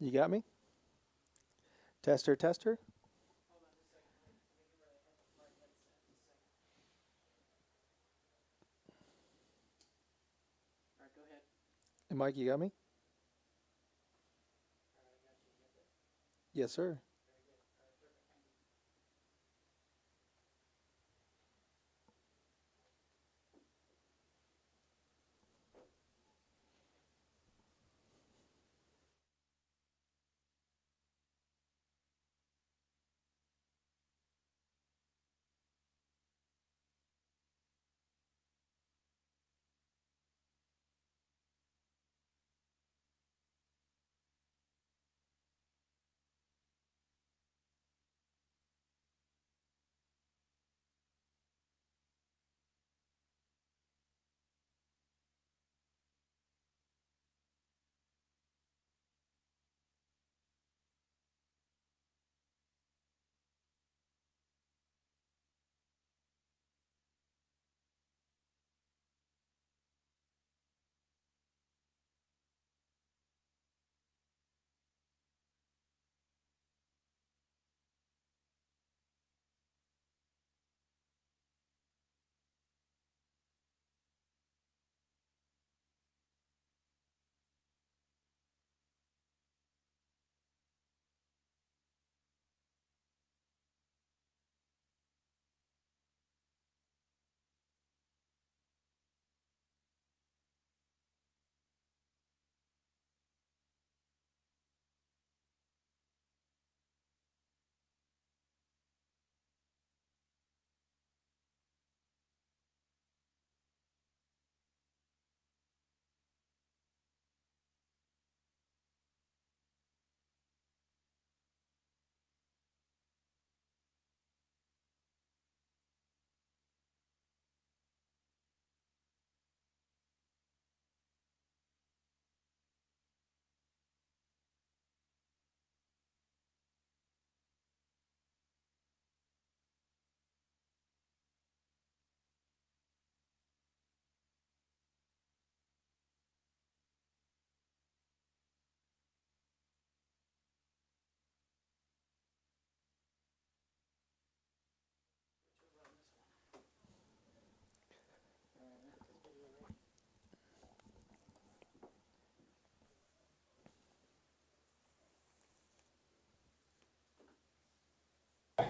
You got me? Tester, tester. Hey, Mike, you got me? Yes, sir.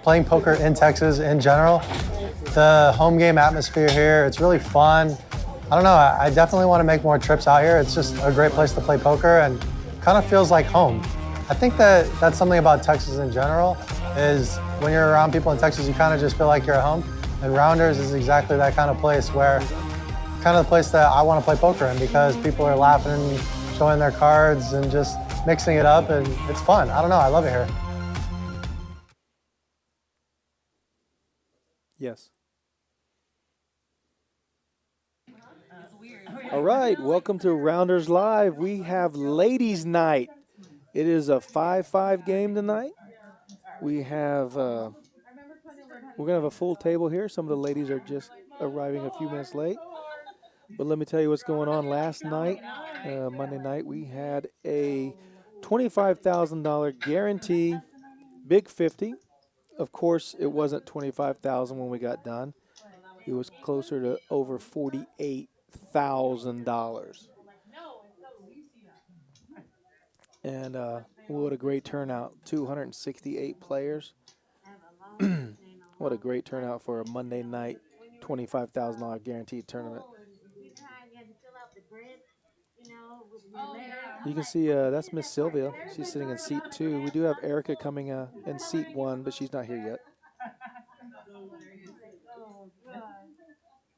Playing poker in Texas in general, the home game atmosphere here, it's really fun. I don't know, I definitely want to make more trips out here. It's just a great place to play poker and kind of feels like home. I think that that's something about Texas in general, is when you're around people in Texas, you kind of just feel like you're at home. And Rounders is exactly that kind of place where, kind of the place that I want to play poker in, because people are laughing, showing their cards and just mixing it up, and it's fun. I don't know, I love it here. Yes. All right, welcome to Rounders Live. We have ladies' night. It is a 5-5 game tonight. We have we're gonna have a full table here. Some of the ladies are just arriving a few minutes late. But let me tell you what's going on. Last night, Monday night, we had a $25,000 guarantee, big 50. Of course, it wasn't $25,000 when we got done. It was closer to over $48,000. And what a great turnout. 268 players. What a great turnout for a Monday night $25,000 guaranteed tournament. You can see that's Miss Sylvia. She's sitting in seat 2. We do have Erica coming in seat 1, but she's not here yet.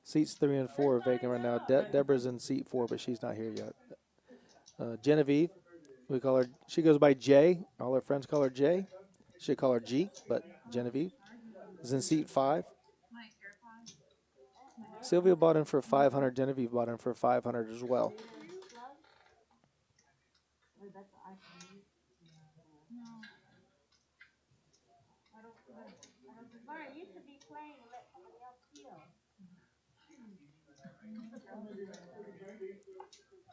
Seats 3 and 4 are vacant right now. Deborah's in seat 4, but she's not here yet. Genevieve, we call her. She goes by J. All her friends call her J. Should call her G, but Genevieve is in seat 5. Sylvia bought in for 500. Genevieve bought in for 500 as well.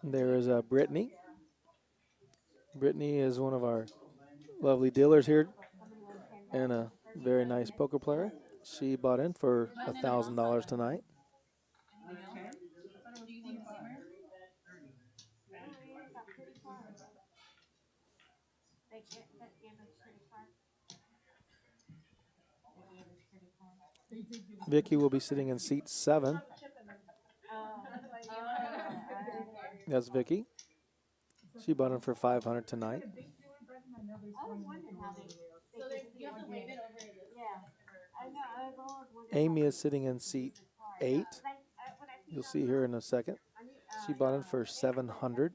There is Brittany. Brittany is one of our lovely dealers here and a very nice poker player. She bought in for $1,000 tonight. Vicky will be sitting in seat 7. That's Vicky. She bought in for $500 tonight. Amy is sitting in seat 8. You'll see her in a second. She bought in for $700.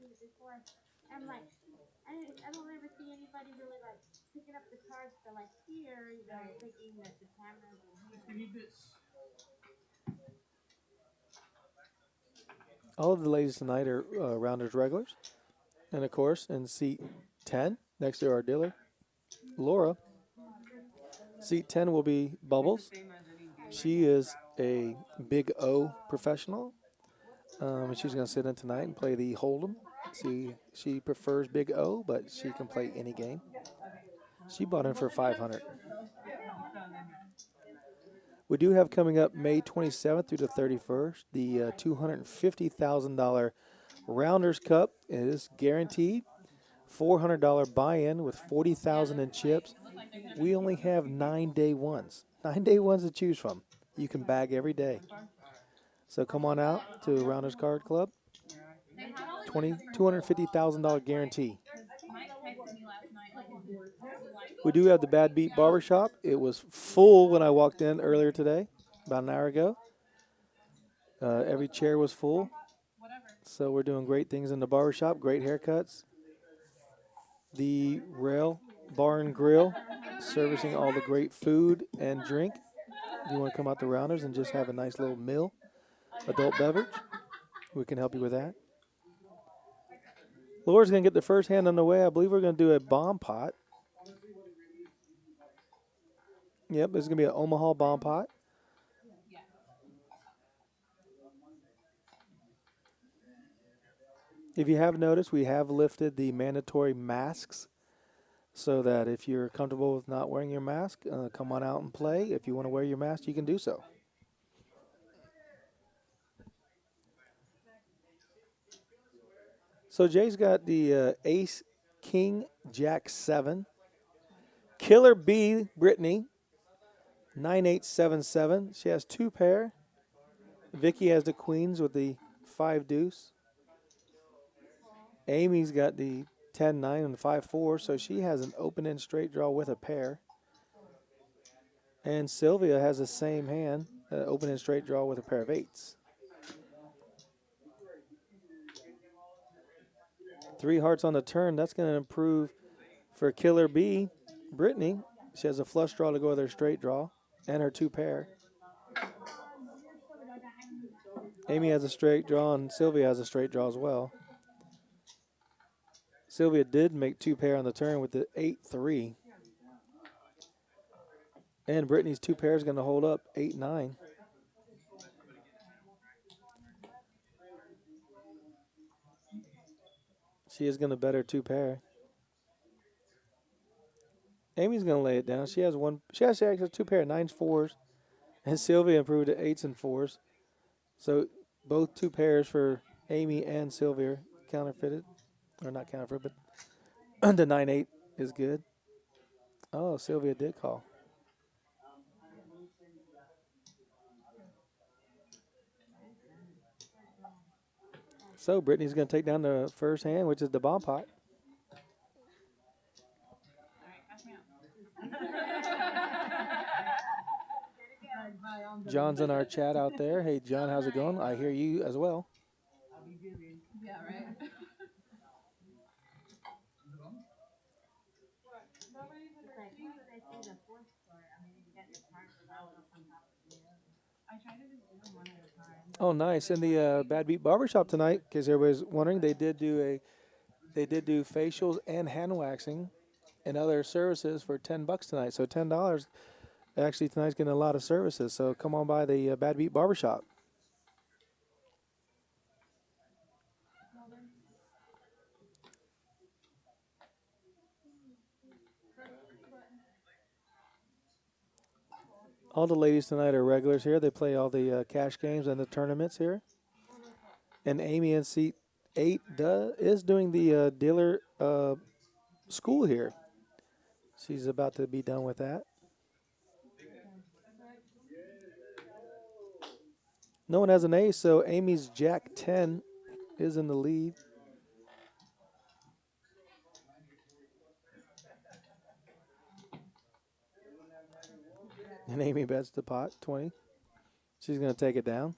All of the ladies tonight are Rounders regulars. And of course, in seat 10, next to our dealer, Laura. Seat 10 will be Bubbles. She is a Big O professional. She's going to sit in tonight and play the Hold'em. She prefers Big O, but she can play any game. She bought in for $500. We do have coming up May 27th through the 31st, the $250,000 Rounders Cup. It is guaranteed. $400 buy-in with $40,000 in chips. We only have 9 day ones. 9 day ones to choose from. You can bag every day. So come on out to Rounders Card Club. $250,000 guarantee. We do have the Bad Beat Barbershop. It was full when I walked in earlier today, about an hour ago. Every chair was full. So we're doing great things in the barbershop, great haircuts. The Rail Bar and Grill, servicing all the great food and drink. If you want to come out to Rounders and just have a nice little meal, adult beverage, we can help you with that. Laura's going to get the first hand on the way. I believe we're going to do a bomb pot. Yep, this is going to be an Omaha bomb pot. If you have noticed, we have lifted the mandatory masks so that if you're comfortable with not wearing your mask, come on out and play. If you want to wear your mask, you can do so. So Jay's got the Ace, King, Jack 7. Killer B, Brittany, 9877. She has 2 pair. Vicky has the Queens with the 5 deuce. Amy's got the 10-9 and the 5-4, so she has an open-end straight draw with a pair. And Sylvia has the same hand, open-end straight draw with a pair of 8s. 3 hearts on the turn. That's going to improve for Killer B, Brittany. She has a flush draw to go with her straight draw and her 2 pair. Amy has a straight draw and Sylvia has a straight draw as well. Sylvia did make 2 pair on the turn with the 8-3. And Brittany's 2 pair is going to hold up 8-9. She is going to bet her 2 pair. Amy's going to lay it down. She has 2 pair, 9s, 4s. And Sylvia improved to 8s and 4s. So both 2 pairs for Amy and Sylvia counterfeited. Or not counterfeit, but the 9-8 is good. Oh, Sylvia did call. So Brittany's going to take down the first hand, which is the bomb pot. John's in our chat out there. Hey, John, how's it going? I hear you as well. Yeah, right. Oh, nice. In the Bad Beat Barbershop tonight, in case everybody's wondering, they did do facials and hand waxing and other services for $10 tonight. So $10. Actually, tonight's getting a lot of services. So come on by the Bad Beat Barbershop. All the ladies tonight are regulars here. They play all the cash games and the tournaments here. And Amy in seat 8 is doing the dealer school here. She's about to be done with that. No one has an ace, so Amy's Jack 10 is in the lead. And Amy bets the pot, 20. She's going to take it down.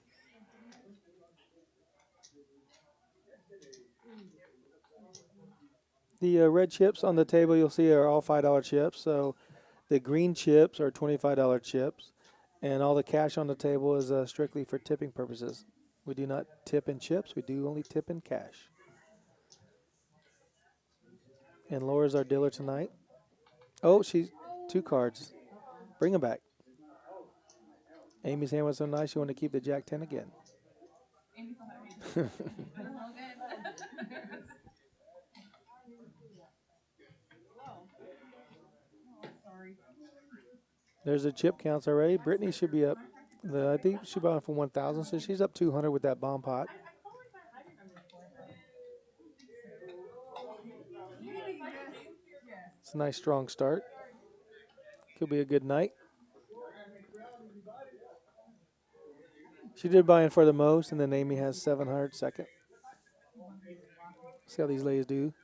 The red chips on the table you'll see are all $5 chips. So the green chips are $25 chips. And all the cash on the table is strictly for tipping purposes. We do not tip in chips. We do only tip in cash. And Laura's our dealer tonight. Oh, she's 2 cards. Bring them back. Amy's hand was so nice, she wanted to keep the Jack 10 again. There's the chip counts already. Brittany should be up. I think she bought for 1,000, so she's up 200 with that bomb pot. It's a nice strong start. Could be a good night. She did buy in for the most, and then Amy has 700 second. See how these ladies do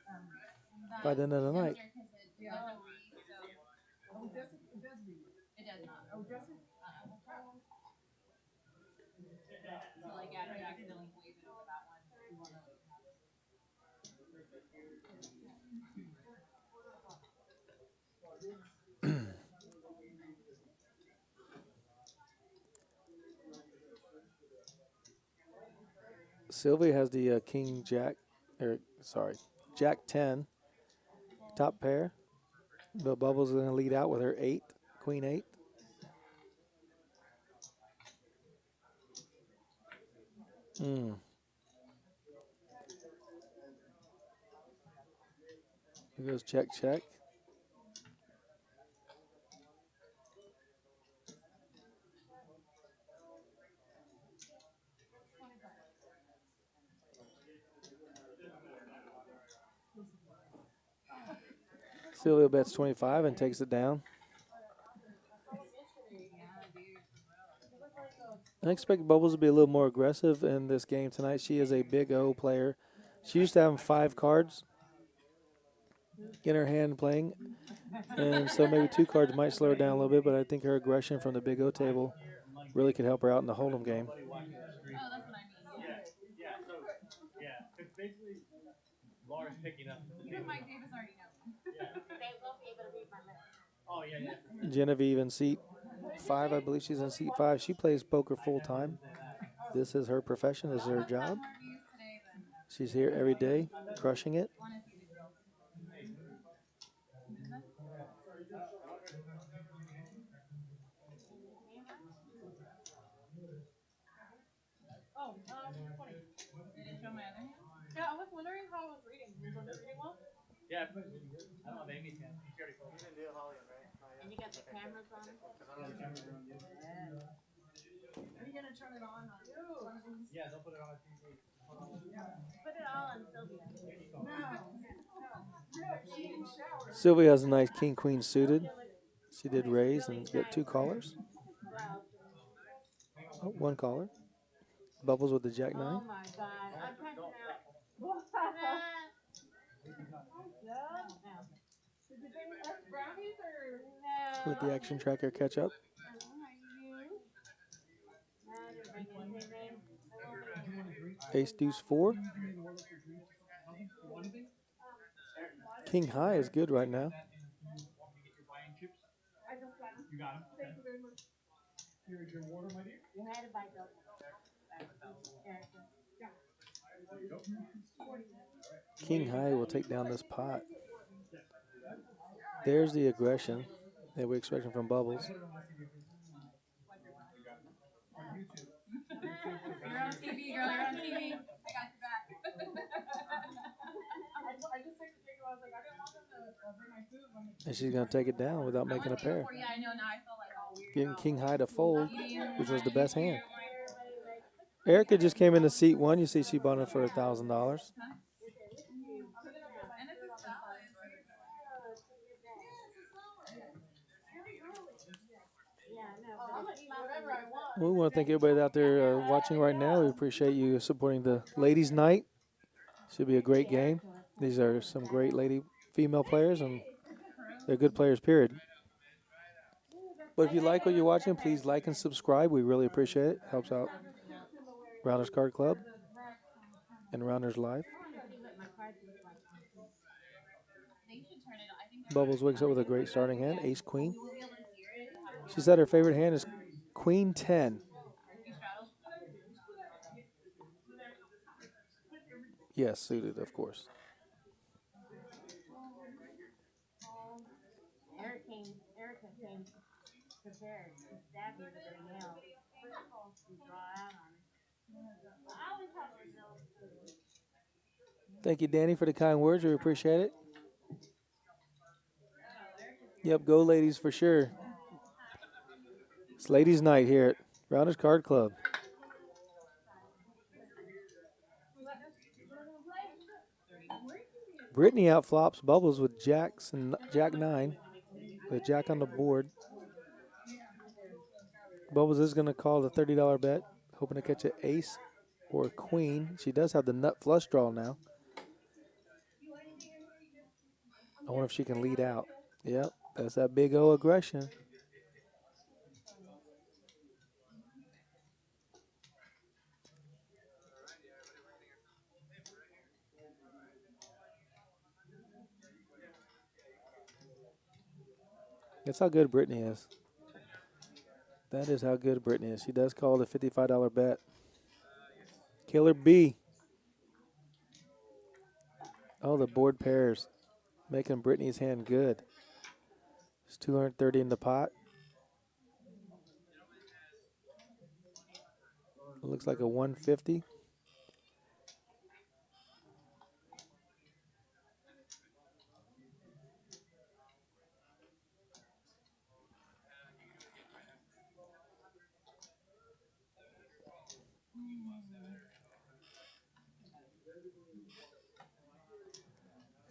by the end of the night. Sylvia has the King Jack, Jack 10, top pair. But Bubbles is going to lead out with her 8, Queen 8. Here goes check, check. Sylvia bets 25 and takes it down. I expect Bubbles to be a little more aggressive in this game tonight. She is a big O player. She used to have 5 cards in her hand playing, and so maybe 2 cards might slow her down a little bit, but I think her aggression from the big O table really could help her out in the Hold'em game. Laura's picking up. Even Mike Davis already knows. They will be able to read my lips. Oh, yeah. Genevieve in seat 5, I believe she's in seat 5. She plays poker full time. This is her profession, this is her job. She's here every day, crushing it. Oh, 20. You didn't show my other hand? Yeah, I was wondering how I was reading. Was it reading well? Yeah, I put it really good. I don't have Amy's hand. She already told me. And you got the cameras on? Yeah, the camera's on you. Are you gonna turn it on? Yeah, they'll put it on a TV. Put it all on Sylvia. Sylvia has a nice king queen suited. She did raise and get 2 callers. Oh, 1 caller. Bubbles with the Jack 9. Oh my god, I'm passing out. Did you bring us brownies or no? Let the action tracker catch up. Ace deuce 4. King high is good right now. You got him. Thank you very much. Here's your water, my dear. You had a bite though. King high will take down this pot. There's the aggression that we're expecting from Bubbles. You're on TV, girl. You're on TV. I got your back. I just texted Jacob. I was like, I didn't want them to bring my food. And she's going to take it down without making a pair. Yeah, I know. Now I feel like all weird. Getting king high to fold, which was the best hand. Erica just came in to seat one. You see she bought it for $1,000. And it's a salad. We want to thank everybody out there watching right now. We appreciate you supporting the ladies' night. Should be a great game. These are some great female players, and they're good players, period. But if you like what you're watching, please like and subscribe. We really appreciate it. Helps out Rounders Card Club and Rounders Live. Bubbles wakes up with a great starting hand, ace queen. She said her favorite hand is queen 10. Yes, suited, of course. Erica came prepared to stab me with a nail. Draw out on it. Thank you, Danny, for the kind words. We appreciate it. Yep, go ladies for sure. It's ladies' night here at Rounders Card Club. Brittany outflops Bubbles with Jack 9, with Jack on the board. Bubbles is going to call the $30 bet, hoping to catch an ace or a queen. She does have the nut flush draw now. I wonder if she can lead out. Yep, that's that big O aggression. That's how good Brittany is. That is how good Brittany is. She does call the $55 bet. Killer B. Oh, the board pairs. Making Brittany's hand good. It's 230 in the pot. It looks like a 150.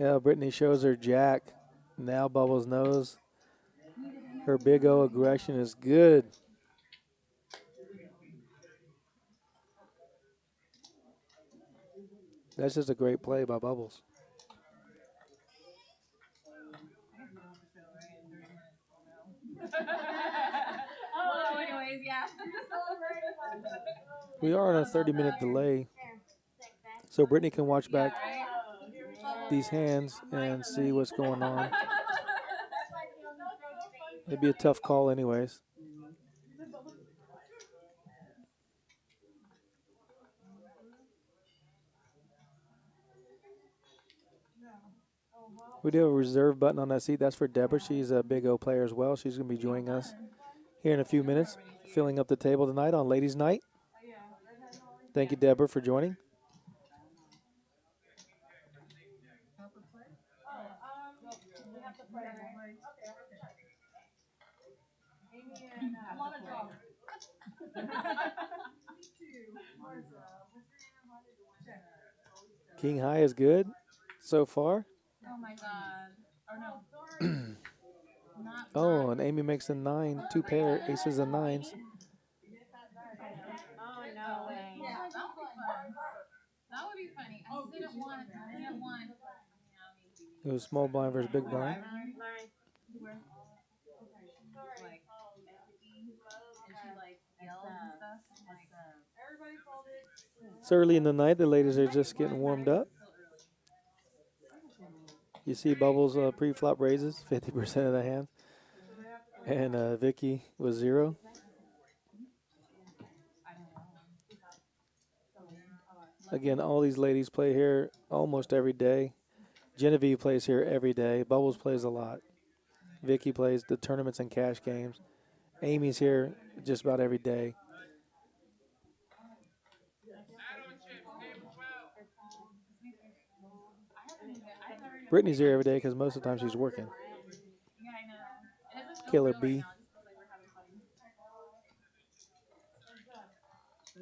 Yeah, Brittany shows her Jack. Now Bubbles knows her big O aggression is good. That's just a great play by Bubbles. Oh, anyways, yeah. We are on a 30-minute delay, so Brittany can watch back these hands and see what's going on. It'd be a tough call anyways. We do have a reserve button on that seat. That's for Deborah. She's a big O player as well. She's going to be joining us here in a few minutes, filling up the table tonight on Ladies' Night. Thank you, Deborah, for joining. King high is good so far. Oh my god. Or no. Oh, and Amy makes a 9, 2 pair, aces and nines. Oh, no way. Yeah, that would be fun. That would be funny. I just didn't want it. I didn't want. It was small blind versus big blind. It's early in the night. The ladies are just getting warmed up. You see Bubbles pre-flop raises, 50% of the hand. And Vicky was 0. Again, all these ladies play here almost every day. Genevieve plays here every day. Bubbles plays a lot. Vicky plays the tournaments and cash games. Amy's here just about every day. Brittany's here every day because most of the time she's working. Killer bee.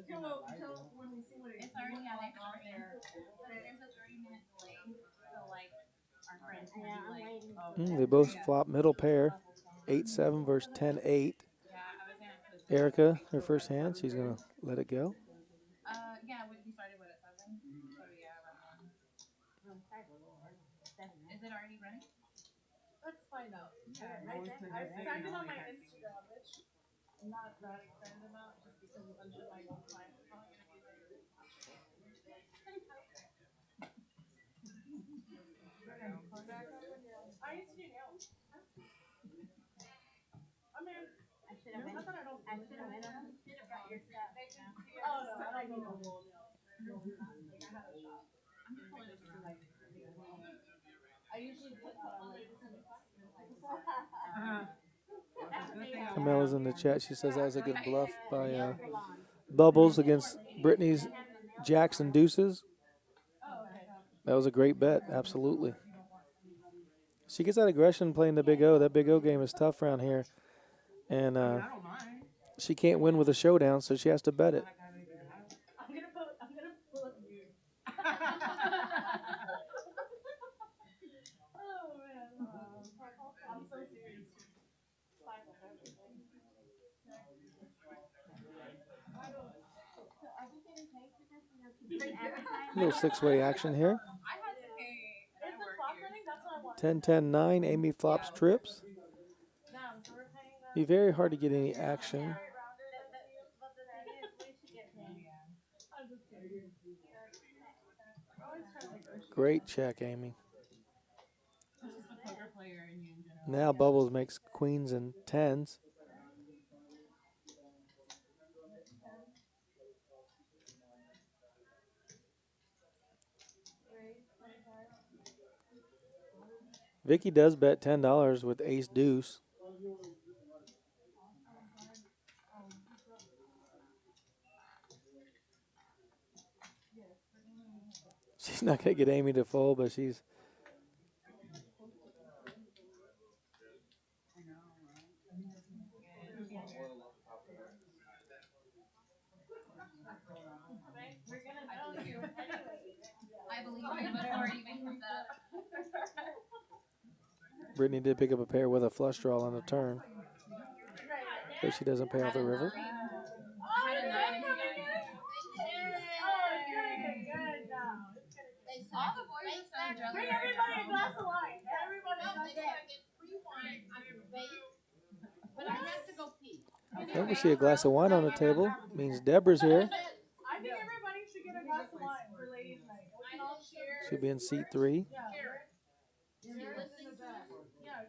Till when we see what it's already on their there's a 30-minute delay. So like our friends can Yeah, be I'm like, waiting. They both flop middle pair. 8-7 versus 10-8. yeah, I was gonna put it. Erica, her first hand, she's going to let it go. Yeah, we started what at 7. So yeah, around 1. Is it already running? Let's find out. Yeah, I tagged it on my Instagram, which I'm not that excited about just because a bunch of my clients are probably gonna be like, I used to do nails. I mean, I should have went. not that I don't. I should have went on them. Got your stuff. Oh no, I don't need no gold nails. Like I had a shop. I'm just pulling this around. I usually put on like Camela's in the chat. She says that was a good bluff by Bubbles against Brittany's jacks and deuces. That was a great bet, absolutely. She gets that aggression playing the Big O. That Big O game is tough around here. And she can't win with a showdown, so she has to bet it. I'm gonna pull up you. Oh man, I'm so serious. Are we getting paid for this? You know, keep doing advertising? Little six-way action here. I had to pay. Is the clock running? That's what I want. 10-10-9. Amy flops trips. Damn, so we're paying them. Be very hard to get any action. But the thing is, we should get paid. I'm just kidding. We're always trying to negotiate. Great check, Amy. It's just a poker player and you in general. Now Bubbles makes queens and tens. Vicky does bet $10 with ace deuce. She's not going to get Amy to fold, but she's... We're gonna know you anyway. I believe you before it even comes up. Brittany did pick up a pair with a flush draw on the turn. But she doesn't pay off the river. I had a 9 and he got Good job. all the boys are so jealous. Bring everybody a glass of wine. Everybody a glass of wine. But I have to go pee. Okay, we see a glass of wine on the table. Means Deborah's here. I think everybody should get a glass of wine for ladies' night. We can all cheer. She'll be in seat 3. Yeah,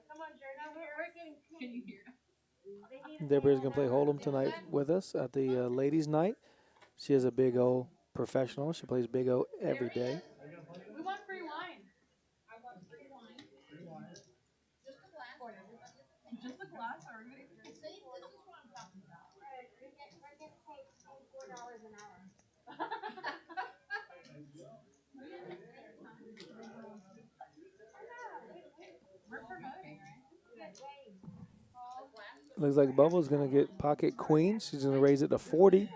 come on, Jared. We're getting Can you hear? Deborah's going to play Hold'em tonight with us at the ladies' night. She is a Big O professional. She plays Big O every day. We want free wine. I want free wine. Just a glass. Just a glass or everybody? See, this is what I'm talking about. We're getting paid $4 an hour. We're promoting, right? Looks like Bubble's going to get pocket queen. She's going to raise it to 40.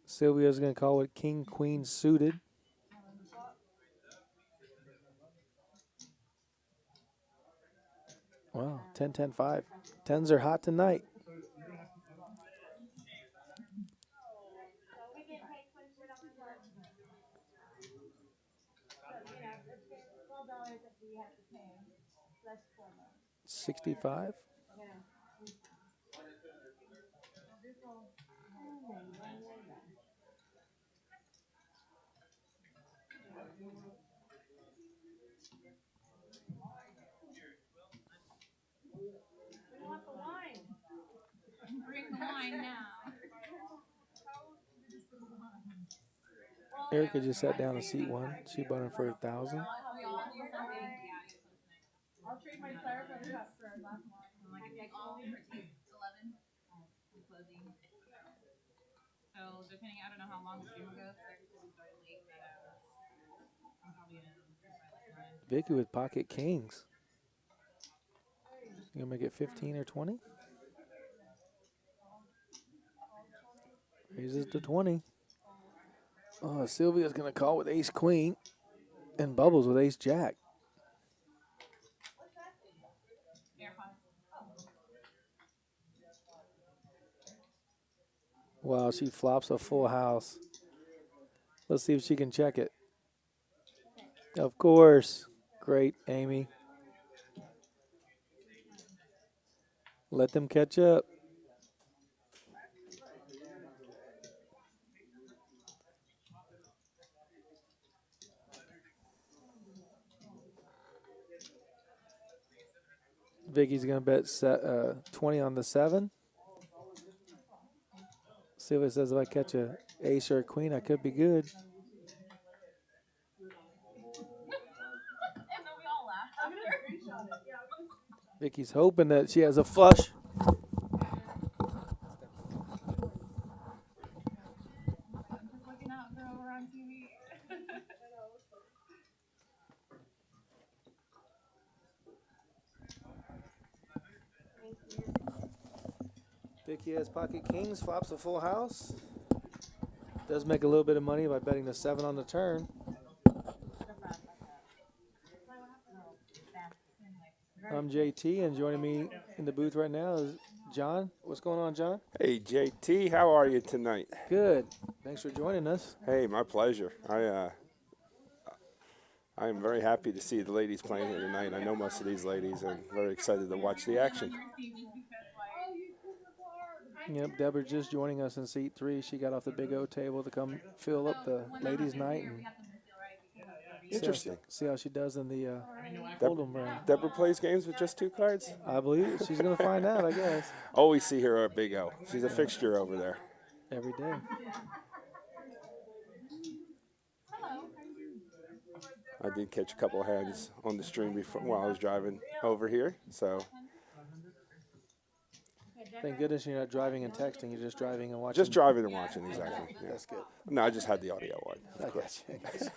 Sylvia's going to call it king, queen suited. Wow, 10-10-5. Tens are hot tonight. We get paid $24 an hour. $12 if we have to pay. Plus promo. 65. We want the wine. Bring the wine now. Erica just sat down in seat 1. She bought him for $1,000. We all do something. Yeah, it's so nice. I'll trade my tire for the cup for a glass of wine. I'm like, it's all for 11. I'm closing. So depending, I don't know how long the stream will go. So I said we started late, but I'm probably gonna. Vicky with pocket kings. You gonna make it 15 or 20? Raises to 20. Oh, Sylvia's gonna call with ace queen, and Bubbles with ace jack. Wow, she flops a full house. Let's see if she can check it. Of course. Great, Amy. Let them catch up. Vicky's going to bet 20 on the 7. Sylvia says if I catch a ace or a queen, I could be good. And then we all laugh after. Vicky's hoping that she has a flush. I'm just looking out for over on TV. Vicky has pocket kings, flops a full house. Does make a little bit of money by betting the 7 on the turn. I'm JT, and joining me in the booth right now is John. What's going on, John? Hey, JT, how are you tonight? Good. Thanks for joining us. Hey, my pleasure. I am very happy to see the ladies playing here tonight. I know most of these ladies, and very excited to watch the action. Yep, Deborah just joining us in seat 3. She got off the Big O table to come fill up the ladies' night and Interesting. see how she does in the Hold'em round. Deborah plays games with just 2 cards? I believe she's going to find out, I guess. Always see her at Big O. She's a fixture over there. Every day. I did catch a couple of hands on the stream before while I was driving over here, so Thank goodness you're not driving and texting. You're just driving and watching. just driving and watching, exactly. Yeah. That's good. No, I just had the audio on, I of course. got you.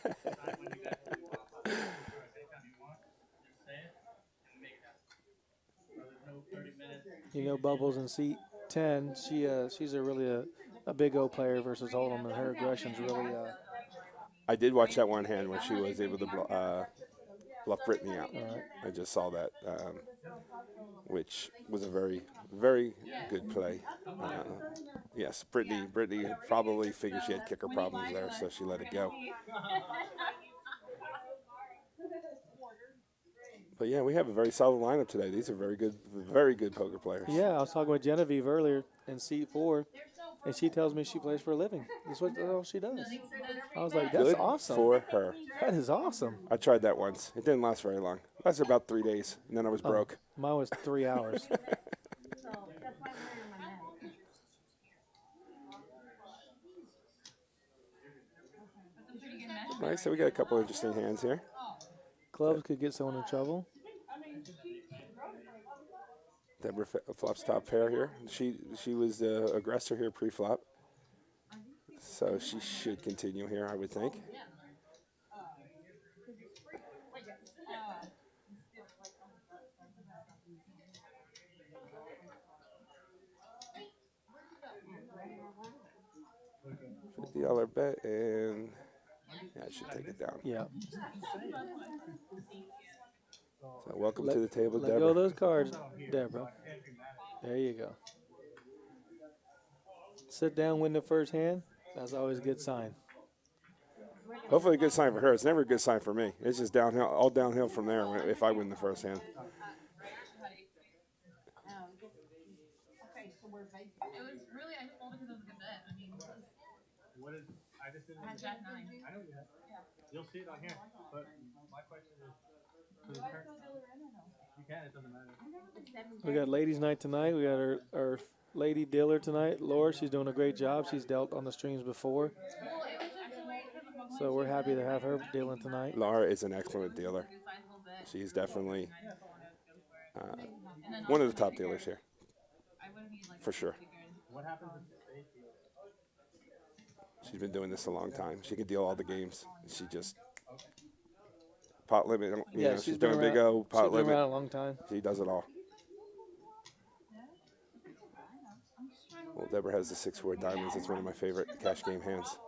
You know, Bubbles in seat 10. She's a Big O player versus Hold'em, and her aggression's really. I did watch that one hand when she was able to bluff Brittany out. Right. I just saw that, which was a very, very good play. Yes, Brittany probably figured she had kicker problems there, so she let it go. But yeah, we have a very solid lineup today. These are very good poker players. Yeah, I was talking with Genevieve earlier in seat 4, and she tells me she plays for a living. That's what all she does. I was like, that's Good awesome. for her. That is awesome. I tried that once. It didn't last very long. It lasted about 3 days, and then I was broke. Mine was 3 hours. So that's why I'm wearing my mask. All right, so we got a couple interesting hands here. Clubs could get someone in trouble. Deborah flops top pair here. She was the aggressor here pre-flop, so she should continue here, I would think. $50 bet, and yeah, I should take it down. Yeah. So welcome to the table, Let go Deborah. of those cards, Deborah. There you go. Sit down, win the first hand. That's always a good sign. Hopefully a good sign for her. It's never a good sign for me. It's just downhill, all downhill from there if I win the first hand. Okay, so we're vacant. It was really, I just folded because it was a good bet. I mean, What is, I just didn't. I had Jack 9. I know you have. You'll see it on here, but my question is, for the turn, you can, it doesn't matter. We got ladies' night tonight. We got our lady dealer tonight, Laura. She's doing a great job. She's dealt on the streams before, Well, it was just the way because of the so we're happy to have her dealing tonight. Laura is an excellent dealer. good sizable bet. She's definitely I just wanted to go for it. And then one of also the top figured dealers here, I would need like for sure. What happens if the state deal? She's been doing this a long time. She can deal all the games. She just pot limit. You know, she's been doing Big around- O, pot she's been limit. around a long time. She does it all. Well, Deborah has the 6-4 diamonds. It's one of my favorite cash game hands.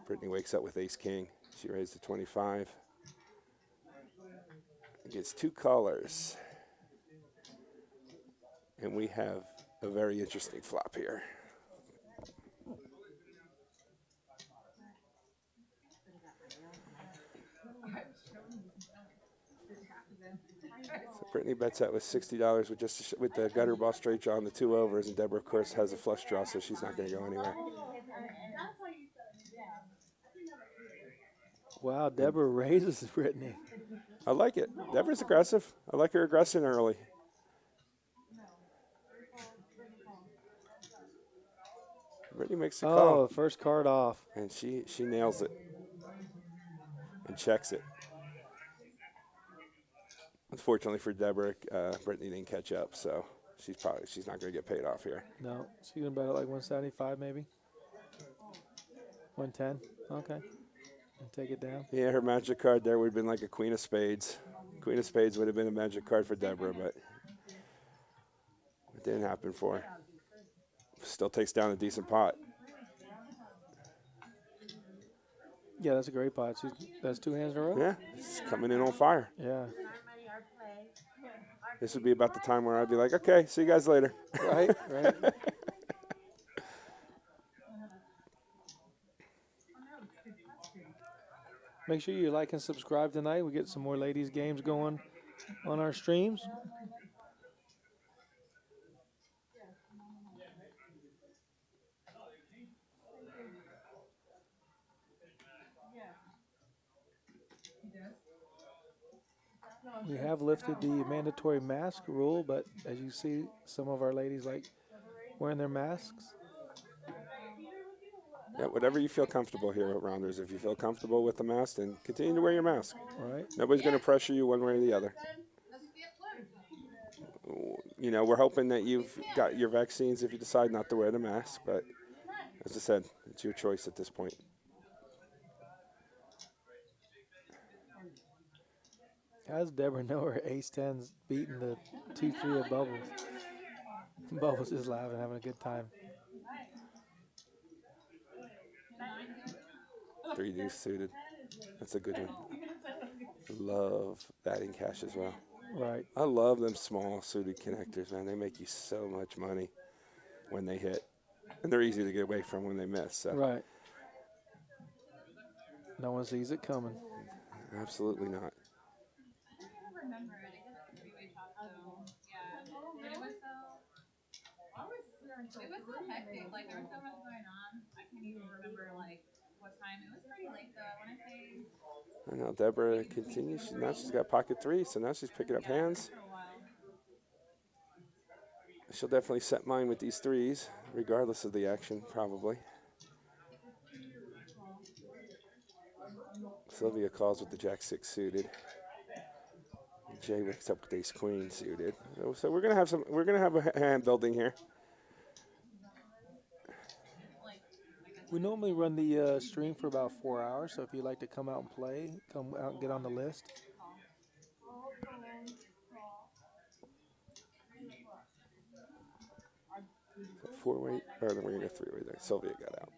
Brittany wakes up with ace king. She raised to 25. Gets 2 callers. And we have a very interesting flop here. So Brittany bets that with $60 with the gutter ball straight draw and the 2 overs, and Deborah, of course, has a flush draw, so she's not going to go anywhere. Wow, Deborah raises Brittany. I like it. Deborah's aggressive. I like her aggression early. Brittany makes the call. Oh, first card off. And she nails it and checks it. Unfortunately for Deborah, Brittany didn't catch up, so she's not going to get paid off here. No, she's going to bet it like 175 maybe. 110. Okay. And take it down. Yeah, her magic card there would have been like a queen of spades. Queen of spades would have been a magic card for Deborah, but it didn't happen for her. Still takes down a decent pot. Yeah, that's a great pot. That's 2 hands in a row? Yeah, it's coming in on fire. Yeah. This would be about the time where I'd be like, okay, see you guys later. Right, right. Make sure you like and subscribe tonight. We get some more ladies' games going on our streams. We have lifted the mandatory mask rule, but as you see, some of our ladies like wearing their masks. Yeah, whatever you feel comfortable here at Rounders. If you feel comfortable with the mask, then continue to wear your mask. Right. Nobody's going to pressure you one way or the other. You know, we're hoping that you've got your vaccines if you decide not to wear the mask, but as I said, it's your choice at this point. How does Deborah know her ace-10's beating the 2-3 of Bubbles? Bubbles is laughing, having a good time. 3 deuce suited. That's a good one. Love that in cash as well. Right. I love them small suited connectors, man. They make you so much money when they hit. And they're easy to get away from when they miss. So. Right. No one sees it coming. Absolutely not. Remember it. I guess three-way shot, so yeah. But it was so hectic. Like there was so much going on. I can't even remember like what time. It was pretty late though. I want to say. I know Deborah continues. Now she's got pocket 3, so now she's picking up hands. She'll definitely set mine with these 3s, regardless of the action, probably. Sylvia calls with the Jack-6 suited. Jay wakes up with ace-queen suited. So we're gonna have a hand building here. We normally run the stream for about 4 hours, so if you'd like to come out and play, come out and get on the list. So 4-way, or then we're gonna go 3-way there. Sylvia got out.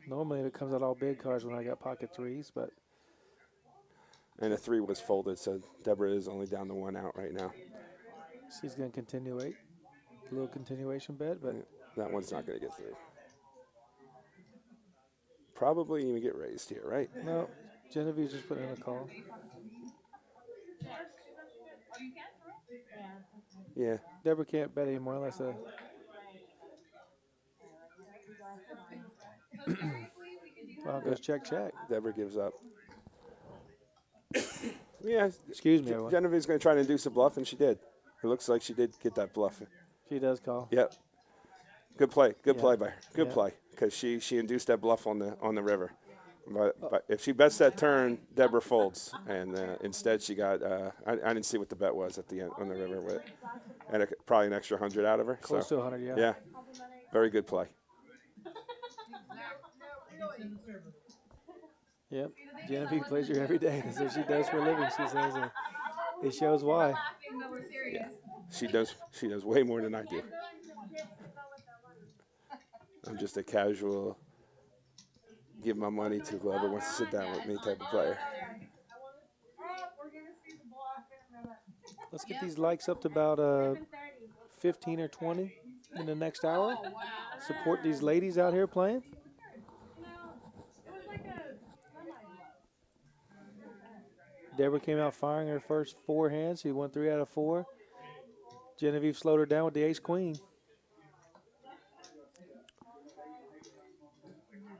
Normally it comes out all big cards when I got pocket 3s, but. And a 3 was folded, so Deborah is only down to 1 out right now. She's going to continuate. A little continuation bet, but. Yeah, that one's not going to get through. Probably even get raised here, right? No, Genevieve's just putting in a call. Yeah. Deborah can't bet anymore unless a. Well, goes check. Deborah gives up. Yeah. Excuse me, everyone. Genevieve's going to try to induce a bluff, and she did. It looks like she did get that bluff. She does call. Yep. Good play. Good Yeah. play by her. Good Yeah. play, because she induced that bluff on the river. But if she bets that turn, Deborah folds, and instead she got. I didn't see what the bet was at the end on the river, but and probably an extra 100 out of her. Close to 100, yeah. Yeah. Very good play. Yep. Genevieve plays here every day. That's what she does for a living, she says. It shows why. Laughing, but we're serious. She does way more than I do. I'm just a casual, give my money to whoever wants to sit down with me type of player. Let's get these likes up to about 15 or 20 in the next hour. Support these ladies out here playing. Deborah came out firing her first 4 hands. She won 3 out of 4. Genevieve slowed her down with the ace-queen.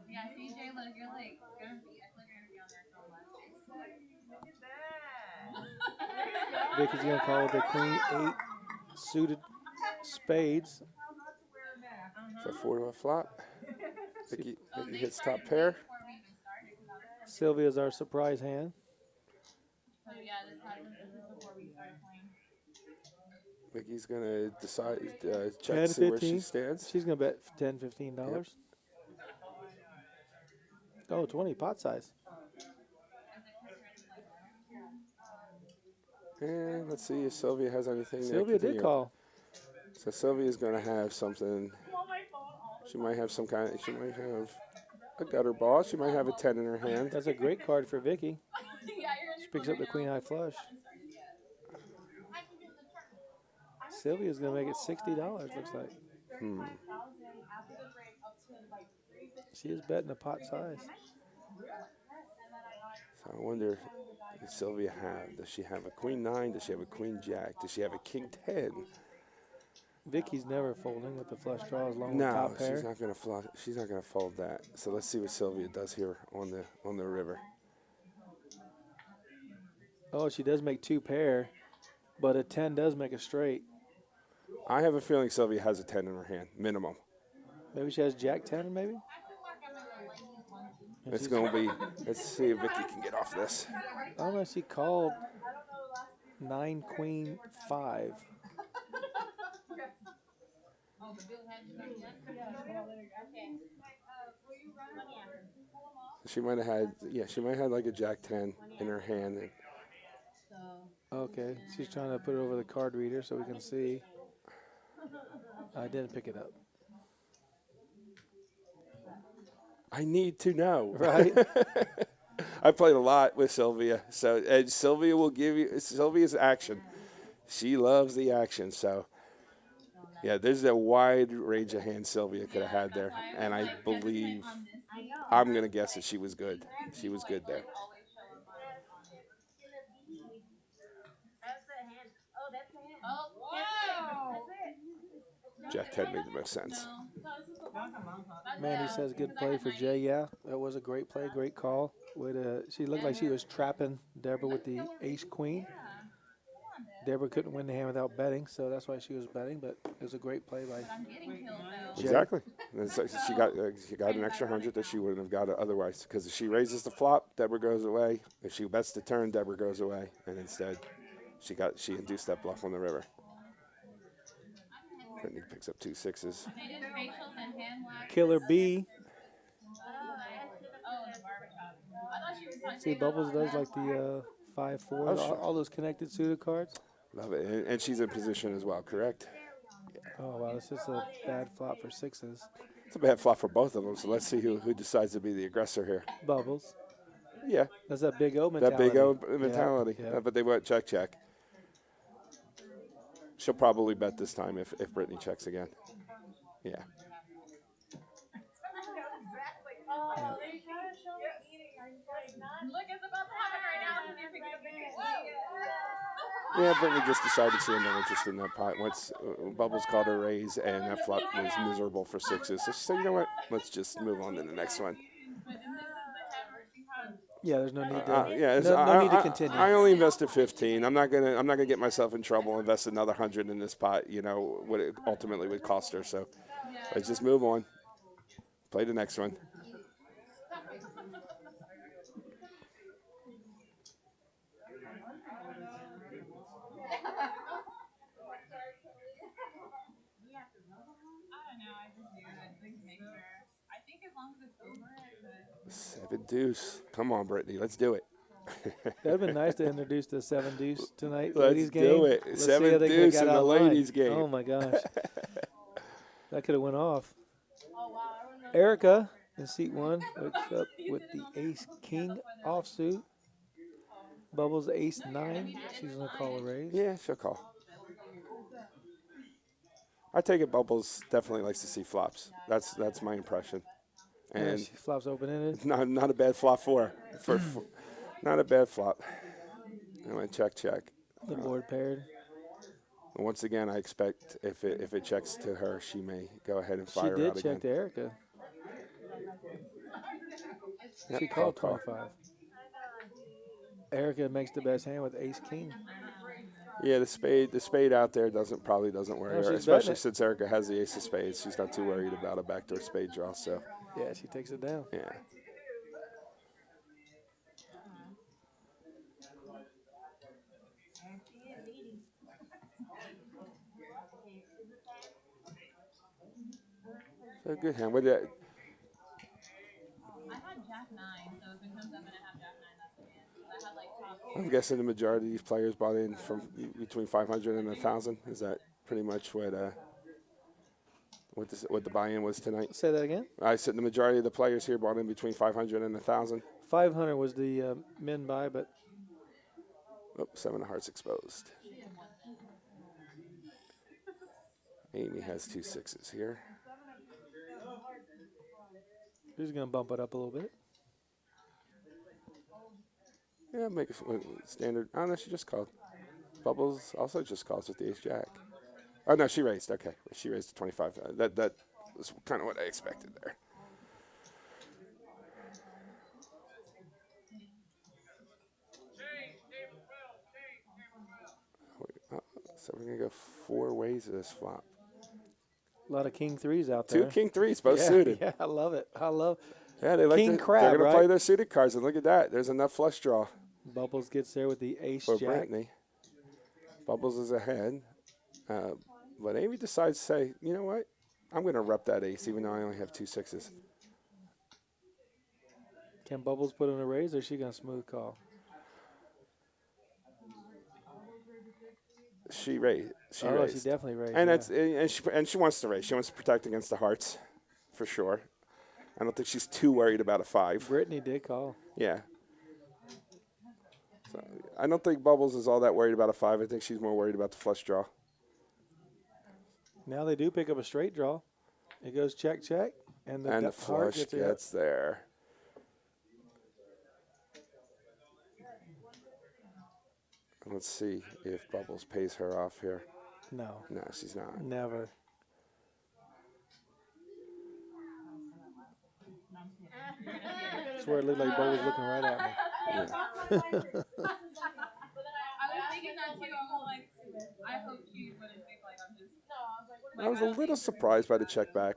Yeah, CJ, look, you're like gonna be. I feel like you're gonna be on there for a lot. Vicky's gonna call it the queen 8 suited spades. So 4 to a flop. Vicky hits top pair. Sylvia's our surprise hand. So yeah, this is before we started playing. Vicky's gonna decide, 10, check to see where 15. she stands. She's gonna bet $10, $15. Oh, 20 pot size. And let's see if Sylvia has anything. Sylvia did call. So Sylvia's gonna have something. She might have some kind. She might have a gutter ball. She might have a 10 in her hand. That's a great card for Vicky. She picks up the queen high flush. Sylvia's gonna make it $60. Looks like. She is betting the pot size. So I wonder, does Sylvia have? Does she have a queen 9? Does she have a queen jack? Does she have a king 10? Vicky's never folding with the flush draws along with No, top pair. she's not gonna she's not gonna fold that. So let's see what Sylvia does here on the river. Oh, she does make 2 pair, but a 10 does make a straight. I have a feeling Sylvia has a 10 in her hand, minimum. Maybe she has jack 10, maybe? It's gonna be. Let's see if Vicky can get off this. I don't know. She called 9 queen 5. She might have had. Yeah, she might have like a jack 10 in her hand. And Okay, she's trying to put it over the card reader so we can see. I didn't pick it up. I need to know. Right. I played a lot with Sylvia, so and Sylvia will give you Sylvia's action. She loves the action, so yeah, there's a wide range of hands Sylvia could have had there, and I believe I'm gonna guess that she was good. She was good there. Jack 10 made the most sense. Mandy says good play for Jay. Yeah, that was a great play, great call. She looked like she was trapping Deborah with the ace queen. Deborah couldn't win the hand without betting, so that's why she was betting. But it was a great play by Jay. Exactly. And so she got an extra 100 that she wouldn't have got otherwise. Because if she raises the flop, Deborah goes away. If she bets the turn, Deborah goes away. And instead, she induced that bluff on the river. Brittany picks up 2 6s. Killer B. See, Bubbles does like the 5-4, Oh, sure. all those connected suited cards. Love it. And she's in position as well, correct? Oh, wow, this is a bad flop for 6s. It's a bad flop for both of them, so let's see who decides to be the aggressor here. Bubbles. Yeah. That's that big O mentality. That big O mentality. Yeah. But they went check. She'll probably bet this time if Brittany checks again. Yeah. Look, it's about to happen right now. Yeah, Brittany just decided she had no interest in that pot. Once Bubbles called her raise, and that flop was miserable for 6s. So she said, you know what? Let's just move on to the next one. Yeah, there's no need to. No need to continue. I only invested 15. I'm not gonna get myself in trouble. Invest another 100 in this pot. You know what it ultimately would cost her. So let's just move on. Play the next one. I think as long as it's over, it's good. 7 deuce. Come on, Brittany. Let's do it. That'd been nice to introduce the 7 deuce tonight, Let's ladies game. do it. Let's see 7 how they deuce got in the out of line. ladies game. Oh my gosh, that could have went off. Erica in seat 1 wakes up with the ace king offsuit. Bubbles ace 9. She's gonna call a raise. Yeah, she'll call. I take it Bubbles definitely likes to see flops. That's my impression. Yeah, And she flops open ended. it's not a bad flop for not a bad flop. I'm gonna check. The board paired. And once again, I expect if it checks to her, she may go ahead and She fire did out check again. to Erica. Yep, She called call. 25. Erica makes the best hand with ace king. Yeah, the spade out there probably doesn't worry No, her, she's betting especially it. since Erica has the ace of spades. She's not too worried about a backdoor spade draw. So Yeah, she takes it down. yeah. So good hand. What did I had Jack 9, so if it comes up and I have Jack 9, that's the hand. 'Cause I had like top. I'm guessing the majority of these players bought in from between 500 and 1,000. Is that pretty much what the buy-in was tonight? Say that again. I said the majority of the players here bought in between 500 and 1,000. 500 was the min buy, but Oh, 7 of hearts exposed. Amy has 2 6s here. she's gonna bump it up a little bit. Yeah, make a standard. Oh no, she just called. Bubbles also just calls with the ace jack. Oh no, she raised. Okay, she raised to 25. That was kind of what I expected there. So we're gonna go 4 ways of this flop. A lot of king threes out 2 there. king threes, both yeah, suited. Yeah, I love it. I love. Yeah, they like King to, crab, they're gonna right? play their suited cards, and look at that. There's enough flush draw Bubbles gets there with the ace for jack. Brittany. Bubbles is ahead, but Amy decides to say, you know what? I'm gonna rep that ace, even though I only have 2 6s. Can Bubbles put in a raise, or is she gonna smooth call? She raised. She She raised. definitely raised. And yeah. and she wants to raise. She wants to protect against the hearts, for sure. I don't think she's too worried about a 5. Brittany did call. Yeah. So I don't think Bubbles is all that worried about a 5. I think she's more worried about the flush draw. Now they do pick up a straight draw. It goes check, check, and the heart flush gets, gets there. Let's see if Bubbles pays her off here. No, No, she's not. never. I swear it looked like Bubbles looking right at me. Yeah. I was thinking that too. I'm like, I hope she wouldn't think like I'm just. I was a little surprised by the check back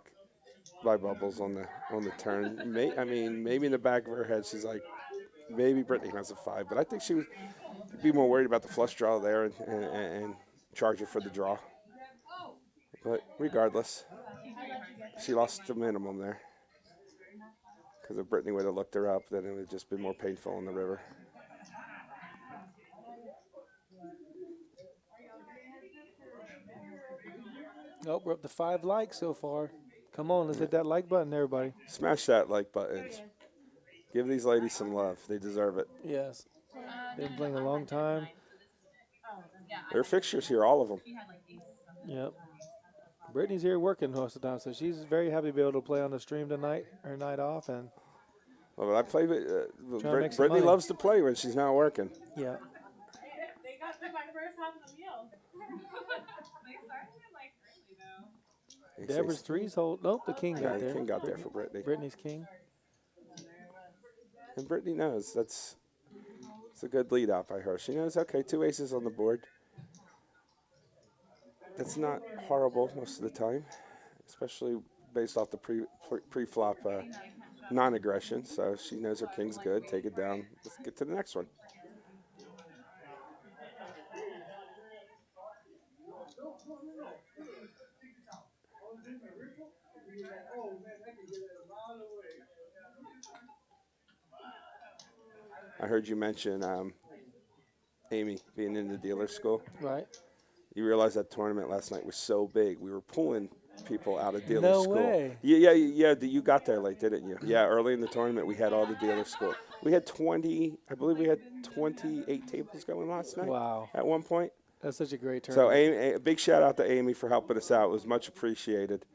by Bubbles on the turn. Maybe in the back of her head she's like, maybe Brittany has a 5, but I think she would be more worried about the flush draw there and charge her for the draw. But regardless, she lost the minimum there. Because if Brittany would have looked her up, then it would have just been more painful on the river. Oh, we're up to 5 likes so far. Come on, let's hit that like button, everybody. Smash that like button. Give these ladies some love. They deserve it. Yes. They've been playing a long time. Their fixtures here, all of them. Yep. Brittany's here working most of the time, so she's very happy to be able to play on the stream tonight, her night off, and Well, I play. make some Brittany money. loves to play when she's not working. yeah. They got through my first half of the meal. They started it like early though. Deborah's threes hold. Nope, the king Yeah, got the there. king got there for Brittany. Brittany's king. And Brittany knows it's a good lead out by her. She knows, okay, 2 aces on the board. That's not horrible most of the time, especially based off the pre-flop non-aggression. So she knows her king's good. Take it down. Let's get to the next one. I heard you mention Amy being in the dealer school. Right. You realize that tournament last night was so big. We were pulling people out of dealer No school. way. Yeah. You got there late, didn't you? Yeah, early in the tournament, we had all the dealer school. We had 20, I believe we had 28 tables going last night. Wow. At one point. That's such a great So tournament. a big shout out to Amy for helping us out. It was much appreciated.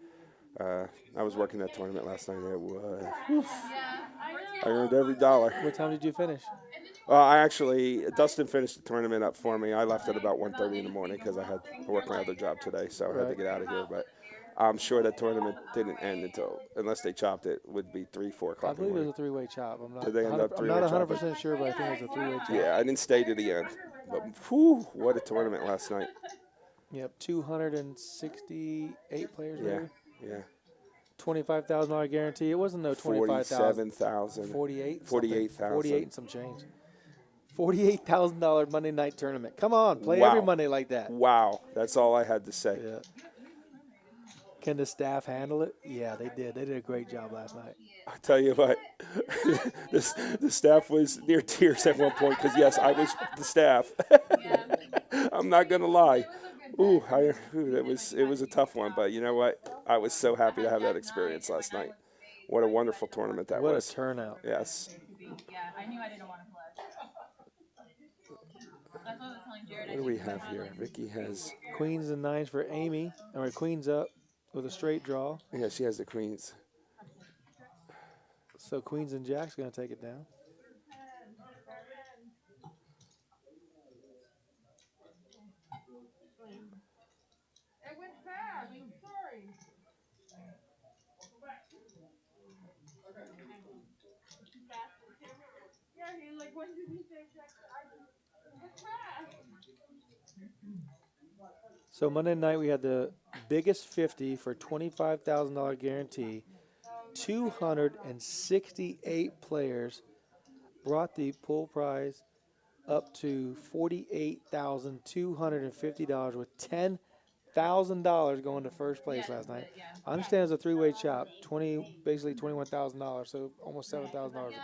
I was working that tournament last night. It was. I earned every dollar. What time did you finish? Dustin finished the tournament up for me. I left at about 1:30 in the morning because I had to work my other job today, so I had to get out of here. But I'm sure that tournament didn't end unless they chopped it, would be 3, 4 I o'clock in the believe it was morning. a three-way chop. I'm not, Did they end up I'm three-way not chopping? 100% sure, but I think it was a three-way chop. Yeah, I didn't stay to the end. But whew, what a tournament last night. Yep, 268 players, Yeah, maybe. yeah. $25,000 guarantee. It wasn't no 25,000. 47,000. 48. 48,000. 48 and some change. $48,000 Monday night tournament. Come on, play Wow. every Monday like that. Wow, that's all I had to say. Yeah. Can the staff handle it? Yeah, they did. They did a great job last night. I tell you what, the staff was near tears at one point because yes, I was the staff. I'm not gonna lie. It was a tough one, but you know what? I was so happy to have that experience last night. What a wonderful tournament that What was. a turnout. Yes. Yeah, I knew I didn't want to play. That's what I was telling Jared. What do we have here? Vicky has. Queens and nines for Amy. Or queens up with a straight draw. Yeah, she has the queens. So queens and jacks going to take it down. It went fast. I'm sorry. Yeah, he's like, when did he say check? It went fast. So Monday night we had the biggest 50 for $25,000 guarantee. 268 players brought the pool prize up to $48,250 with $10,000 going to first place last night. I understand it's a three-way chop, basically $21,000, so almost $7,000 a piece.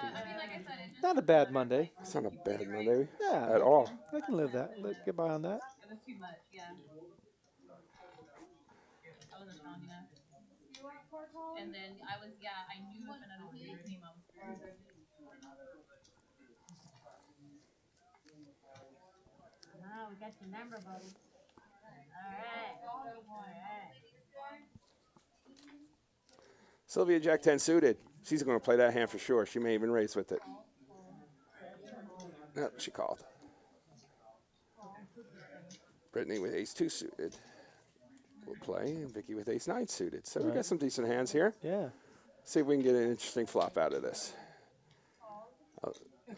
Not a bad Monday. It's not a bad Monday Yeah, at all. I can live that. Get by on that. It was too much, yeah. I wasn't strong enough. And then I knew if another team came, I was Oh, we got your number, buddy. All right. Sylvia Jack 10 suited. She's going to play that hand for sure. She may even race with it. No, she called. Brittany with ace 2 suited will play, and Vicky with ace 9 suited. So we got some decent hands here. Yeah. See if we can get an interesting flop out of this.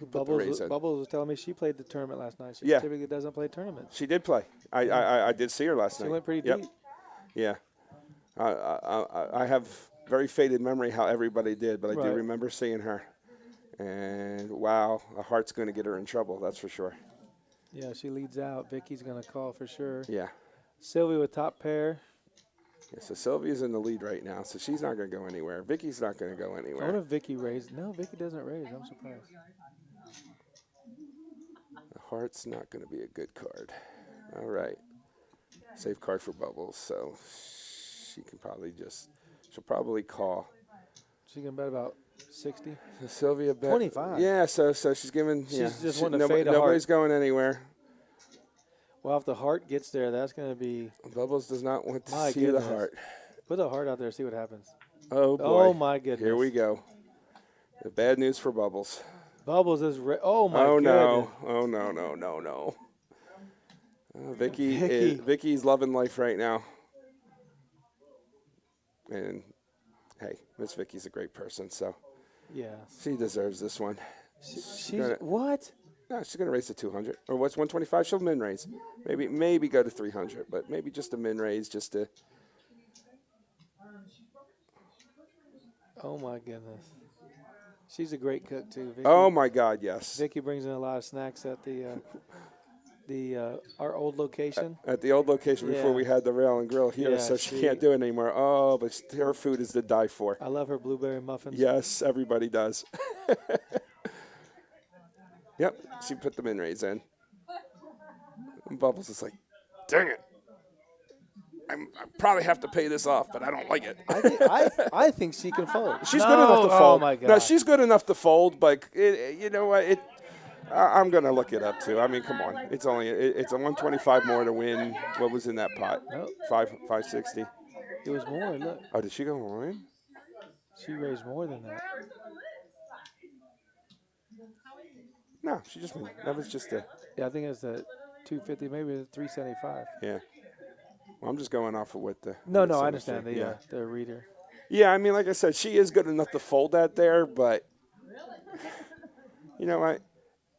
Who put the raise in? Bubbles was telling me she played the tournament last night. She Yeah. typically doesn't play tournaments. She did play. I did see her last night. She went pretty Yep. deep. Yeah. I have very faded memory how everybody did, but I do Right. remember seeing her. And wow, a heart's going to get her in trouble, that's for sure. Yeah, she leads out. Vicky's going to call for sure. Yeah. Sylvie with top pair. Yeah, so Sylvia's in the lead right now, so she's not going to go anywhere. Vicky's not going to go I wonder anywhere. if Vicky raised. No, Vicky doesn't raise. I'm surprised. The heart's not going to be a good card. All right. Safe card for Bubbles, so she can probably she'll probably call. She can bet about 60. So Sylvia bet 25. Yeah, so she's giving. She's just wanting to fade a nobody's heart. going anywhere. Well, if the heart gets there, that's going to be. Bubbles does not want to My see goodness. the heart. Put the heart out there, see what happens. Oh boy! Oh my goodness! Here we go. The bad news for Bubbles. Bubbles is. Oh my Oh goodness! no! Oh no! Vicky's loving life right now. And hey, Miss Vicky's a great person, so Yeah. she deserves this one. She's gonna- what? No, she's gonna raise to 200 or what's 125. She'll min raise. Maybe go to 300, but maybe just a min raise just to. Oh my goodness! She's a great cook too. Vicky. Oh my God, yes. Vicky brings in a lot of snacks at our old location. At the old location before Yeah. we had the rail and grill here, Yeah, so she she- can't do it anymore. Oh, but her food is to die for. I love her blueberry muffins. Yes, everybody does. Yep, she put the min raise in. And Bubbles is like, dang it. I probably have to pay this off, but I don't like it. I think she can fold. She's good enough to fold. Oh my god. No, she's good enough to fold, but you know what? I'm gonna look it up too. I mean, come on. It's only it's a 125 more to win. What was in that pot? Nope. 560. It was more. Look, Oh, did she go all in? she raised more than that. No, she just won. That was just a. Yeah, I think it's a 250, maybe a 375. Yeah. Well, I'm just going off of what the. No, the I signature- understand the reader. Yeah, I mean, like I said, she is good enough to fold that there, but you know what?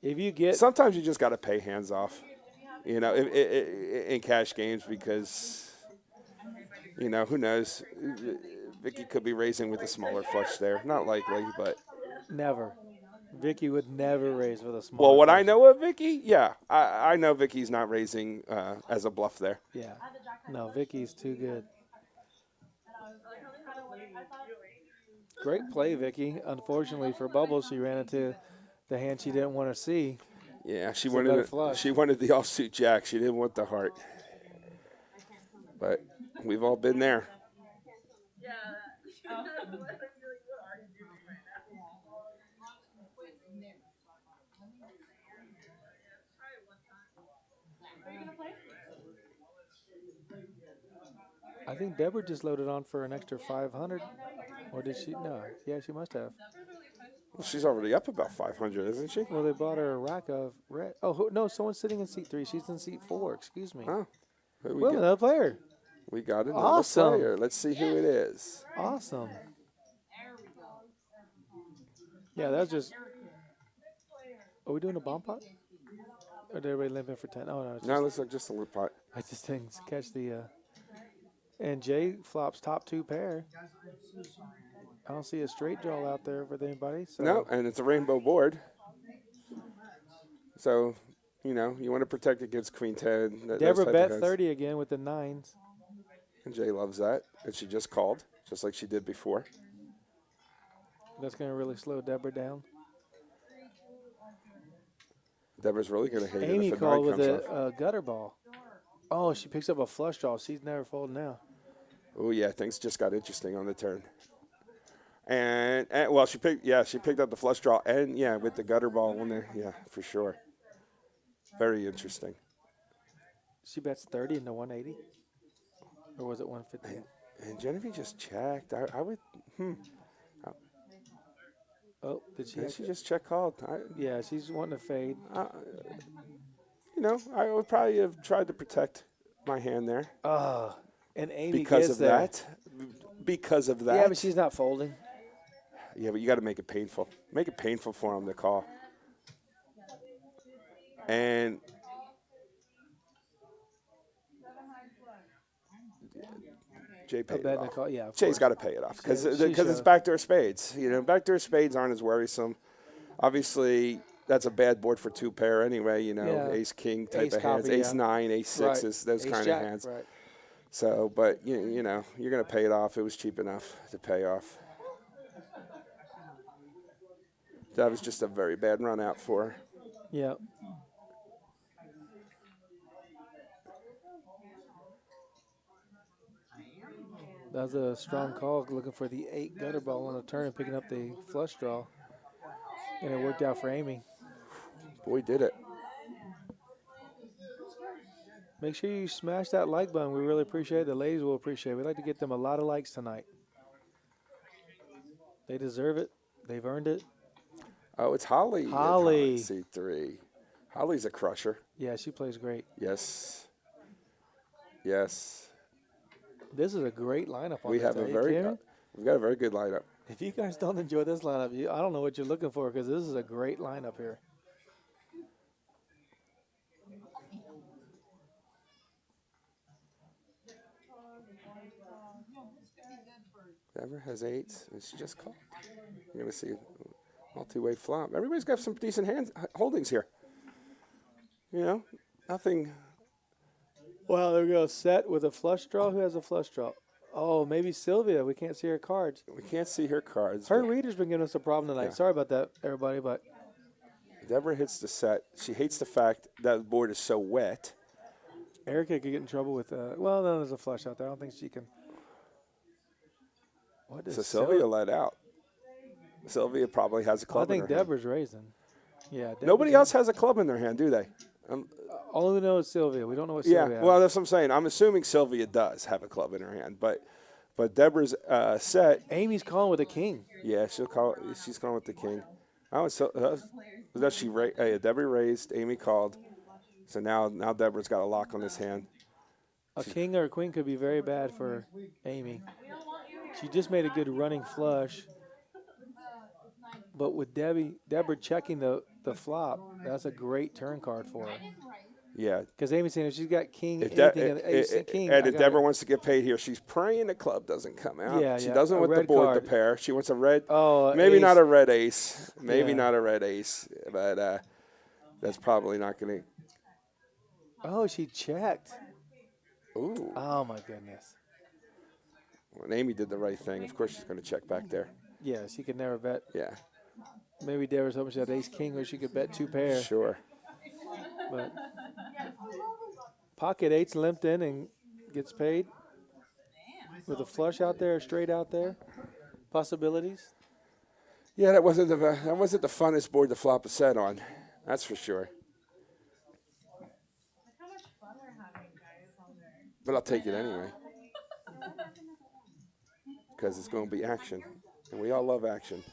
If you get Sometimes you just got to pay hands off, you know, in cash games because, you know, who knows? Vicky could be raising with a smaller flush there. Not likely, but. never, Vicky would never raise with a small. Well, what I know of Vicky, yeah, I know Vicky's not raising as a bluff there. Yeah, no, Vicky's too good. Great play, Vicky. Unfortunately for Bubbles, she ran into the hand she didn't want to see. Yeah, she It's a better wanted flush. she wanted the offsuit jack. She didn't want the heart. But we've all been there. I think Deborah just loaded on for an extra 500, or did she? No, yeah, she must have. Well, she's already up about 500, isn't she? Well, they bought her a rack of red. Oh no, someone's sitting in seat 3. She's in seat 4. Excuse me. Oh, who we Well, got? another player. We got another Awesome. player. Let's see who it is. Awesome. Yeah, that was just. Are we doing a bomb pot? Or did everybody limp in for 10? Oh no, it's No, just, it looks like just a little pot. I just didn't catch the. And Jay flops top 2 pair. I don't see a straight draw out there with anybody. So. No, and it's a rainbow board. So, you know, you want to protect against Queen 10. those Deborah type of bet hands. 30 again with the 9s. And Jay loves that. And she just called, just like she did before. That's going to really slow Deborah down. Deborah's really going to hate Amy it if a called nine with comes off. a gutter ball. Oh, she picks up a flush draw. She's never folding now. Oh yeah, things just got interesting on the turn. And well, she picked up the flush draw and yeah, with the gutter ball on there, yeah, for sure. Very interesting. She bets 30 into 180, or was it 150? And Genevieve just checked. I would. Oh, did she? Yeah, she just check called. Yeah, she's wanting to fade. You know, I would probably have tried to protect my hand there And Amy because gets of there. that. Because of that. Yeah, but she's not folding. Yeah, but you got to make it painful. Make it painful for him to call. And Jay paid it off. Call. Yeah, Jay's got to pay it off because Yeah, she it's should. backdoor spades. You know, backdoor spades aren't as worrisome. Obviously, that's a bad board for 2 pair anyway. You know, Yeah. ace king type Ace of hands, copy, ace yeah. 9, ace 6s, those Ace kind jack, of hands. Right. So, but you know, you're gonna pay it off. It was cheap enough to pay off. That was just a very bad run out for her. Yeah. That was a strong call, looking for the 8 gutter ball on the turn and picking up the flush draw. And it worked out for Amy. Boy, did it. Make sure you smash that like button. We really appreciate it. The ladies will appreciate it. We'd like to get them a lot of likes tonight. They deserve it. They've earned it. Oh, it's Holly. at Holly. C3. Holly's a crusher. Yeah, she plays great. Yes. Yes. This is a great lineup on We this have day. a very. Karen, We've got a very good lineup. if you guys don't enjoy this lineup, I don't know what you're looking for because this is a great lineup here. Deborah has 8s, and she just called. You're going to see a multi-way flop. Everybody's got some decent holdings here. You know, nothing. Wow, there we go. Set with a flush draw. Who has a flush draw? Oh, maybe Sylvia. We can't see her cards. We can't see her cards. Her but reader's been giving us a problem tonight. Yeah. Sorry about that, everybody, but Deborah hits the set. She hates the fact that the board is so wet. Erica could get in trouble with, well, no, there's a flush out there. I don't think she can. What So is Sylvia let out. Sylvia probably has a I club in think her hand. Deborah's raising. Yeah. Nobody else has a club in their hand, do they? All we know is Sylvia. We don't know what Yeah, Sylvia well, has. that's what I'm saying. I'm assuming Sylvia does have a club in her hand, but Deborah's set. Amy's calling with a king. Yeah, she's calling with the king. Does she? Deborah raised. Amy called. So now Deborah's got a lock on this hand. A king or a queen could be very bad for Amy. She just made a good running flush. But with Deborah checking the flop, that's a great turn card for her. Yeah. Because Amy's saying if she's got king, If anything, ace, king. and if Deborah wants to get paid here, she's praying the club doesn't come out. Yeah, she yeah, doesn't a want the red board card. the pair. She wants a red. Oh, maybe ace. not a red ace. Maybe Yeah. not a red ace. But that's probably not going to. Oh, she checked. Ooh. Oh, my goodness. When Amy did the right thing, of course she's going to check back there. Yeah, she could never bet. Yeah. Maybe Deborah's hoping she had ace king where she could bet two pair. Sure. But pocket eights limped in and gets paid with a flush out there, straight out there. Possibilities. Yeah, that wasn't the funnest board to flop a set on. That's for sure. How much fun we're having, guys, on there. But I'll take it anyway. Because it's going to be action. And we all love action.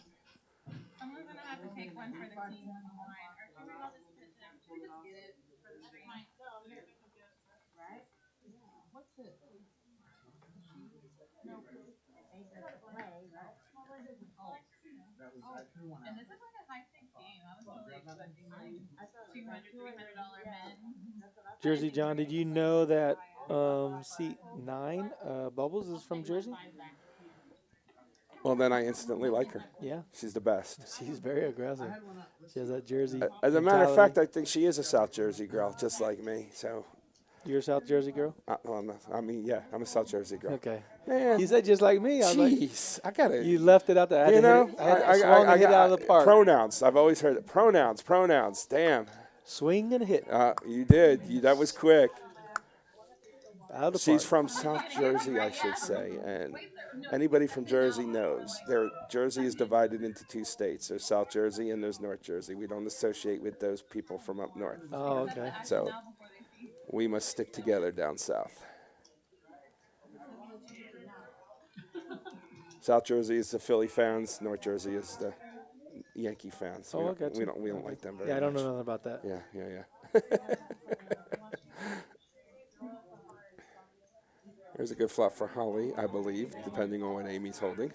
Someone's gonna have to take one for the king on the line. Or should we all just put it down? Should we just get it for the stream? Right? What's this? No, they just play, right? And this is like a high stakes game. I was totally expecting like $200, $300 men. Jersey John, did you know that seat 9, Bubbles, is from Jersey? Well, then I instantly like her. Yeah. She's the best. She's very aggressive. She has that Jersey. As a matter of fact, mentality. I think she is a South Jersey girl, just like me. So, You're a South Jersey girl? I'm a South Jersey girl. Okay. Man, You said just like me. I was like, jeez, I gotta. you left it out there. I had You to know, hit it. I swung and hit out of the park. Pronouns. I've always heard it. Pronouns. Damn. Swing and hit You did. That was quick. out of the She's park. from South Jersey, I should say, and anybody from Jersey knows. Jersey is divided into two states. There's South Jersey and there's North Jersey. We don't associate with those people from up north. Oh, okay. So we must stick together down south. South Jersey is the Philly fans. North Jersey is the Yankee fans. Oh, I got you. We don't like them very Yeah, I don't much. know nothing about that. Yeah. There's a good flop for Holly, I believe, depending on what Amy's holding.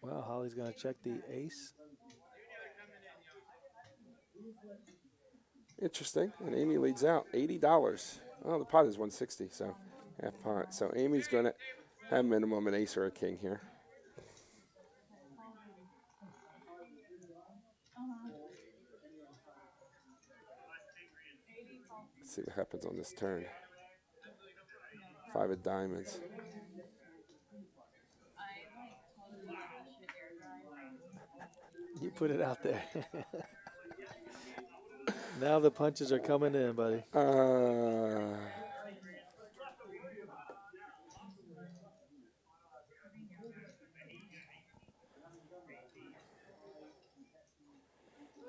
Well, Holly's going to check the ace. Interesting. And Amy leads out $80. Oh, the pot is $160, so half pot. So Amy's going to have minimum an ace or a king here. Let's see what happens on this turn. 5 of diamonds. You put it out there. Now the punches are coming in, buddy.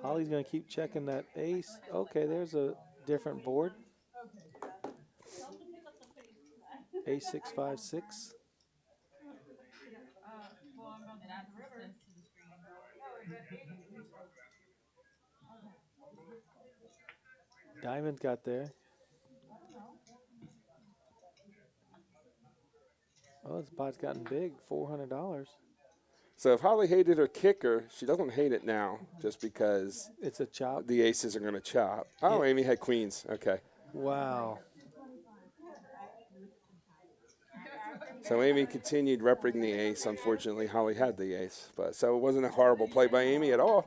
Holly's going to keep checking that ace. Okay, there's a different board. Ace 6 5 6. Diamond got there. Oh, this pot's gotten big. $400. So if Holly hated her kicker, she doesn't hate it now just because It's a chop. the aces are going to chop. Oh, Yeah. Amy had queens. Okay. Wow. So Amy continued repping the ace. Unfortunately, Holly had the ace. So it wasn't a horrible play by Amy at all.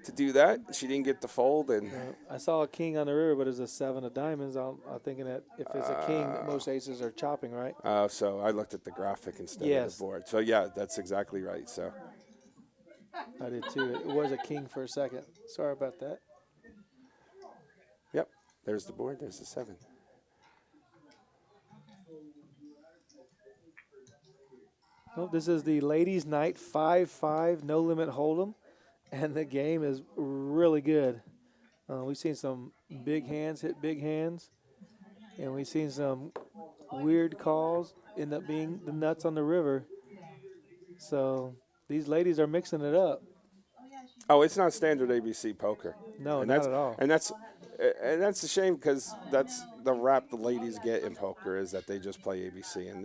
to do that. She didn't get the fold, and I saw a king on the river, but it's a 7 of diamonds. I'm thinking that if it's a king, most aces are chopping, right? so I looked at the graphic instead of Yes. the board. So yeah, that's exactly right. So I did too. It was a king for a second. Sorry about that. yep, there's the board. There's the 7. Well, this is the ladies' night 5-5 no limit hold'em, and the game is really good. We've seen some big hands hit big hands, and we've seen some weird calls end up being the nuts on the river. So these ladies are mixing it up. Oh, it's not standard ABC poker. No, and not that's, at all. And that's a shame because that's the rap the ladies get in poker is that they just play ABC. And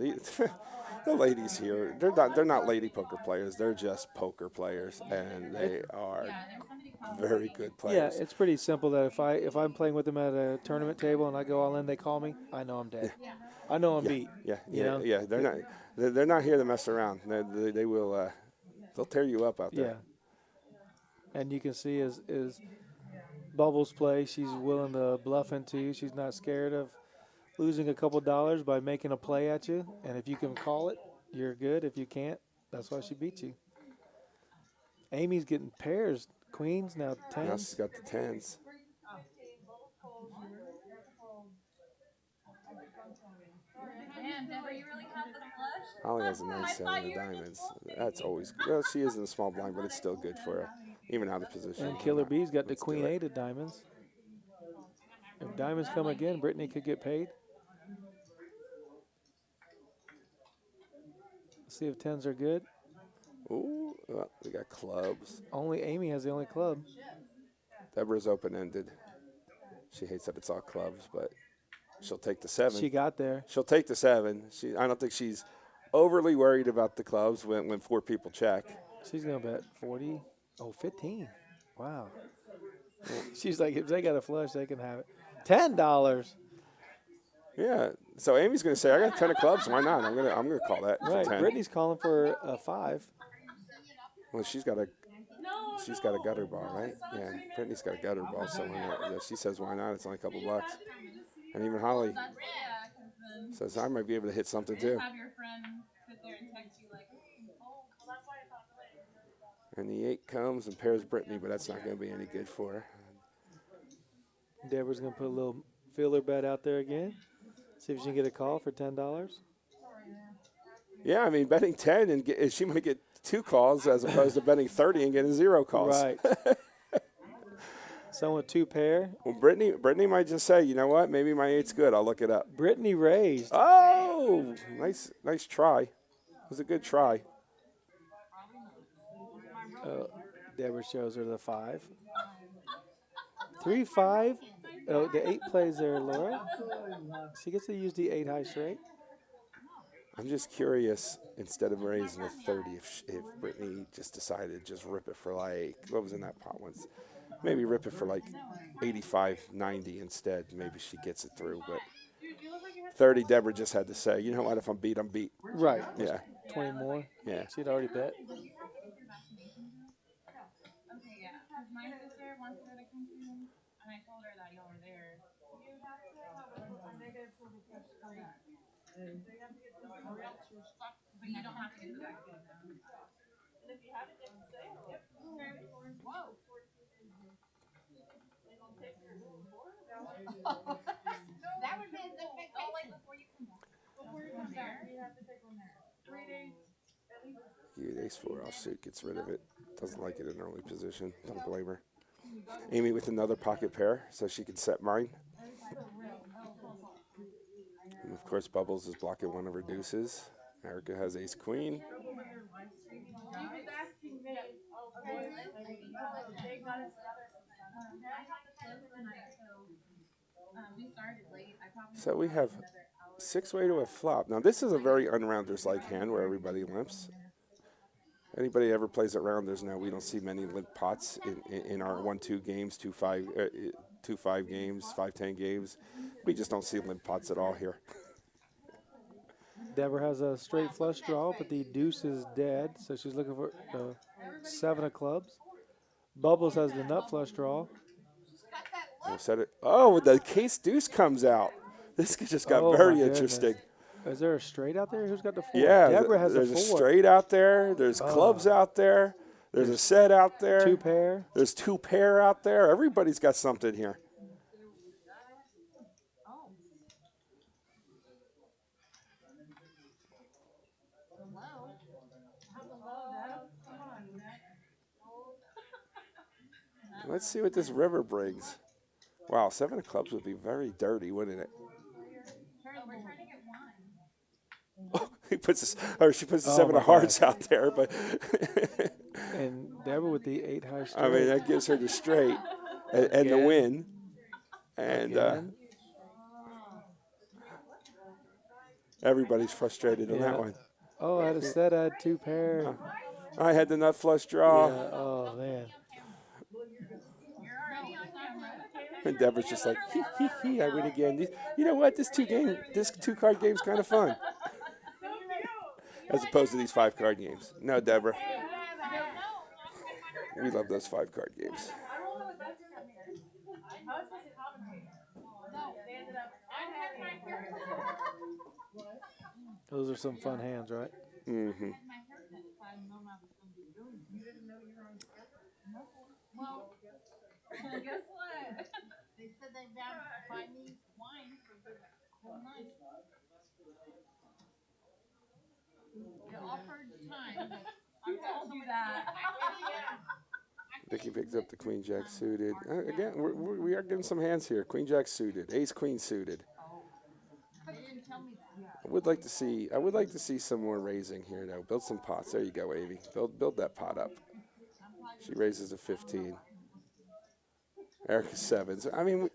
the ladies here, they're not lady poker players. They're just poker players, and they are very good players. Yeah, it's pretty simple that if I'm playing with them at a tournament table and I go all in, they call me, I know I'm dead. Yeah. I know I'm beat. Yeah, you know? yeah. They're not here to mess around. They will they'll tear you up out there. Yeah. And you can see as Bubbles play, she's willing to bluff into you. She's not scared of losing a couple dollars by making a play at you. And if you can call it, you're good. If you can't, that's why she beat you. Amy's getting pairs, queens, now Now tens. she's got the 10s. Man, Deborah, you really have the flush? Holly has a nice 7 of diamonds. That's always good. Well, she is in the small blind, but it's still good for her, even out of position. And Killer B's got the Let's do queen it. 8 of diamonds. If diamonds come again, Brittany could get paid. See if tens are good. Ooh, well, we got clubs. Only Amy has the only club. Deborah's open-ended. She hates that it's all clubs, but she'll take the 7. She got there. She'll take the 7. I don't think she's overly worried about the clubs when 4 people check. She's going to bet 40. Oh, 15. Wow. She's like, if they got a flush, they can have it. $10. Yeah. So Amy's going to say, I got 10 of clubs. Why not? I'm gonna call that for Right. 10. Brittany's calling for a 5. Well, she's got a gutter ball, right? Yeah. Brittany's got a gutter ball, so she says, why not? It's only a couple bucks. And even Holly says, I might be able to hit something too. Have your friend sit there and text you like, And the 8 comes and pairs Brittany, but that's not going to be any good for her. Deborah's going to put a little feeler bet out there again. See if she can get a call for $10. Yeah, I mean, betting 10 and she might get 2 calls as opposed to betting 30 and getting 0 calls. Right. Someone with 2 pair. Well, Brittany might just say, you know what? Maybe my 8's good. I'll look it up. Brittany raised. Oh, nice try. It was a good try. Deborah shows her the 5. 3-5. Oh, the 8 plays there, Laura. She gets to use the 8 high straight. I'm just curious, instead of raising a 30, if Brittany just decided to just rip it for like, what was in that pot once? Maybe rip it for like 85, 90 instead. Maybe she gets it through. But 30, Deborah just had to say, you know what? If I'm beat, I'm beat. Right. Yeah. 20 more. Yeah. She'd already bet. okay, yeah. Because my sister wants her to come to him, and I told her that y'all were there. But you don't have to get the vaccine now. And if you have it, you can stay. Yep. Whoa. That would be the big thing. Like before you come back. Before you come back, you have to take one there. 3 days. Yeah, ace 4 offsuit gets rid of it. Doesn't like it in early position. Don't blame her. Amy with another pocket pair, so she can set mine. And of course, Bubbles is blocking one of her deuces. Erica has ace queen. So we have 6-way to a flop. Now this is a very unrounders-like hand where everybody limps. Anybody ever plays at Rounders now, we don't see many limp pots in our 1-2 games, 2-5 games, 5-10 games. We just don't see limp pots at all here. Deborah has a straight flush draw, but the deuce is dead, so she's looking for 7 of clubs. Bubbles has the nut flush draw. We'll set it. Oh, the case deuce comes out. This just got Oh, very my goodness. interesting. Is there a straight out there? Who's got the 4? Yeah, Deborah has there's a a 4. straight out there. There's clubs out there. There's a set out there. 2 pair. There's 2 pair out there. Everybody's got something here. Let's see what this river brings. Wow, 7 of clubs would be very dirty, wouldn't it? We're trying to get wine. Oh, he puts this, or she puts the Oh 7 my of hearts out there, but And Deborah with the 8 high straight. I mean that gives her the straight and the Again. win. And Again. everybody's frustrated on that Yeah. one. Oh, I had a set. I had 2 pair. I had the nut flush draw, Yeah. Oh, man. You're already on camera. and Deborah's just like, hee, I win again. You know what? This 2-card game's kind of fun, as opposed to these 5-card games. No, Deborah, we love those 5-card games. Those are some fun hands, right? Mm-hmm. Well, guess what? They said they found buy me wine for the whole night. They offered time, but I told you that. Vicky picks up the Queen Jack suited. Again, we are getting some hands here. Queen Jack suited, Ace Queen suited. But you didn't tell me that. I would like to see some more raising here though. Build some pots. There you go, Amy. Build that pot up. She raises a 15. Erica 7s. I mean,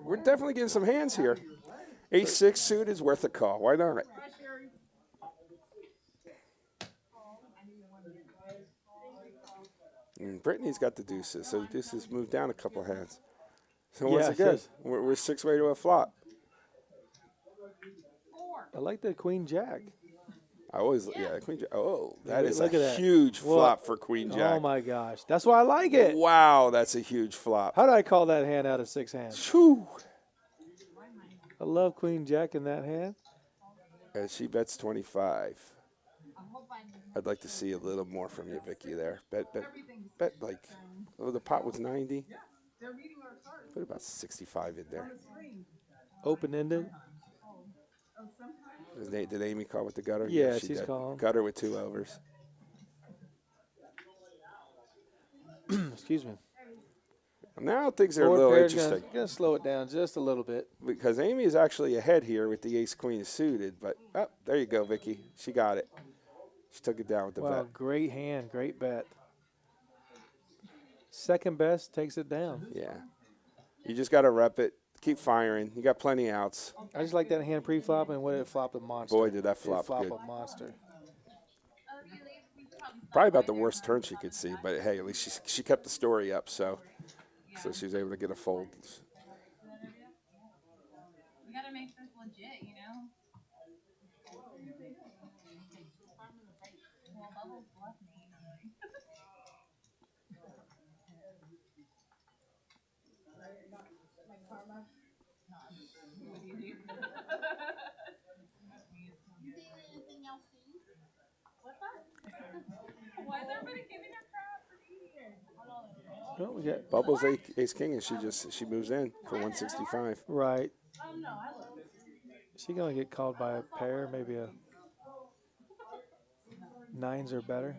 we're definitely getting some hands here. Ace 6 suit is worth a call. Why not? And Brittany's got the deuces, so the deuces moved down a couple hands. So once Yes, again, yes. we're 6 way to a flop. I like the Queen Jack. I always, Queen Jack. Oh, that is Look at a that. huge What? flop for Queen Jack. Oh, my gosh. That's why I like it. Wow, that's a huge flop. How did I call that hand out of 6 hands? Whew. I love Queen Jack in that hand. And she bets 25. I'd like to see a little more from you, Vicky, there. Bet like, the pot was 90. Put about 65 in there. Open-ended. Did Amy call with the gutter? Yeah, she she's did. calling. Gutter with 2 overs. Excuse me. Now things are a 4 little pair's interesting gonna slow it down just a little bit. because Amy is actually ahead here with the Ace Queen suited. But there you go, Vicky. She got it. She took it down with the Wow, bet. great hand, great bet. Second best takes it down. Yeah. You just got to rep it. Keep firing. You got plenty of outs. I just like that hand pre-flop and when it flopped a monster. Boy, did that It flop flop good. a monster. Probably about the worst turn she could see, but hey, at least she kept the story up, so she was able to get a fold. We gotta make this legit, you know? Well, Bubbles left me. Why is everybody giving her crap for eating? Oh, we got Bubbles Ace King, and she moves in for 165. right. She gonna get called by a pair, maybe a 9s or better.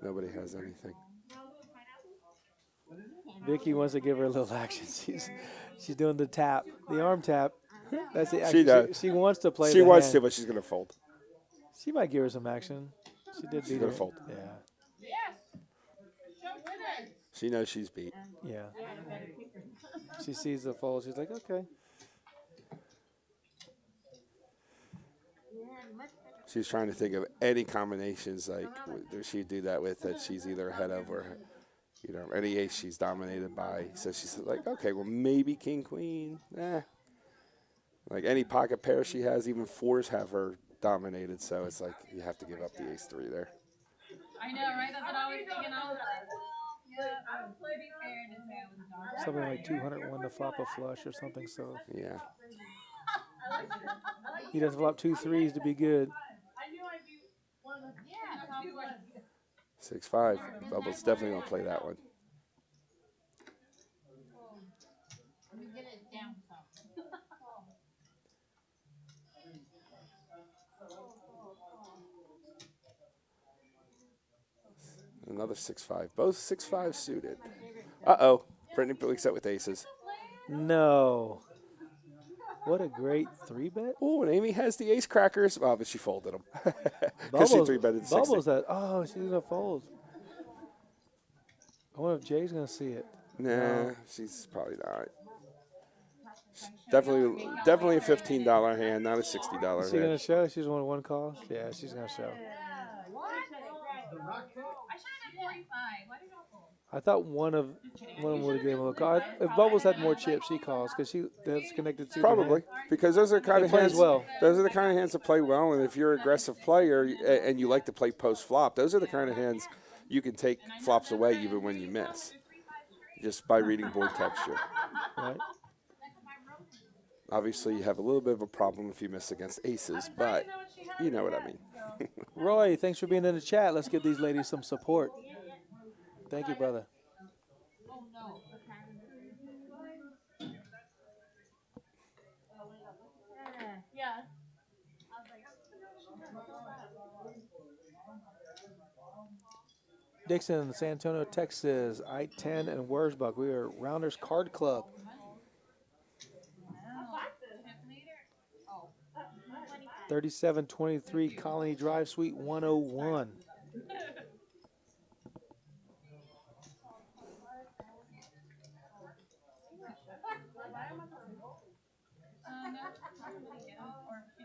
Nobody has anything. Vicky wants to give her a little action. She's doing the tap, the arm tap. That's the She action. does. She wants to play. She the wants hand. to, but she's gonna fold. She might give her some action. She did She's beat gonna her. fold. Yeah, She knows she's beat. yeah. She sees the fold. She's like, okay. She's trying to think of any combinations like she'd do that with that she's either ahead of or, any ace she's dominated by. So she's like, okay, well maybe king queen. Like any pocket pair she has, even 4s have her dominated. So it's like you have to give up the ace 3 there. I know, right? That's what I was thinking. I was like, well, yeah, I was pretty scared to say I was done. Something like 201 to flop a flush or something. So Yeah. he doesn't flop 2 threes to be good. I knew I'd be one of the Yeah, few ones. 6-5. Bubbles definitely gonna play that one. Let me get it down some. Another 6-5. Both 6-5 suited. Uh-oh. Brittany wakes up with aces. No. What a great 3-bet. Oh, and Amy has the ace crackers. Oh, but she folded them. Because she 3-betted 60. Bubbles that. Oh, she's going to fold. I wonder if Jay's going to see it. Nah, she's probably not. Definitely a $15 hand, not a $60 Is she hand. going to show? She's won 1 call? Yeah, she's going to show. What? I should have been 45. Why did I fold? I thought one of them would have given him a call. If Bubbles had more chips, she calls because that's connected to Probably, because those are the kind It of plays hands. well. Those are the kind of hands that play well, and if you're an aggressive player and you like to play post flop, those are the kind of hands you can take flops away even when you miss, just by reading board texture. Right? Obviously, you have a little bit of a problem if you miss against aces, but you know what I mean. Roy, thanks for being in the chat. Let's give these ladies some support. Thank you, brother. Oh, no. Yeah. Dixon, San Antonio, Texas, I-10 and Wurzbach. We are Rounders Card Club. 3723 Colony Drive, Suite 101.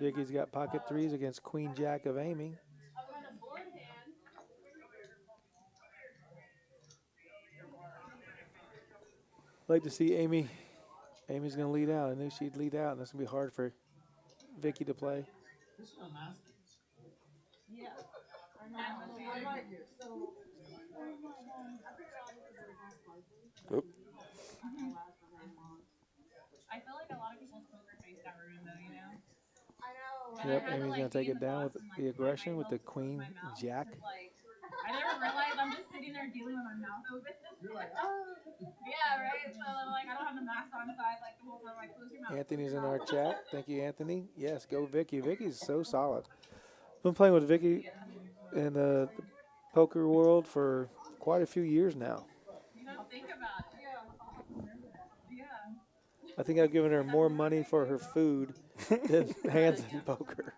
Vicky's got pocket threes against Queen Jack of Amy. Like to see Amy. Amy's going to lead out. I knew she'd lead out, and that's going to be hard for Vicky to play. Yeah. Oop. I feel like a lot of people's poker face got ruined though, you know? Yep, Amy's going to take it down with the aggression with the Queen Jack. I never realized I'm just sitting there dealing with my mouth open. You're like, oh. Yeah, right? So like I don't have the mask on, so I like the whole time like close your mouth. Anthony's in our chat. Thank you, Anthony. Yes, go Vicky. Vicky's so solid. Been playing with Vicky in the poker world for quite a few years now. You don't think about it. Yeah. I think I've given her more money for her food than hands in poker.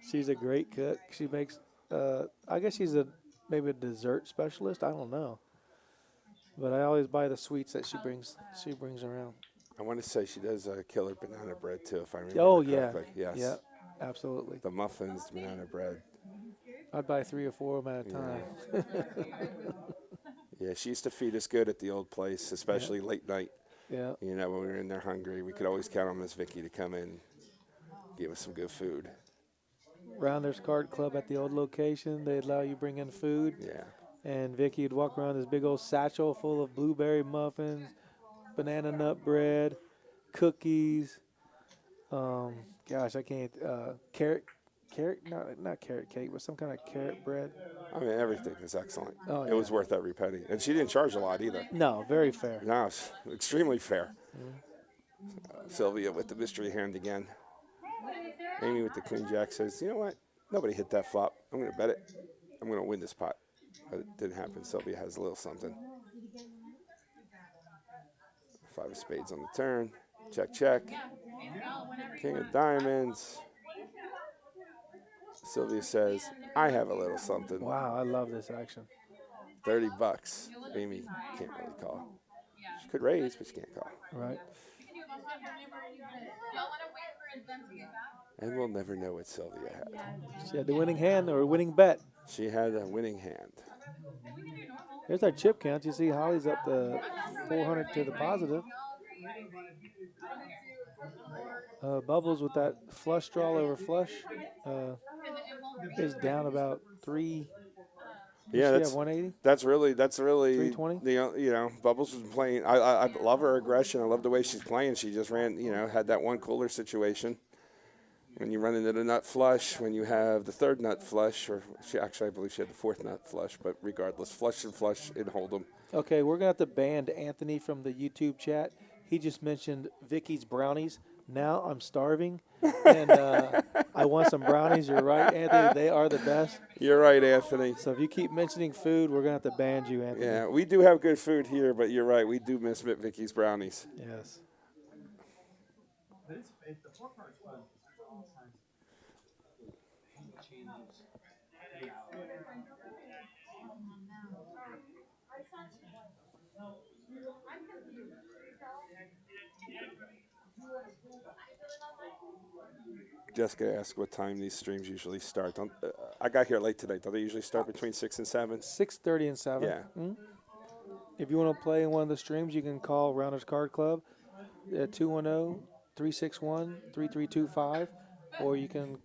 She's a great cook. She makes, I guess she's maybe a dessert specialist. I don't know. But I always buy the sweets that she brings around. I want to say she does killer banana bread too, if I remember correctly. Yes. Yeah, absolutely. The muffins, banana bread. I'd buy 3 or 4 of them at a time. Yeah, she used to feed us good at the old place, especially late night. Yeah. You know, when we were in there hungry, we could always count on Miss Vicky to come in, give us some good food. Rounders Card Club at the old location. They'd allow you to bring in food. Yeah. And Vicky would walk around this big old satchel full of blueberry muffins, banana nut bread, cookies. Gosh, I can't. Carrot, not carrot cake, but some kind of carrot bread. I mean, everything was excellent. Oh, yeah. It was worth every penny. And she didn't charge a lot either. No, very fair. No, it's extremely fair. Sylvia with the mystery hand again. Amy with the Queen Jack says, you know what? Nobody hit that flop. I'm going to bet it. I'm going to win this pot. But it didn't happen. Sylvia has a little something. 5 of spades on the turn. Check, check. King of diamonds. Sylvia says, I have a little something. Wow, I love this action. $30. Amy can't really call. She could raise, but she can't call. Right. And we'll never know what Sylvia had. She had the winning hand or winning bet. She had a winning hand. Here's our chip count. You see Holly's up to 400 to the positive. Bubbles with that flush draw over flush is down about 3 Yeah, She that's have 180. that's really 320? Bubbles was playing. I love her aggression. I love the way she's playing. She just ran, had that one cooler situation. When you run into the nut flush, when you have the third nut flush, or I believe she had the fourth nut flush, but regardless, flush and flush in Hold'em. Okay, we're gonna have to ban Anthony from the YouTube chat. He just mentioned Vicky's brownies. Now I'm starving, and I want some brownies. You're right, Anthony. They are the best. You're right, Anthony. So if you keep mentioning food, we're gonna have to ban you, Anthony. Yeah, we do have good food here, but you're right. We do miss Vicky's brownies. Yes. But it's the four part is fun. There's all kinds of changes. Jessica asked what time these streams usually start. I got here late today. Do they usually start between 6 and 7? 6:30 and 7. Yeah. If you want to play in one of the streams, you can call Rounders Card Club at 210-361-3325, or you can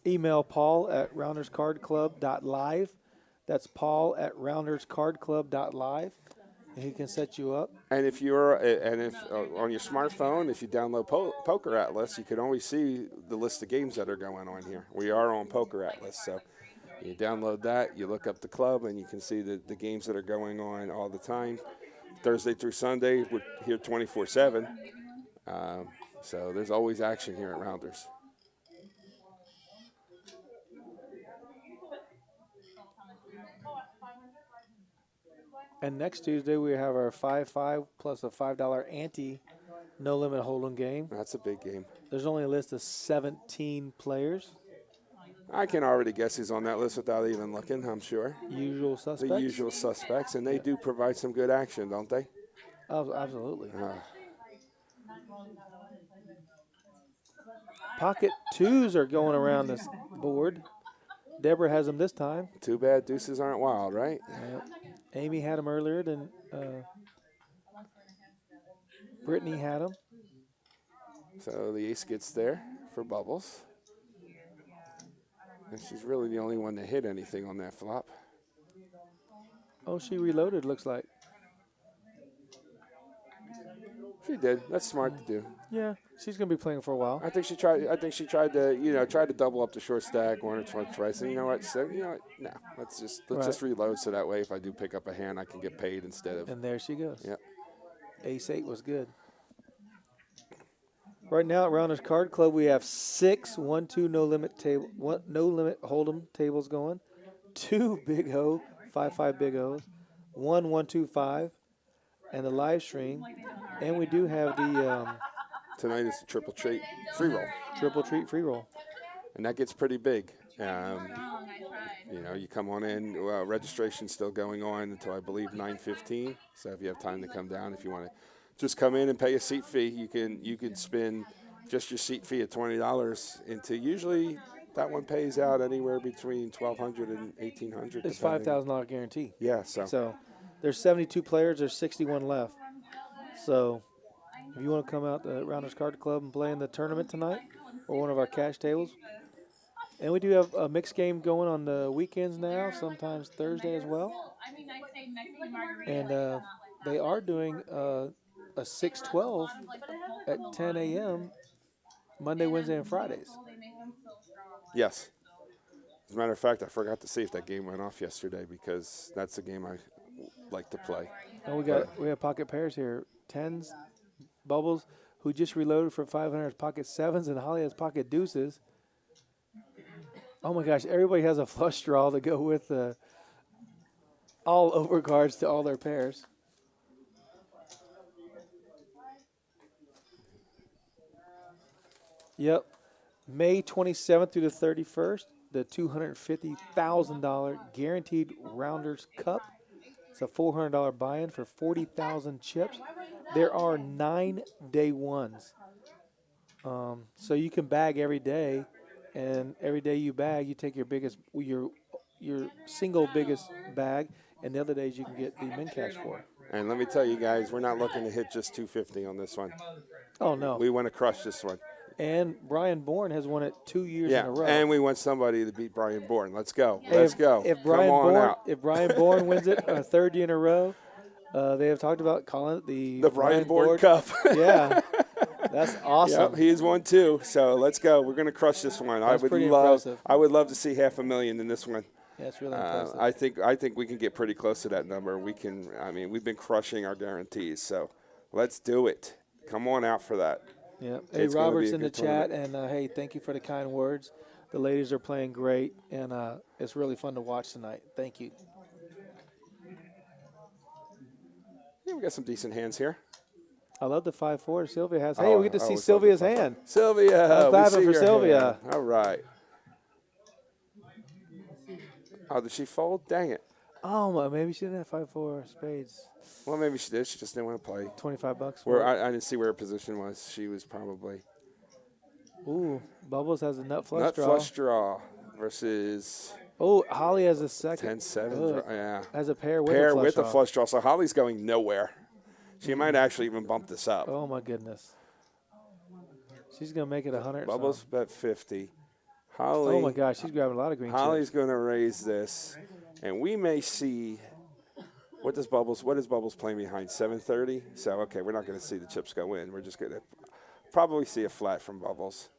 email Paul at rounderscardclub.live. That's Paul at rounderscardclub.live, and he can set you up. And if on your smartphone, if you download Poker Atlas, you can always see the list of games that are going on here. We are on Poker Atlas, so you download that, you look up the club, and you can see the games that are going on all the time. Thursday through Sunday, we're here 24/7. So there's always action here at Rounders. And next Tuesday, we have our 5-5 plus a $5 ante no limit hold'em game. That's a big game. There's only a list of 17 players. I can already guess who's on that list without even looking, I'm sure. Usual suspects. The usual suspects, and they do provide some good action, don't they? Oh, absolutely. Pocket twos are going around this board. Deborah has them this time. Too bad deuces aren't wild, right? Amy had them earlier than Brittany had them. So the ace gets there for Bubbles. And she's really the only one that hit anything on that flop. Oh, she reloaded, looks like. She did. That's smart to do. Yeah, she's gonna be playing for a while. I think she tried to double up the short stack one or twice. And you know what? So, no. Let's just reload so that way if I do pick up a hand, I can get paid instead of. And there she goes. Yep. Ace 8 was good. Right now at Rounders Card Club, we have 6 1-2 no limit hold'em tables going, 2 big O 5-5 big O's, 1 1-2-5, and the live stream. And we do have the tonight is the triple treat free roll. Triple treat free roll. And that gets pretty big. You come on in. Registration's still going on until I believe 9:15. So if you have time to come down, if you want to just come in and pay a seat fee, you can spend just your seat fee at $20 into usually that one pays out anywhere between $1,200 and $1,800. It's $5,000 guarantee. Yeah. So there's 72 players. There's 61 left. So if you want to come out to Rounders Card Club and play in the tournament tonight or one of our cash tables. And we do have a mixed game going on the weekends now, sometimes Thursday as well. And they are doing a 6-12 at 10 a.m. Monday, Wednesday, and Fridays. Yes. As a matter of fact, I forgot to see if that game went off yesterday because that's a game I like to play. And we have pocket pairs here. 10s, Bubbles, who just reloaded for 500 pocket 7s, and Holly has pocket deuces. Oh my gosh, everybody has a flush draw to go with all over cards to all their pairs. Yep. May 27th through the 31st, the $250,000 guaranteed Rounders Cup. It's a $400 buy-in for 40,000 chips. There are 9 day ones. So you can bag every day, and every day you bag, you take your single biggest bag, and the other days you can get the min cash for. And let me tell you guys, we're not looking to hit just 250 on this one. Oh no. We want to crush this one. And Brian Bourne has won it 2 years in a row. And we want somebody to beat Brian Bourne. Let's go. Hey, Let's go. If Come Brian on Bourne, out. if Brian Bourne wins it a third year in a row, they have talked about calling it The Brian Bourne Cup. Yeah, that's awesome. Yep, he's won 2. So let's go. We're going to crush this one. That's pretty impressive. I would love to see $500,000 in this one. Yeah, it's really impressive. I think we can get pretty close to that number. We can. I mean, we've been crushing our guarantees. So let's do it. Come on out for that. Yeah. Hey, It's gonna Robert's be a in the good chat, tournament. and hey, thank you for the kind words. The ladies are playing great, and it's really fun to watch tonight. Thank you. Yeah, we got some decent hands here. I love the 5-4 Sylvia has. Oh, Hey, we get to I see always love the Sylvia's 5-4. hand. Sylvia, I'm we clapping see for your Sylvia. hand. All right. Oh, did she fold? Dang it. Oh, well, maybe she didn't have 5-4 spades. Well, maybe she did. She just didn't want to play. $25 for Where it. I didn't see where her position was. She was probably Ooh, Bubbles has a nut flush nut draw. flush draw versus Oh, Holly has a second. 10-7. Good. Yeah. Has a pair with Pair a flush with draw. a flush draw. So Holly's going nowhere. She might actually even bump this up. Oh, my goodness. She's going to make it 100. Bubbles So. bet 50. Holly. Oh, my gosh. She's grabbing a lot of green Holly's chips. going to raise this, and we may see. What is Bubbles playing behind? 730. So okay, we're not going to see the chips go in. We're just going to probably see a flat from Bubbles,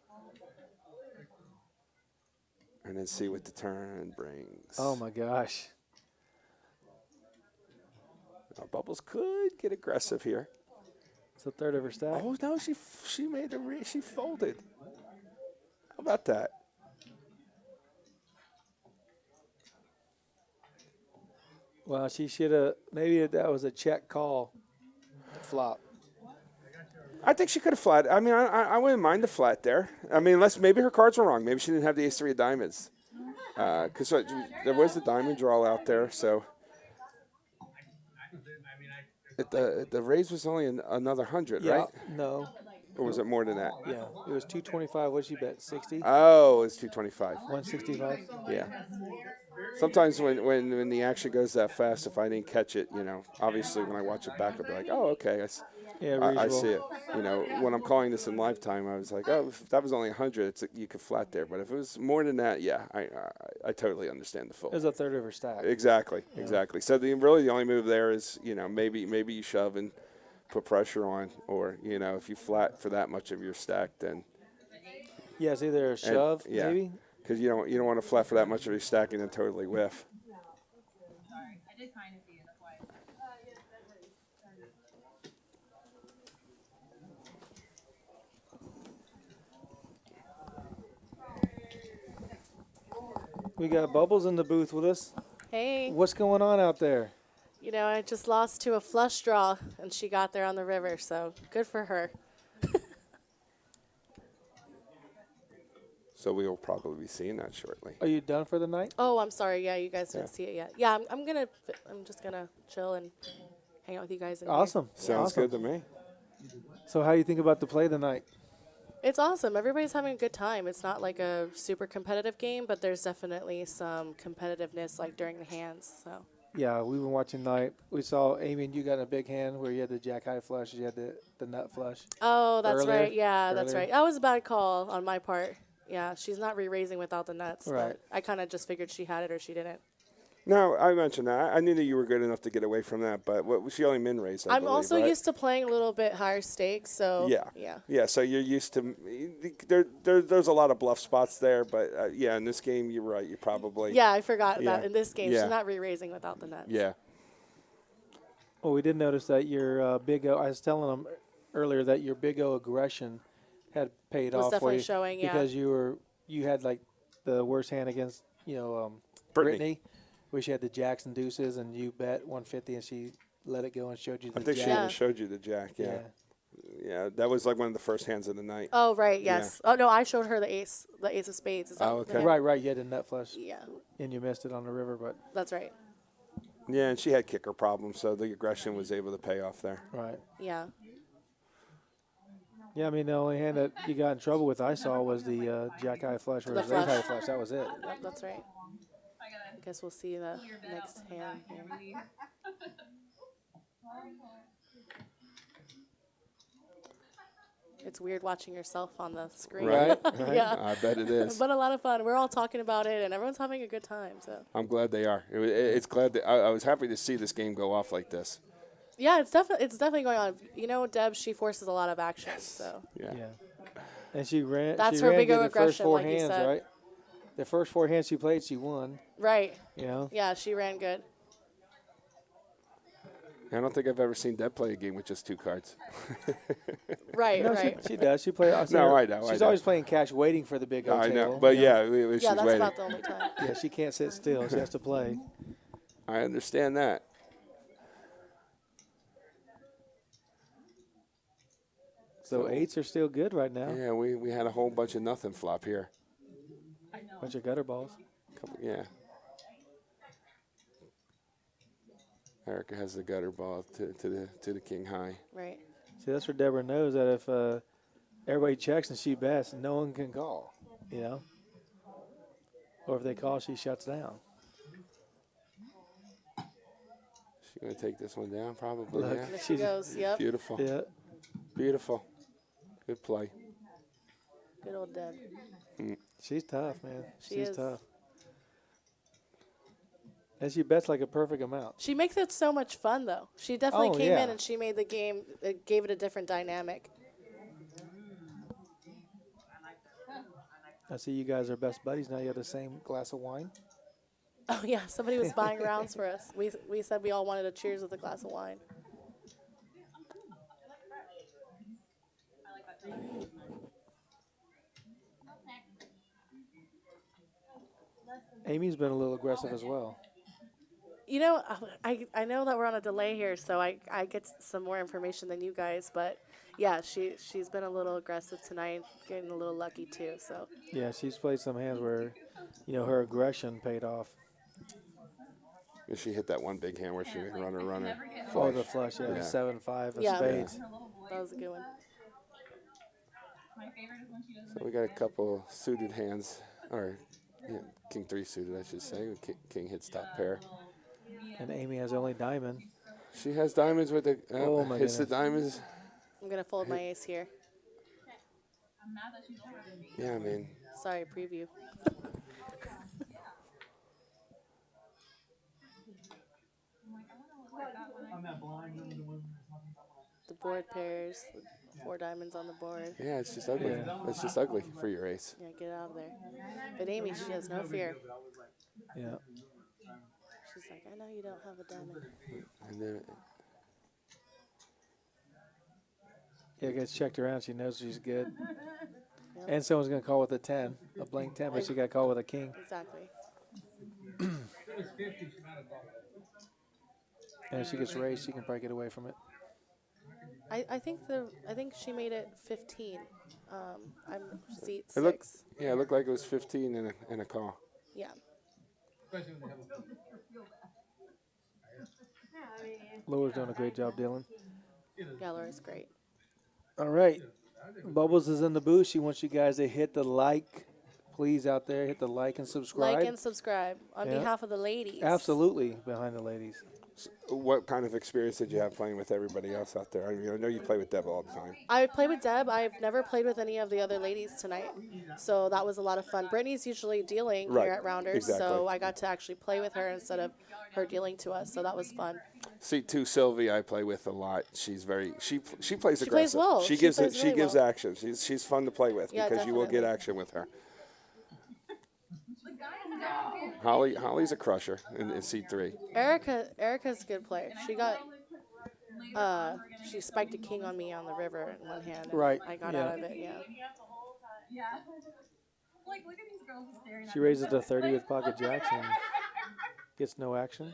and then see what the turn brings. Oh, my gosh. Now, Bubbles could get aggressive here. It's a third of her stack. Oh no, she made she folded. How about that? Well, she should have. Maybe that was a check call flop. I think she could have flat. I mean, I wouldn't mind the flat there. I mean, unless maybe her cards were wrong. Maybe she didn't have the S3 of diamonds. Because there was the diamond draw out there. So the raise was only another 100, Yeah. right? No. Or was it more than that? Yeah. It was 225. What did she bet? 60? Oh, it's 225. 165? Yeah. Sometimes when the action goes that fast, if I didn't catch it, obviously when I watch it back, I'll be like, oh, okay, Yeah, I reasonable. see it. When I'm calling this in lifetime, I was like, oh, if that was only 100, you could flat there. But if it was more than that, yeah, I totally understand the It fold. was a third of her stack. Exactly. So the only move there is, maybe you shove and put pressure on, or if you flat for that much of your stack, then Yeah, it's either a shove, yeah. maybe. because you don't want to flat for that much of your stack and then totally whiff. Sorry, I did kind of see it. That's why. We got Bubbles in the booth with us. Hey, What's going on out there? I just lost to a flush draw, and she got there on the river, so good for her. So we will probably be seeing that shortly. Are you done for the night? Oh, I'm sorry. Yeah, you guys didn't Yeah. see it yet. Yeah, I'm just gonna chill and hang out with you guys. In here. Awesome. Sounds Awesome. good to me. So how do you think about the play tonight? It's awesome. Everybody's having a good time. It's not like a super competitive game, but there's definitely some competitiveness like during the hands. So Yeah, we've been watching tonight. We saw Amy and you got in a big hand where you had the jack high flush, you had the nut flush. oh, that's Earlier? right. Yeah, that's Earlier? right. That was a bad call on my part. Yeah, she's not re-raising without the nuts. Right. But I kind of just figured she had it or she didn't. No, I mentioned that. I knew that you were good enough to get away from that, but she only min raised. I I'm believe, also right? used to playing a little bit higher stakes, so Yeah. Yeah, so you're used to there's a lot of bluff spots there, but in this game you're right. You probably Yeah, I forgot Yeah. that in this game Yeah. she's not re-raising without the nuts. Yeah. Well, we did notice that your Big O, I was telling them earlier that your Big O aggression had paid Was off for definitely you showing, yeah. because you had like the worst hand against, Brittany, where she had the jacks and deuces and you bet 150 and she let it go and showed you the I think jack. she even showed you the jack. Yeah. Yeah, that was like one of the first hands of the night. Oh right, Yeah. yes. Oh no, I showed her the ace of spades. Is that Oh, the okay. hand? Right, you had a nut flush. Yeah, And you missed it on the river, but that's right. Yeah, and she had kicker problems, so the aggression was able to pay off there. right. Yeah. Yeah, I mean, the only hand that you got in trouble with I saw was the jack high flush The versus ace flush. high flush. That was it. Yep, that's right. I guess we'll see the next hand here. It's weird watching yourself on the screen. Right? Yeah. I bet it is. But a lot of fun. We're all talking about it, and everyone's having a good time. So I'm glad they are. It's glad that I was happy to see this game go off like this. yeah, it's definitely going on. You know, Deb, she forces a lot of action. So Yeah. And she ran. That's she her ran big good the aggression, first 4 like you hands, said. right? The first 4 hands she played, she won. right. You know. Yeah, she ran good. I don't think I've ever seen Deb play a game with just 2 cards. Right. No, right. she does. She plays. No, I know, She's I know. always playing cash, waiting for the big O I table. know. But you yeah, she's Yeah, that's waiting. about the only time. Yeah, she can't sit still. She has to play. I understand that. So 8s are still good right now. Yeah, we had a whole bunch of nothing flop here. Bunch of gutter balls. Yeah. Erica has the gutter ball to the king high. Right. See, that's where Deborah knows that if everybody checks and she bets, no one can call, you know? Or if they call, she shuts down. She's going to take this one down, probably. Look, Yeah. There she goes. Yep. Beautiful. Yeah. Beautiful. Good play. Good old Deb. She's tough, man. She She's is. tough. And she bets like a perfect amount. She makes it so much fun, though. She definitely Oh, came yeah. in and she made the game, it gave it a different dynamic. I see you guys are best buddies now. You have the same glass of wine. Oh, yeah. Somebody was buying rounds for us. We said we all wanted a cheers with a glass of wine. Amy's been a little aggressive as well. You know, I know that we're on a delay here, so I get some more information than you guys. But, yeah, she's been a little aggressive tonight, getting a little lucky, too. So Yeah, she's played some hands where, you know, her aggression paid off. And she hit that one big hand where she made runner. Oh, the flush, yeah. Yeah. 7-5 of Yeah. spades. that was a good one. My favorite is when she does So we got a couple suited hands, or yeah, king 3 suited, I should say. King hits top pair. And Amy has only diamond. She has diamonds with the Oh, my hits the goodness. diamonds. I'm going to fold my ace here. I'm mad that she's older than me. Yeah, I mean, Sorry, preview. On that blind room, the women were talking about The board pairs, 4 diamonds on the board. yeah, it's just ugly. Yeah. It's just ugly for your ace. Yeah, get out of there. But Amy, she has no fear. Yeah. She's like, I know you don't have a diamond. And then Yeah, gets checked around. She knows she's good. And someone's going to call with a 10, a blank 10, but she got called with a king. Exactly. And if she gets raised, she can probably get away from it. I think she made it 15. I'm seat It looked- 6. yeah, it looked like it was 15 and a call. Yeah. Laura's doing a great job, Dylan. Yeah, Laura's great. All right. Bubbles is in the booth. She wants you guys to hit the like. Please, out there, hit the like and subscribe. Like and subscribe on Yeah. behalf of the ladies. Absolutely, behind the ladies. What kind of experience did you have playing with everybody else out there? I mean, I know you play with Deb all the time. I play with Deb. I've never played with any of the other ladies tonight, so that was a lot of fun. Brittany's usually dealing Right, here at Rounders, exactly. so I got to actually play with her instead of her dealing to us, so that was fun. Seat 2, Sylvie, I play with a lot. She's very she plays She aggressive. plays well. She She gives plays she really gives well. action. She's fun to play with Yeah, because you will get definitely. action with her. Holly's a crusher in seat 3. Erica's a good player. She got she spiked a king on me on the river in one hand. And Right, I got yeah. out of it. Yeah. Yeah. Like, look at these girls just staring at She me. raises to 30 with pocket jacks and gets no action.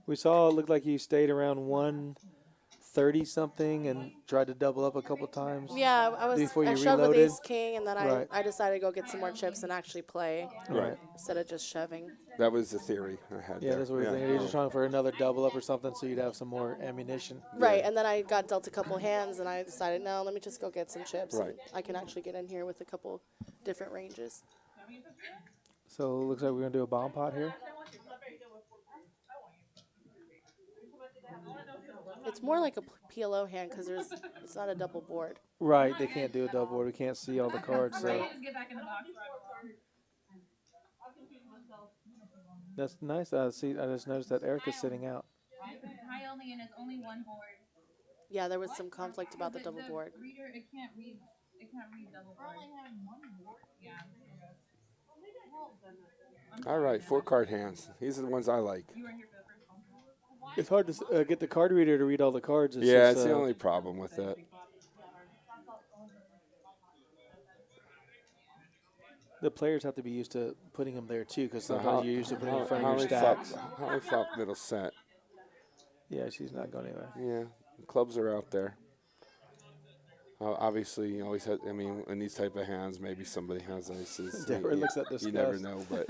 We saw it looked like you stayed around 130 something and tried to double up a couple times. Yeah, I Before you shoved with reloaded? ace king, and then Right. I decided to go get some more chips and actually play Right. instead of just shoving. That was the theory I had. Yeah, there. that's what we're thinking. You're just trying for another double up or something so you'd have some more ammunition. Right, and then I got dealt a couple hands, and I decided, no, let me just go get some chips. Right. And I can actually get in here with a couple different ranges. So it looks like we're going to do a bomb pot here. It's more like a PLO hand because it's not a double board. Right, they can't do a double board. We can't see all the cards. So Right. Just get back in the box. that's nice. See, I just noticed that Erica's sitting out. High only, and it's only one board. Yeah, there was some conflict about the double board. Reader, it can't read. It can't read double board. Yeah. All right, 4-card hands. These are the ones I like. You were here for the first one. It's hard to get the card reader to read all the cards. It's Yeah, just, it's the only problem with that. the players have to be used to putting them there too, because So sometimes you're used to putting it in front of your stacks. Holly flopped middle set. Yeah, she's not going anywhere. Yeah, the clubs are out there. Obviously, you always have. I mean, in these type of hands, maybe somebody has aces. Deborah looks at You never disgust. know,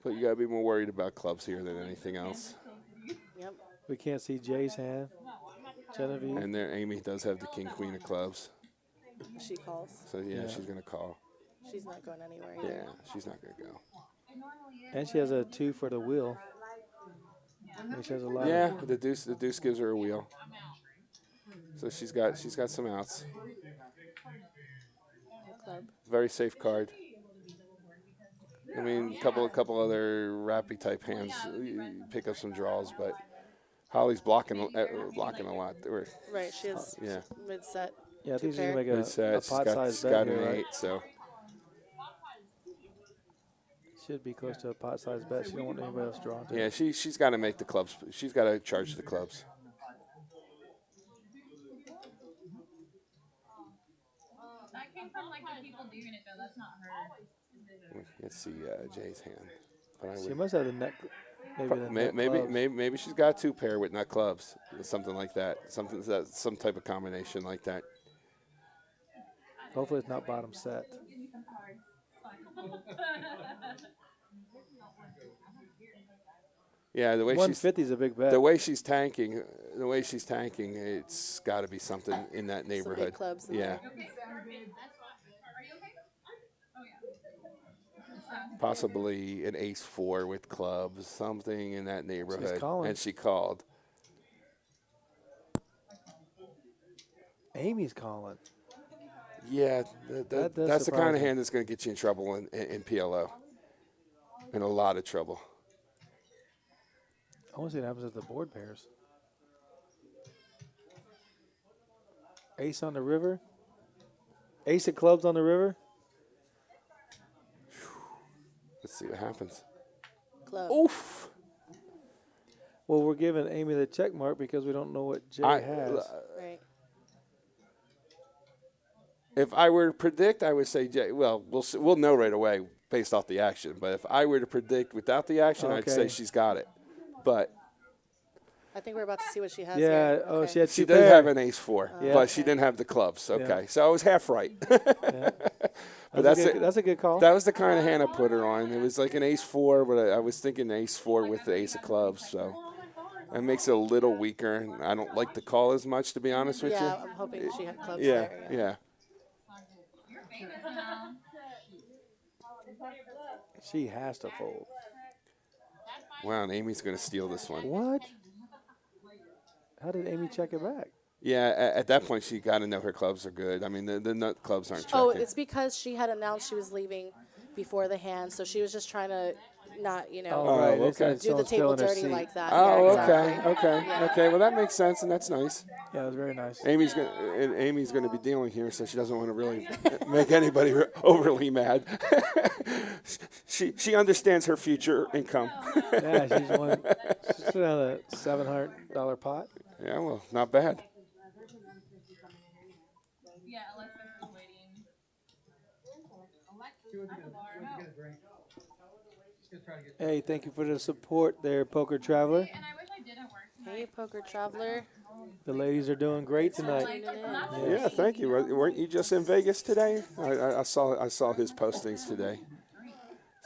but you gotta be more worried about clubs here than anything else. Yep. We can't see Jay's hand. Genevieve. And there, Amy does have the king queen of clubs, She calls. so yeah, Yeah. she's gonna call. She's not going anywhere either. Yeah, she's not gonna go. And she has a 2 for the wheel. And she has a lot. Yeah, the deuce gives her a wheel. So she's got some outs. Club. Very safe card. I mean, a couple other rappy type hands, you pick up some draws, but Holly's blocking a lot. Right. She has Yeah, mid set. Yeah, I think she's pair. going to make it's, a she's pot-sized bet got here, an right? 8, so Should be close to a pot-sized bet. She don't want anybody else drawing to yeah, it. she's got to make the clubs. She's got to charge the clubs. That came from like the people doing it though. That's not her. Let's see Jay's hand. But I She would, must have the neck. Maybe the neck clubs. maybe she's got 2 pair with nut clubs, something like that. Some type of combination like that. Hopefully it's not bottom set. Yeah, the way she's 150 is a big bet. the way she's tanking, it's got to be something in that Some big neighborhood. clubs in Yeah, there. Are you okay? Oh yeah. possibly an ace-4 with clubs, something in that neighborhood. calling. And she called. Amy's calling. Yeah, That does that's the kind surprise of me. hand that's going to get you in trouble in PLO. In a lot of trouble. I want to see what happens with the board pairs. Ace on the river. Ace of clubs on the river. Let's see what happens. Club. Oof. Well, we're giving Amy the check mark because we don't know what Jay has. Right. If I were to predict, I would say Jay. Well, we'll know right away based off the action. But if I were to predict without the action, I'd say Okay. she's got it. But I think we're about to see what she has Yeah. here. Oh, Okay. she had she 2 does pair. have an ace-4, Yeah. but she didn't have the clubs. Okay, so I was half right. Yeah. But That's a good call. That was the kind of hand I put her on. It was like an ace-4, but I was thinking ace-4 with the ace of clubs. So it makes it a little weaker. I don't like the call as much, to be honest with Yeah, I'm hoping she had clubs you. there. Yeah. You're famous now. She has to fold. Wow, and Amy's going to steal this one. What? How did Amy check it back? Yeah, at that point, she got to know her clubs are good. I mean, the nut clubs aren't checking. Oh, it's because she had announced she was leaving before the hand, so she was just trying to not, Oh, right. okay. It's like do the someone still table in her dirty seat. like that. Oh, Yeah, okay, exactly. okay, Yeah. okay. Well, that makes sense, and that's nice. Yeah, it was very nice. Amy's going to be dealing here, so she doesn't want to really make anybody overly mad. She understands her future income. Yeah, she's sitting on a $700 pot. Yeah, well, not bad. Yeah, Alexis is waiting. Alexis, at the bar. No. Hey, thank you for the support there, Poker Traveler. And I wish I didn't work tonight. Hey, Poker Traveler. The ladies are doing great tonight. Like, it's not Yes. Yeah, thank you. Weren't you just in Vegas today? I saw his postings today.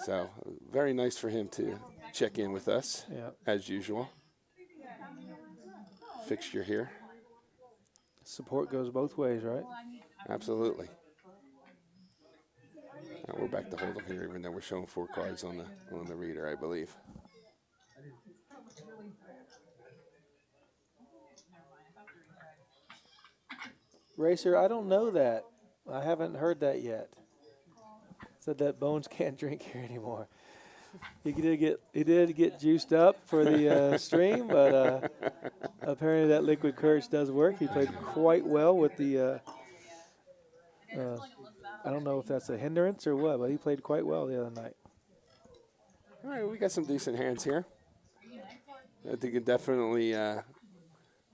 So very nice for him to check in with us, Yeah. as usual. Fixture here. Support goes both ways, right? Absolutely. Now we're back to Hold'em here, even though we're showing 4 cards on the reader, I believe. Racer, I don't know that. I haven't heard that yet. Said that Bones can't drink here anymore. He did get juiced up for the stream, but apparently that liquid courage does work. He played quite well with the. I don't know if that's a hindrance or what, but he played quite well the other night. All right, we got some decent hands here. I think it definitely.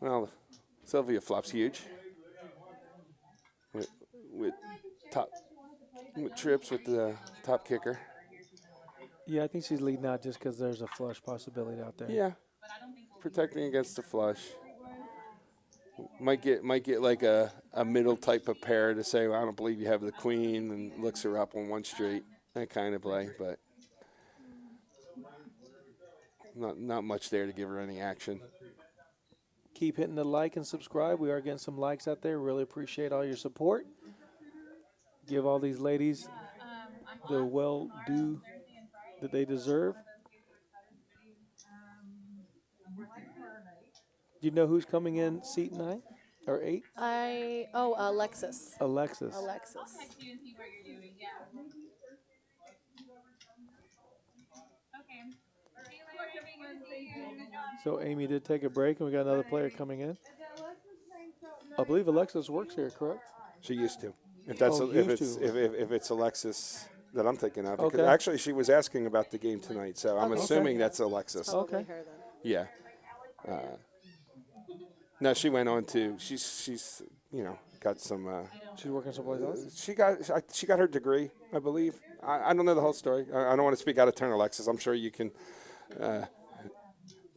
Well, Sylvia flops huge. With top with trips with the top kicker. Yeah, I think she's leading out just because there's a flush possibility out there. Yeah, protecting against the flush. Might get like a middle type of pair to say, well, I don't believe you have the queen, and looks her up on one street. That kind of play, but not much there to give her any action. Keep hitting the like and subscribe. We are getting some likes out there. Really appreciate all your support. Give all these ladies the well due that they deserve. Do you know who's coming in seat 9 or 8? Alexis. Alexis. So Amy did take a break, and we got another player coming in. I believe Alexis works here, correct? She used to. If that's if it's Alexis that I'm thinking of. Because Okay. actually, she was asking about the game tonight, so I'm assuming that's Alexis. Probably her then. Yeah. No, she went on to. She's got some. She's working someplace else. She got her degree, I believe. I don't know the whole story. I don't want to speak out of turn, Alexis. I'm sure you can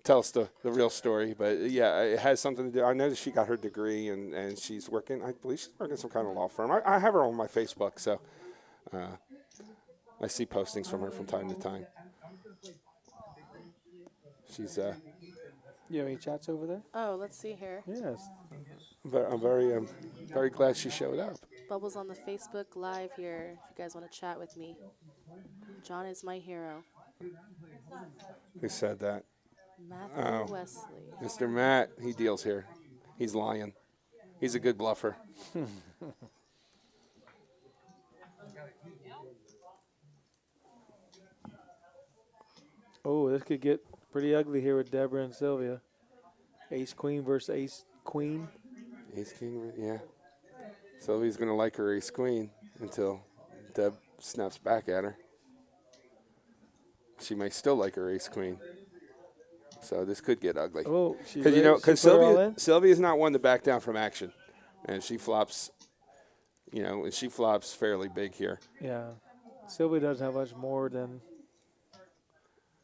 tell us the real story. But yeah, it has something to do. I know that she got her degree and she's working. I believe she's working some kind of law firm. I have her on my Facebook, so I see postings from her from time to time. She's. You have any chats over there? Oh, let's see here. Yes. I'm very glad she showed up. Bubbles on the Facebook Live here if you guys want to chat with me. John is my hero. Who said that? Matthew Wesley. Mr. Matt, he deals here. He's lying. He's a good bluffer. Oh, this could get pretty ugly here with Deborah and Sylvia. Ace Queen versus Ace Queen. Ace King, yeah. Sylvia's going to like her Ace Queen until Deb snaps back at her. She may still like her Ace Queen. So this could get ugly. Oh, because Sylvia's not one to back down from action, and she flops. And she flops fairly big here. Yeah, Sylvia doesn't have much more than.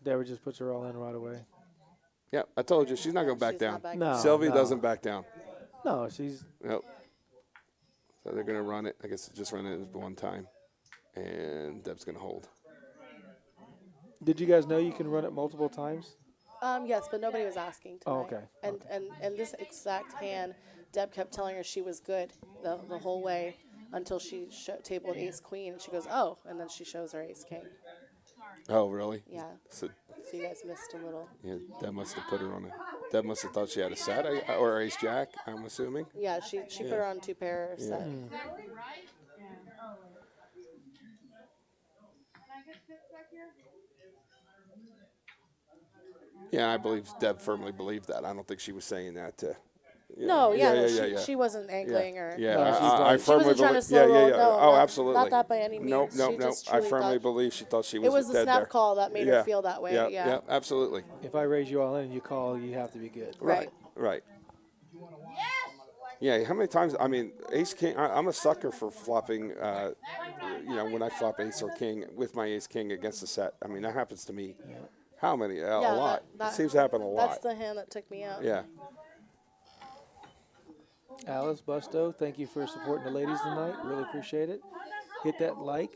Deborah just puts her all in right away. Yeah, I told you she's not going to back down. No, Sylvia doesn't back down. No, she's. Nope. So they're going to run it. I guess just run it one time, and Deb's going to hold. Did you guys know you can run it multiple times? Yes, but nobody was asking tonight. Oh, okay. And this exact hand, Deb kept telling her she was good the whole way until she tabled Ace Queen, and she goes, oh, and then she shows her Ace King. Oh, really? Yeah. So you guys missed a little. Yeah, Deb must have put her on a. Deb must have thought she had a set or Ace Jack. I'm assuming. Yeah, she put her on 2-pair set. Yeah, I believe Deb firmly believed that. I don't think she was saying that to. She wasn't angling or. Yeah, No, I she firmly wasn't trying to believe. slow roll. No, oh, not, absolutely. Not that by any means. Nope. I firmly believe she thought she was. It was the dead snap there. call that made her feel that way. Yeah, absolutely. If I raise you all in and you call, you have to be good. Right. Yeah, how many times? I mean, Ace King. I'm a sucker for flopping. When I flop Ace or King with my Ace King against the set. I mean, that happens to me. How many? A lot. It seems to happen a lot. That's the hand that took me out. Yeah. Alice Busto, thank you for supporting the ladies tonight. Really appreciate it. Hit that like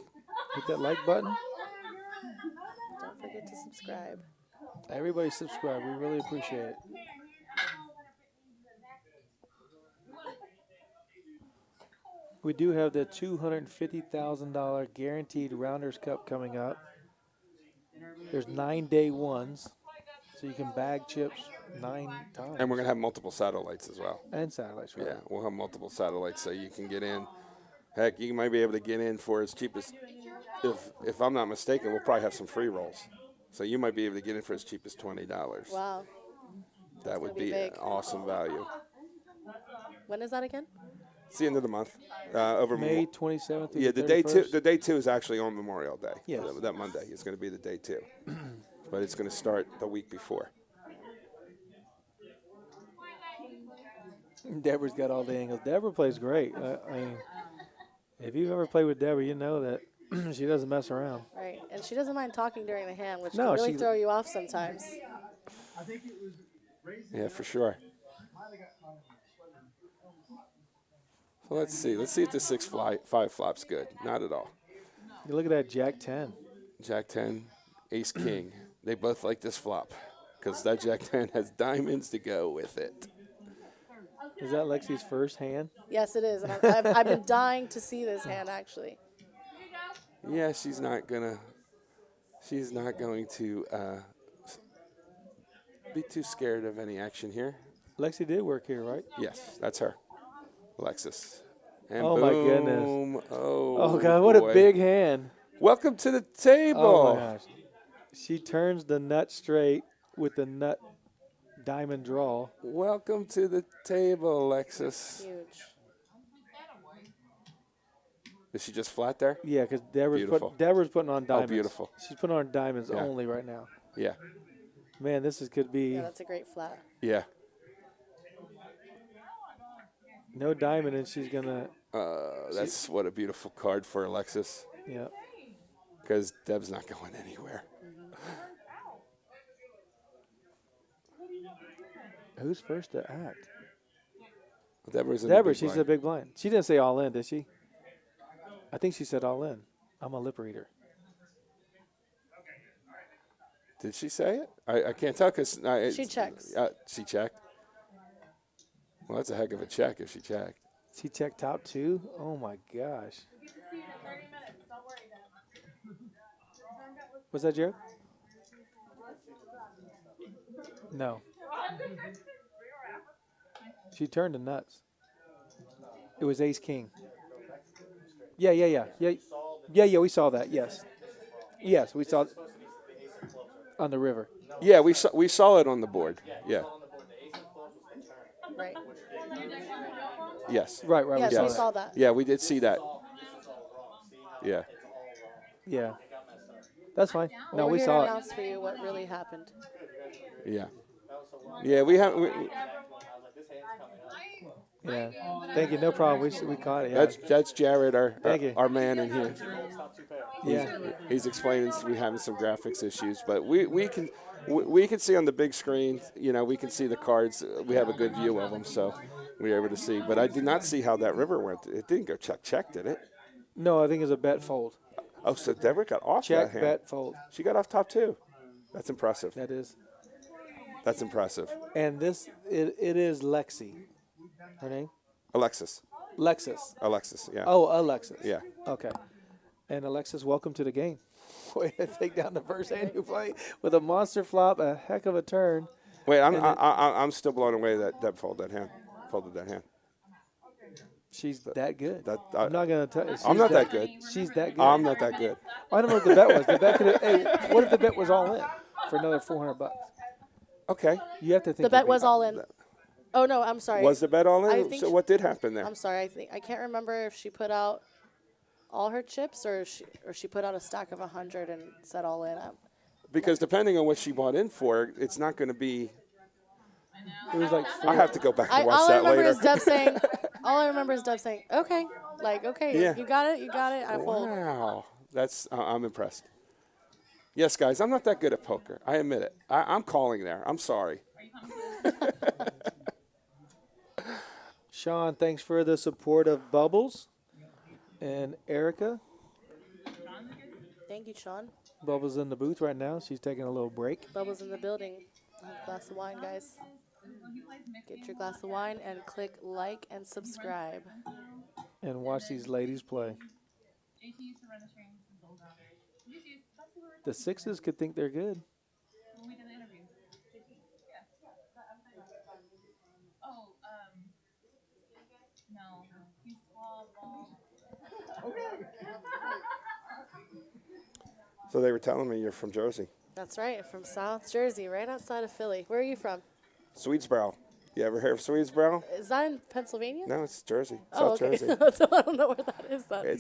button. Don't forget to subscribe. Everybody subscribe. We really appreciate it. We do have the $250,000 guaranteed Rounders Cup coming up. There's 9 day ones. So you can bag chips 9 times. And we're going to have multiple satellites as well. And satellites, right? Yeah, we'll have multiple satellites so you can get in. Heck, you might be able to get in for as cheap as, if I'm not mistaken, we'll probably have some free rolls. So you might be able to get in for as cheap as $20. Wow. That would be be big. an awesome value. When is that again? It's the end of the month. Over May 27th through Yeah, the the day 31st. two. The day 2 is actually on Memorial Day. Yes. That Monday is going to be the day 2, but it's going to start the week before. Deborah's got all the angles. Deborah plays great. I mean, if you've ever played with Deborah, you know that she doesn't mess around. Right. And she doesn't mind talking during the hand, which No, can really she- throw you off sometimes. Yeah, for sure. So let's see. Let's see if the 6-5 flop's good. Not at all. You look at that Jack 10. Jack 10, Ace King. They both like this flop because that Jack 10 has diamonds to go with it. Is that Lexi's first hand? Yes, it is. And I've been dying to see this hand, actually. Yeah, she's not going to be too scared of any action here. Lexi did work here, right? Yes, that's her. Alexis. And Oh, boom. my goodness. Oh, God, what boy. a big hand. Welcome to the table. Oh, my gosh. She turns the nut straight with the nut diamond draw. Welcome to the table, Alexis. Huge. Is she just flat there? Yeah, because Deborah's, Beautiful. Deborah's putting on diamonds. beautiful. She's putting on diamonds Yeah. only right now. Yeah. Man, this could be Yeah, that's a great flat. Yeah. no diamond, and she's going to, That's what a beautiful card for Alexis yeah. because Deb's not going anywhere. Who's first to act? Deborah's in the Deborah, big she's blind. a big blind. She didn't say all in, did she? I think she said all in. I'm a lip reader. Did she say it? I can't tell because She checks. She checked. Well, that's a heck of a check if she checked. She checked top 2? Oh, my gosh. Was that Jared? No. She turned to nuts. It was ace king. Yeah. Yeah, we saw that. Yes. Yes, we saw it on the river. Yeah, we saw it on the board. Yeah. Right. Yes. Right, Yes, we we saw saw that. that. Yeah, we did see that. Yeah. Yeah. That's fine. No, We're we here saw to it. announce for you what really happened. Yeah. Yeah, we have. Yeah. Thank you. No problem. We caught it. Yeah. That's Jared, Thank you. our man in here. Yeah. He's explaining we having some graphics issues, but we can see on the big screen. You know, we can see the cards. We have a good view of them, so we were able to see. But I did not see how that river went. It didn't go check, did it? No, I think it's a bet fold. Oh, so Deborah got off Check, that hand. bet, fold. She got off top 2. That's impressive. That is. That's impressive. And this, it is Lexi. Her name? Alexis. Lexus. Yeah. Oh, Alexis. Yeah. Okay. And Alexis, welcome to the game. Way to take down the first hand you play with a monster flop, a heck of a turn. Wait, I'm still blown away that Deb folded that hand. She's that good. That- I'm not gonna tell you. I'm not that good. She's that good. I'm not that good. I don't know what the bet was. The bet could have. Hey, what if the bet was all in for another $400? Okay. You have to think The bet was all in. Oh, no, I'm sorry. Was the bet all I in? think So she- what did happen there? I'm sorry. I can't remember if she put out all her chips or she put out a stack of 100 and said all in. Because depending on what she bought in for, it's not going to be. It was like I have to go back and watch All I that remember later. is Deb saying. All I remember is Deb saying, "Okay, Yeah. you got it. I fold." Wow, that's I'm impressed. Yes, guys, I'm not that good at poker. I admit it. I'm calling there. I'm sorry. Sean, thanks for the support of Bubbles and Erica. Thank you, Sean. Bubbles in the booth right now. She's taking a little break. Bubbles in the building. Have a glass of wine, guys. Get your glass of wine and click like and subscribe. And watch these ladies play. The sixes could think they're good. No, he's small ball. So they were telling me you're from Jersey. That's right, from South Jersey, right outside of Philly. Where are you from? Swedesboro. You ever heard of Swedesboro? Is that in Pennsylvania? No, it's Jersey. Oh, South okay. Jersey. So I don't know where that is then.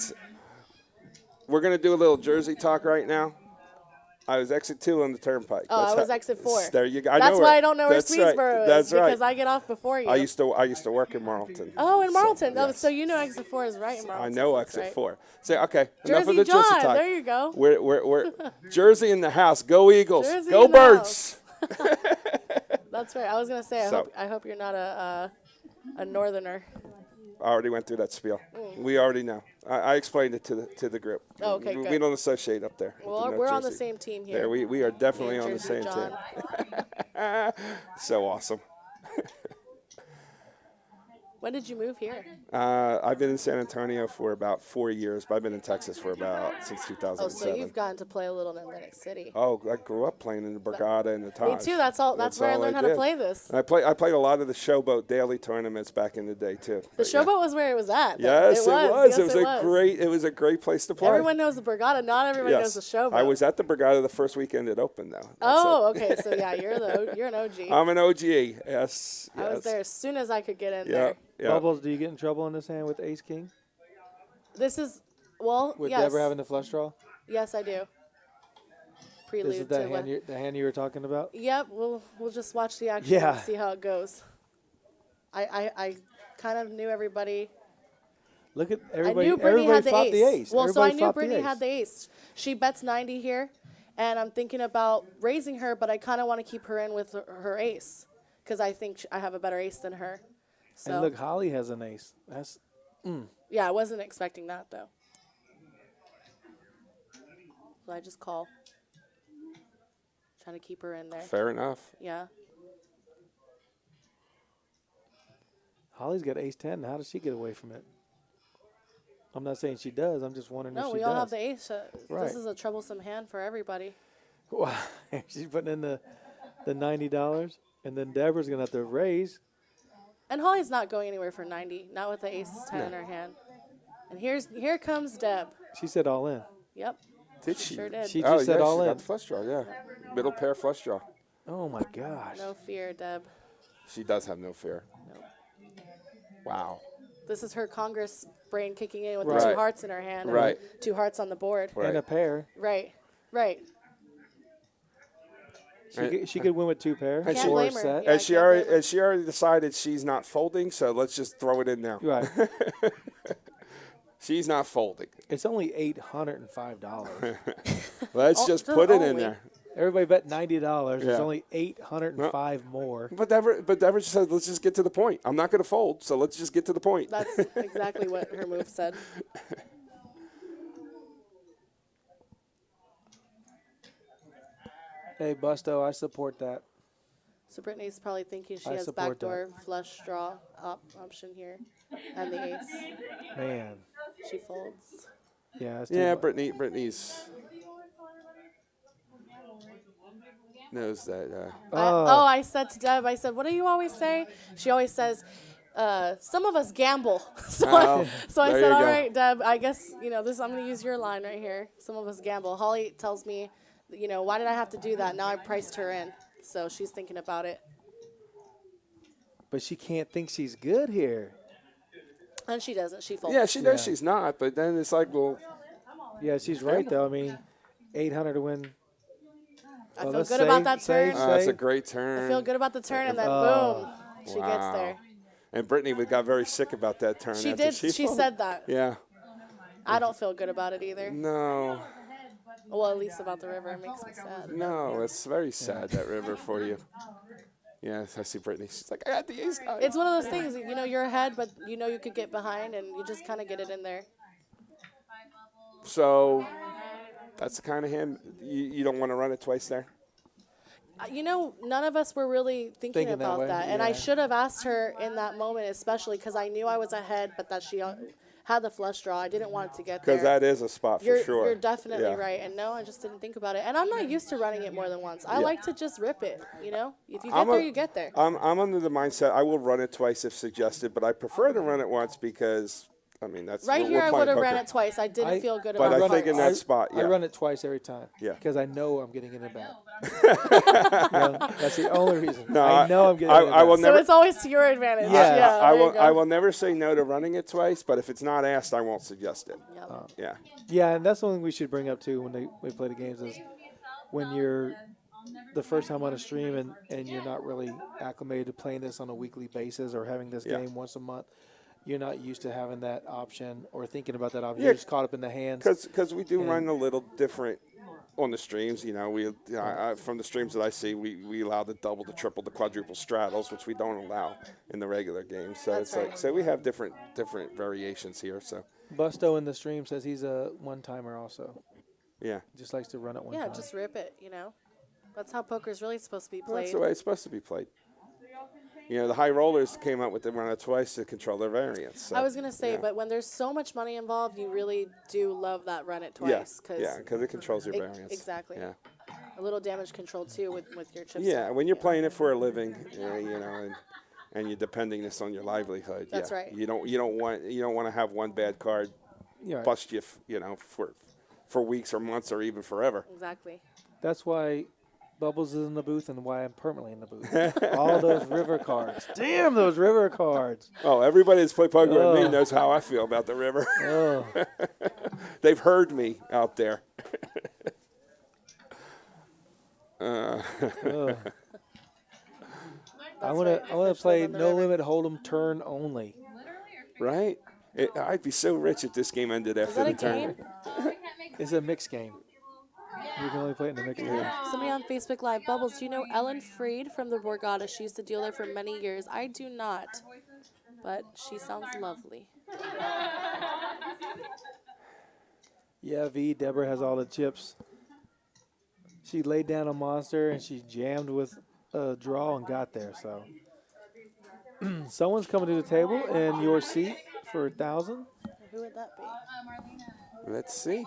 We're going to do a little Jersey talk right now. I was exit 2 on the turnpike. Oh, I was exit 4. There you go. That's why I don't know where that's right. Swedesboro is. That's right. Because I get off before you. I used to work in Marlton. Oh, in Marlton. yes. So you know exit 4 is right in Marlton. I know That's exit right. 4. Say, okay, enough of Jersey the Jersey John, talk. there you go. We're Jersey in the house. Go Eagles. Jersey Go in the Birds. That's right. I was going to say, I hope you're not a northerner. I already went through that spiel. We already know. I explained it to the group. Oh, okay, we good. don't associate up there. Well, we're on the same team here. There, we are definitely Me and on the Jersey same John. team. So awesome. When did you move here? I've been in San Antonio for about 4 years, but I've been in Texas for since 2007. Oh, so you've gotten to play a little in Atlantic City. Oh, I grew up playing in the Borgata and the Taj. Me too. That's where I learned how to play this. And I played a lot of the Showboat daily tournaments back in the day too. The Showboat was where it was at. Yes, it was. Yes, It was a great place to play. Everyone knows the Borgata. Not everybody knows the Showboat. I was at the Borgata the first weekend it opened though. Okay. So yeah, you're an OG. I'm an OG. Yes. I was there as soon as I could get in Yeah. there. Yeah. Bubbles, do you get in trouble in this hand with Ace King? This is With yes. Deborah having the flush draw? Yes, I do. Prelude This is to the hand you were talking about? Yep, we'll just watch the action Yeah. and see how it goes. I kind of knew everybody. Look at everybody. I knew Brittany had the fought ace. the ace. Well, so I Everybody knew fought the Brittany ace. had the ace. She bets 90 here, and I'm thinking about raising her, but I kind of want to keep her in with her ace because I think I have a better ace than her. So And look, Holly has an ace. yeah, I wasn't expecting that though. So I just call. Trying to keep her in there. Fair enough. Yeah. Holly's got ace 10. How does she get away from it? I'm not saying she does. I'm just wondering if No, she we does. all have the ace. Right. This is a troublesome hand for everybody. Wow. She's putting in the $90, and then Deborah's going to have to raise. And Holly's not going anywhere for 90, not with the ace 10 in her hand. And here comes Deb. She said all in. Yep. Did she? Sure did. She just said all she in. got the flush draw, yeah. Middle pair flush draw. Oh, my gosh. No fear, Deb. She does have no fear. Nope. Wow. This is her Congress brain kicking in with Right. the 2 hearts in her hand. And Right. 2 hearts on the board. Right. And a pair. Right. She could win with 2 pairs. And Can't or blame her. set. Yeah, And she I can't already blame her. decided she's not folding, so let's just throw it in now. Right. She's not folding. It's only $805. Let's just put it in only. there. Everybody bet $90. It's Yeah. only $805 more. But Deborah just said, let's just get to the point. I'm not going to fold, so let's just get to the point. That's exactly what her move said. Hey, Busto, I support that. So Brittany's probably thinking she I has support backdoor flush draw option here. And the ace. Man. She folds. Yeah. It's too Yeah, much. Brittany's knows that. I said to Deb, I said, what do you always say? She always says, some of us gamble. So I there said, you all go. right, Deb, I guess, this, I'm going to use your line right here. Some of us gamble. Holly tells me, why did I have to do that? Now I priced her in. So she's thinking about it. But she can't think she's good here. And she doesn't. She folds. Yeah, she knows Yeah. she's not, but then it's like, well, Yeah, she's right, though. I mean, 800 to win. I Well, feel let's good about say- that say- turn. that's say- a great turn. I feel good about the turn, and then Oh. boom, she Wow. gets there. And Brittany got very sick about that turn. She after did. She folded. said that. Yeah. I don't feel good about it either. No, Well, at least about the river. It makes me sad. no, it's very sad, that river for you. Yes, I see Brittany. She's like, I got the ace. It's one of those things, you're ahead, but you could get behind, and you just kind of get it in there. So that's the kind of hand you don't want to run it twice there. None of us were really thinking Thinking that about way, that. And I yeah. should have asked her in that moment, especially because I knew I was ahead, but that she had the flush draw. I didn't want it to get there. Because that is a spot for sure. You're definitely Yeah. right. And no, I just didn't think about it. And I'm not used to running it more than once. I like to just rip it, you know? If you get there, you get there. I'm under the mindset I will run it twice if suggested, but I prefer to run it once because, I mean, that's Right we're here, I playing would have poker. ran it twice. I didn't feel good But about I it. think in that spot, I yeah. run it twice every time. Yeah. Because I know I'm getting in the back. That's the only reason. No, I know I'm getting in the back. I will So never. it's always to your advantage. Yeah. Yeah, I there you will. go. I will never say no to running it twice. But if it's not asked, I won't suggest it. Yep. Yeah. Yeah, and that's something we should bring up too when we play the games is when you're the first time on a stream and you're not really acclimated to playing this on a weekly basis or having this Yeah. game once a month. You're not used to having that option or thinking about that option. Yeah. You're just caught up in the hands. Because we do run a little different on the streams. You know, from the streams that I see, we allow the double, the triple, the quadruple straddles, which we don't allow in the regular games. So That's it's right. like so we have different variations here. So Busto in the stream says he's a one-timer also. yeah, Just likes to run it one Yeah, time. just rip it, you know? That's how poker's really supposed to be well, that's played. the way it's supposed to be played. You know, the high rollers came up with the run it twice to control their variance. So, I was going to say, yeah. but when there's so much money involved, you really do love that run it Yeah, twice. Cause yeah, because it controls your variance. Exactly. Yeah. A little damage control, too, with your chips. Yeah, when you're playing it for a living, you know, and you're depending this on your livelihood. That's yeah. right. You don't want to have one bad card You're right. bust you, you know, for weeks or months or even forever. Exactly. That's why Bubbles is in the booth and why I'm permanently in the booth. All those river cards. Damn those river cards. Oh, everybody that's played poker with me Oh. knows how I feel about the river. Oh. They've heard me out there. Oh. I That's want right, to. I want fish to play live on the no river. limit hold'em turn only. Right? I'd be so rich if this game ended Is after that the a tournament. game? It's a mixed game. You can only play it in the mixed game. Somebody on Facebook Live. Bubbles, do you know Ellen Freed from the Borgata? She used to deal there for many years. I do not, but she sounds lovely. Yeah, Deborah has all the chips. She laid down a monster and she jammed with a draw and got there. So someone's coming to the table in your seat for 1,000. Who would that be? Let's see.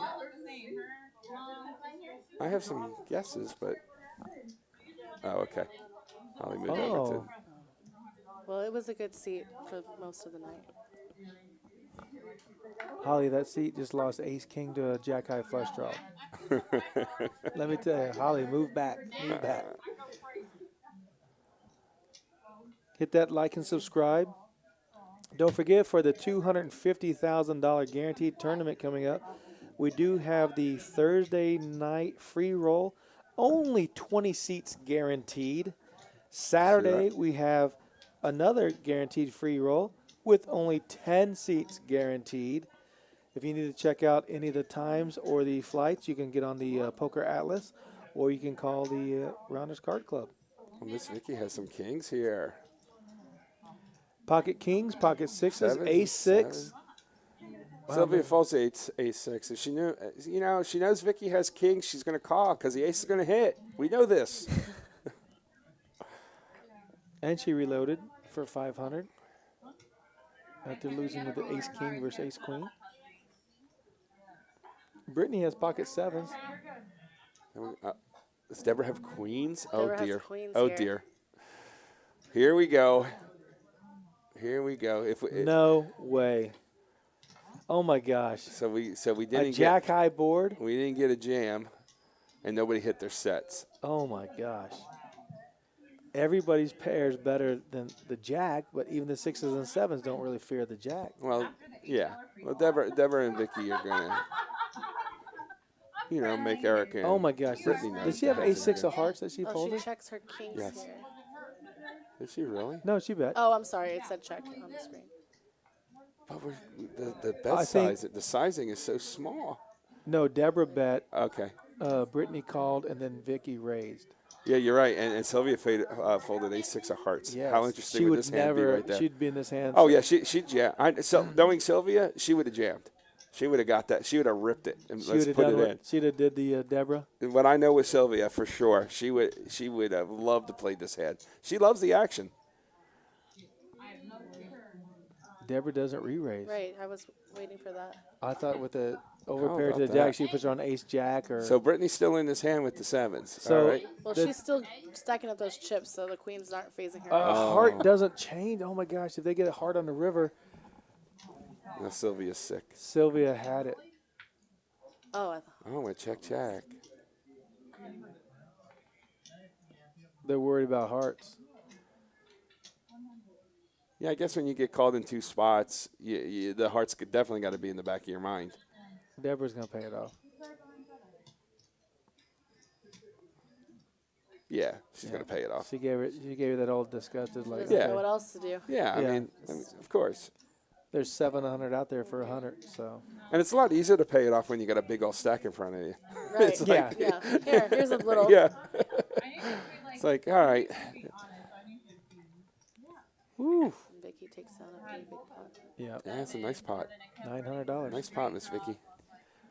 I have some guesses, but oh, okay. Holly moved over Oh, to. Well, it was a good seat for most of the night. Holly, that seat just lost ace king to a jack high flush draw. Let me tell you, Holly, move back, move back. Hit that like and subscribe. Don't forget, for the $250,000 guaranteed tournament coming up, we do have the Thursday night free roll. Only 20 seats guaranteed. Saturday, we have another guaranteed free roll with only 10 seats guaranteed. If you need to check out any of the times or the flights, you can get on the Poker Atlas, or you can call the Rounders Card Club. Well, Miss Vicky has some kings here. Pocket kings, pocket sixes, Sevens, ace six. sevens. Sylvia folds ace six. If she knew, you know, she knows Vicky has kings, she's going to call because the ace is going to hit. We know this. And she reloaded for 500 after losing with the ace king versus ace queen. Brittany has pocket sevens. Does Deborah have queens? Deborah Oh has dear. queens Oh here. dear. Here we go. Here we go. No way. Oh my gosh. So we A didn't jack high board. we didn't get a jam, and nobody hit their sets. Oh my gosh. Everybody's pair is better than the jack, but even the sixes and sevens don't really fear the jack. Well, yeah. Well, Deborah and Vicky are gonna, you know, make Erica. Oh my gosh. Brittany knows Did she have that. ace six of hearts that she Oh, folded? she checks her kings Yes. here. Did she really? No, she bet. Oh, I'm sorry. It said check on the screen. But the bet I think- size, the sizing is so small. No, Deborah bet. Okay. Brittany called, and then Vicky raised. Yeah, you're right. And Sylvia folded ace six of hearts. Yes. How interesting she would would this hand be never. right there? She'd be in this hand. Oh yeah, she'd jam. Knowing Sylvia, she would have jammed. She would have got that. She would have ripped it. And She let's would have put done it what she'd have did the Deborah. in. What I know with Sylvia for sure, she would have loved to play this hand. She loves the action. Deborah doesn't re-raise. Right, I was waiting for that. I thought with the over How pair to the about jack, that? she puts her on ace jack or. So Brittany's still in this hand with the sevens. So- All right. Well, The- she's still stacking up those chips, so the queens aren't phasing her. Heart doesn't change. Oh my gosh! If they get a heart on the river, Now Sylvia's sick. Sylvia had it. Oh, I thought. Oh, a check. They're worried about hearts. Yeah, I guess when you get called in 2 spots, the heart's definitely got to be in the back of your mind. Deborah's gonna pay it off. Yeah, she's gonna pay it off. She gave her that old disgusted like. Doesn't Yeah. know what else to do. Yeah, I Yeah. mean, of course. There's 700 out there for 100. So. And it's a lot easier to pay it off when you got a big old stack in front of you. Right. It's like, Yeah. Here's a little. yeah. It's like, all right. Woo. Vicky takes down a pretty big pot. Yeah. Yeah, that's a nice pot. $900. Nice pot, Miss Vicky.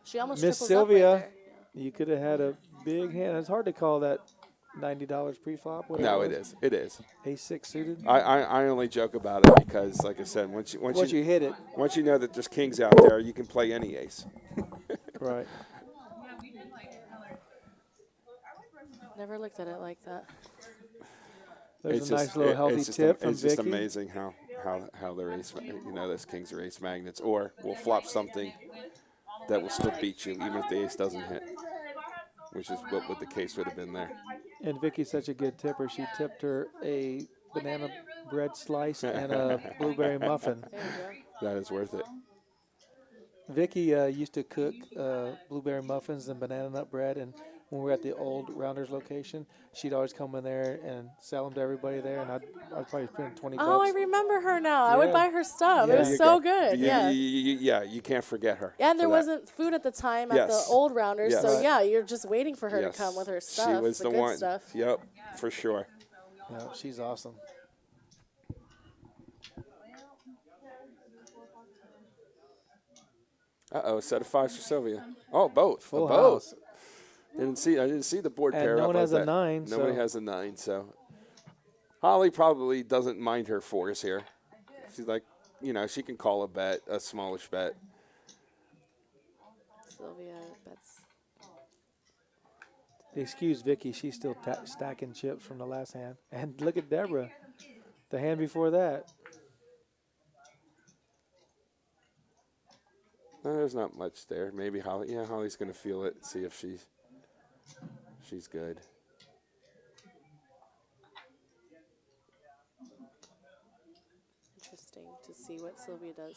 She almost Miss triples Sylvia. up right there. You could have had a big hand. It's hard to call that $90 pre-flop. No, it is. It is. Ace-6 suited. I only joke about it because, like I said, once you hit it. once you know that there's kings out there, you can play any ace. Right. Never looked at it like that. There's It's a nice just- little healthy it's just tip from It's just Vicky. amazing how they're ace, those kings are ace magnets, or will flop something that will still beat you even if the ace doesn't hit, which is what the case would have been there. And Vicky's such a good tipper. She tipped her a banana bread slice and a blueberry muffin. There you That is worth it. Vicky used to cook blueberry muffins and banana nut bread, and when we were at the old Rounders location, she'd always come in there and sell them to everybody there, and I'd probably spend 20 go. Oh, I bucks. remember her now. I would Yeah. buy her stuff. Yeah. It was You so good. Yeah. You can't forget her. And there for that. wasn't food at the time at Yes. the old Rounders, Yes. so Right. yeah, you're just waiting for her Yes. to come with her stuff. She was the the good one. stuff. Yep, for sure. Yeah, she's awesome. Uh-oh, set of 5s for Sylvia. Oh, both. Full a both. house. I didn't see the board And pair no up one like has a that. 9, Nobody so- has a 9, so Holly probably doesn't mind her 4s here. She's like, she can call a bet, a smallish bet. Sylvia bets. Excuse Vicky, she's still stacking chips from the last hand. And look at Deborah, the hand before that. No, there's not much there. Maybe Holly. Yeah, Holly's going to feel it, see if she's good. Interesting to see what Sylvia does.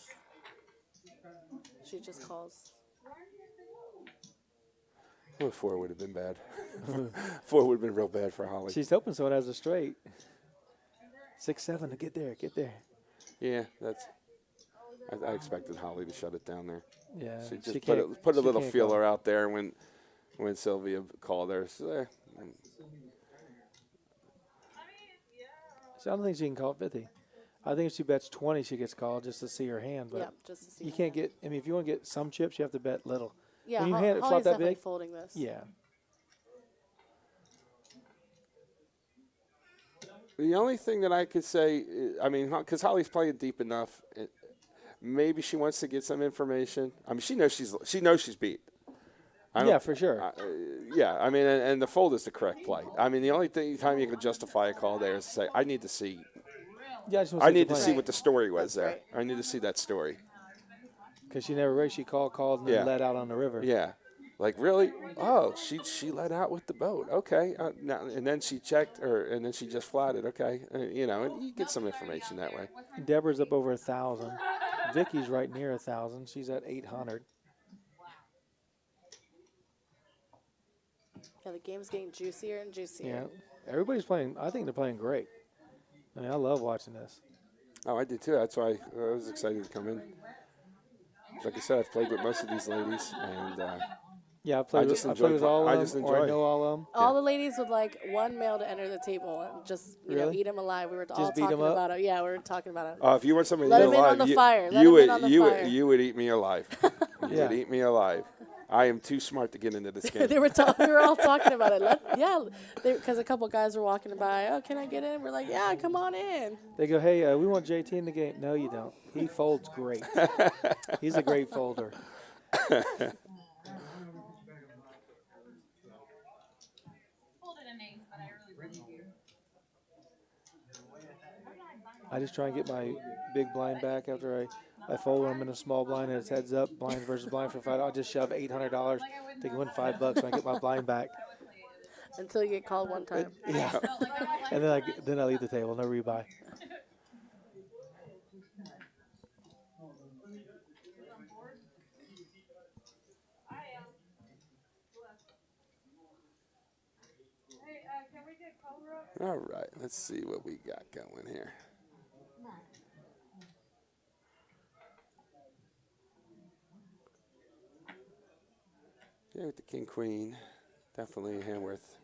She just calls. Well, 4 would have been bad. 4 would have been real bad for Holly. She's hoping someone has a straight. 6-7 to get there, get there. Yeah, I expected Holly to shut it down there. Yeah, She just she put can't- a she little can't feeler call. out there when Sylvia called her. So, So I don't think she can call it 50. I think if she bets 20, she gets called just to see her hand. But Yeah, just to see. you can't get. I mean, if you want to get some chips, you have to bet little. Yeah, when you hand it flop Holly's that definitely big. folding this. Yeah. the only thing that I could say, I mean, because Holly's playing deep enough, maybe she wants to get some information. I mean, she knows she's beat. Yeah, for sure. Yeah, I mean, and the fold is the correct play. I mean, the only time you can justify a call there is to say, I need to see. Yeah, I need to see Right. what the story was That's there. right. I need to see that story. Because she never raised. She called, and then Yeah. let out on the river. Yeah, like really? Oh, she let out with the boat. Okay, now and then she checked, and then she just flatted. Okay, and you get some information that way. Deborah's up over 1,000. Vicky's right near 1,000. She's at 800. Yeah, the game's getting juicier and juicier. Yeah, everybody's playing. I think they're playing great. I mean, I love watching this. Oh, I did too. That's why I was excited to come in. Like I said, I've played with most of these ladies, and Yeah, I played just with enjoy all I of just them, or I enjoy. know all of them. All the ladies would like one male to enter the table and just Really? eat him alive. We were all Just beat 'em talking up? about it. Yeah, we were talking about it. if you want somebody Let to him eat in on alive, the fire. Let him in on the fire. you would eat me alive. You Yeah. would eat me alive. I am too smart to get into this game. We were all talking about it. Because a couple guys were walking by. Oh, can I get in? We're like, yeah, come on in. They go, hey, we want JT in the game. No, you don't. He folds great. He's a great folder. I just try and get my big blind back after I fold them in a small blind and it's heads up, blind versus blind for $5. I'll just shove $800 to win $5 so I get my blind back. Until you get called one time. Yeah. And then I leave the table, no rebuy. All right, let's see what we got going here. Yeah, with the king queen, definitely a hand worth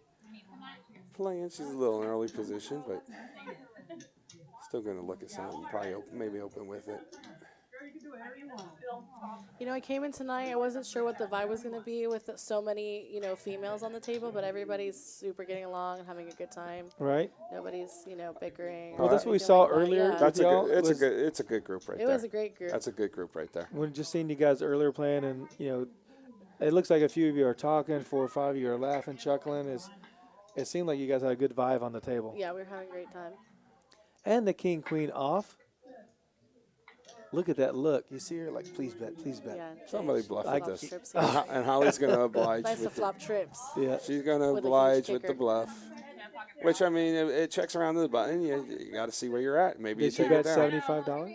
playing. She's a little in early position, but still going to look at something. Probably maybe open with it. You know, I came in tonight. I wasn't sure what the vibe was going to be with so many, females on the table, but everybody's super getting along and having a good time. Right. Nobody's, bickering. Well, that's what we saw earlier. Yeah. It's a good group right there. It was a great group. That's a good group right there. We're just seeing you guys earlier playing, and it looks like a few of you are talking, 4 or 5 of you are laughing, chuckling. It seemed like you guys had a good vibe on the table. Yeah, we were having a great time. And the king queen off. Look at that look. You see her like, please bet, please bet. Yeah, Somebody bluff with flop this. trips. And Holly's going to oblige. Nice to flop trips. Yeah. She's going to With a huge oblige with the kicker. bluff. Which, I mean, it checks around to the button. You got to see where you're at. Maybe Did you you take bet it down. $75?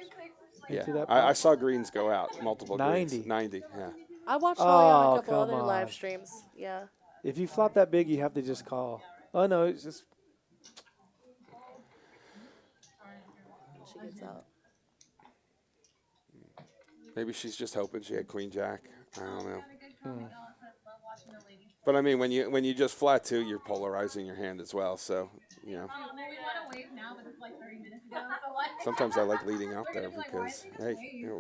Yeah, into that I pot? saw greens go out, multiple 90. greens. 90, yeah. I watched Holly on a Oh, couple come other on. live streams. Yeah. If you flop that big, you have to just call. Oh, no, it's just She gets out. Maybe she's just hoping she had queen jack. I don't know. But I mean, when you just flat two, you're polarizing your hand as well. So sometimes I like leading out there because hey,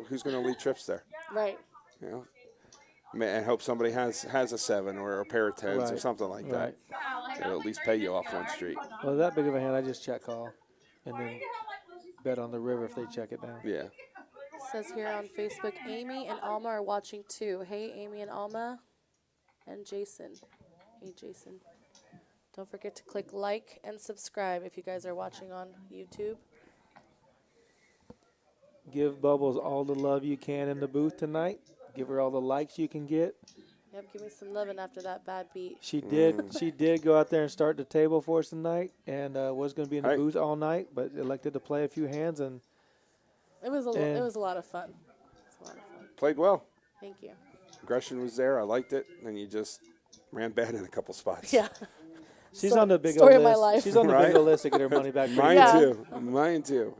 who's going to lead trips there? Right. And hope somebody has a 7 or a pair of 10s or Right. something like that. Right. It'll at least pay you off one street. Well, that big of a hand, I just check call and then bet on the river if they check it down. Yeah. Says here on Facebook, Amy and Alma are watching too. Hey, Amy and Alma. And Jason. Hey, Jason. Don't forget to click like and subscribe if you guys are watching on YouTube. Give Bubbles all the love you can in the booth tonight. Give her all the likes you can get. Yep, give me some loving after that bad beat. She did go out there and start the table for us tonight and was going to be in the booth all night, but elected to play a few hands and It was a lot of fun. Played well. Thank you. Aggression was there. I liked it. And you just ran bad in a couple spots. Yeah. she's on the big story old of my list. life. She's on the Right? big old list to get her money back. Mine Yeah. too. Mine too.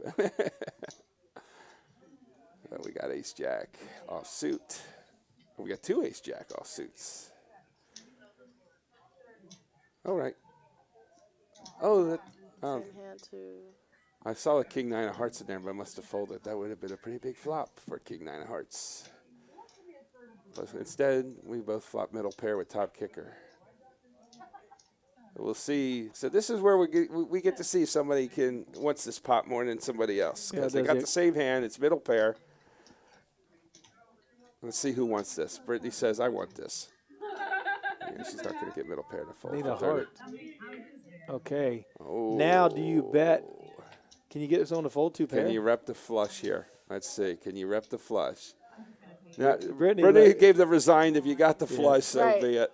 We got ace jack off suit. We got 2 ace jack off suits. All right. Same hand to. I saw a king 9 of hearts in there, but I must have folded. That would have been a pretty big flop for king 9 of hearts. But instead, we both flop middle pair with top kicker. We'll see. So this is where we get to see if somebody wants this pot more than somebody else. Because they got the same hand. It's middle pair. Let's see who wants this. Brittany says, I want this. Yeah, she's not going to get middle pair to fold. Need a for 30. heart. Okay. Oh. Now do you bet? Can you get someone to fold 2 pair? Can you rep the flush here? Let's see. Can you rep the flush? Now, Brittany gave the resigned. If you got the flush, so Right. be it.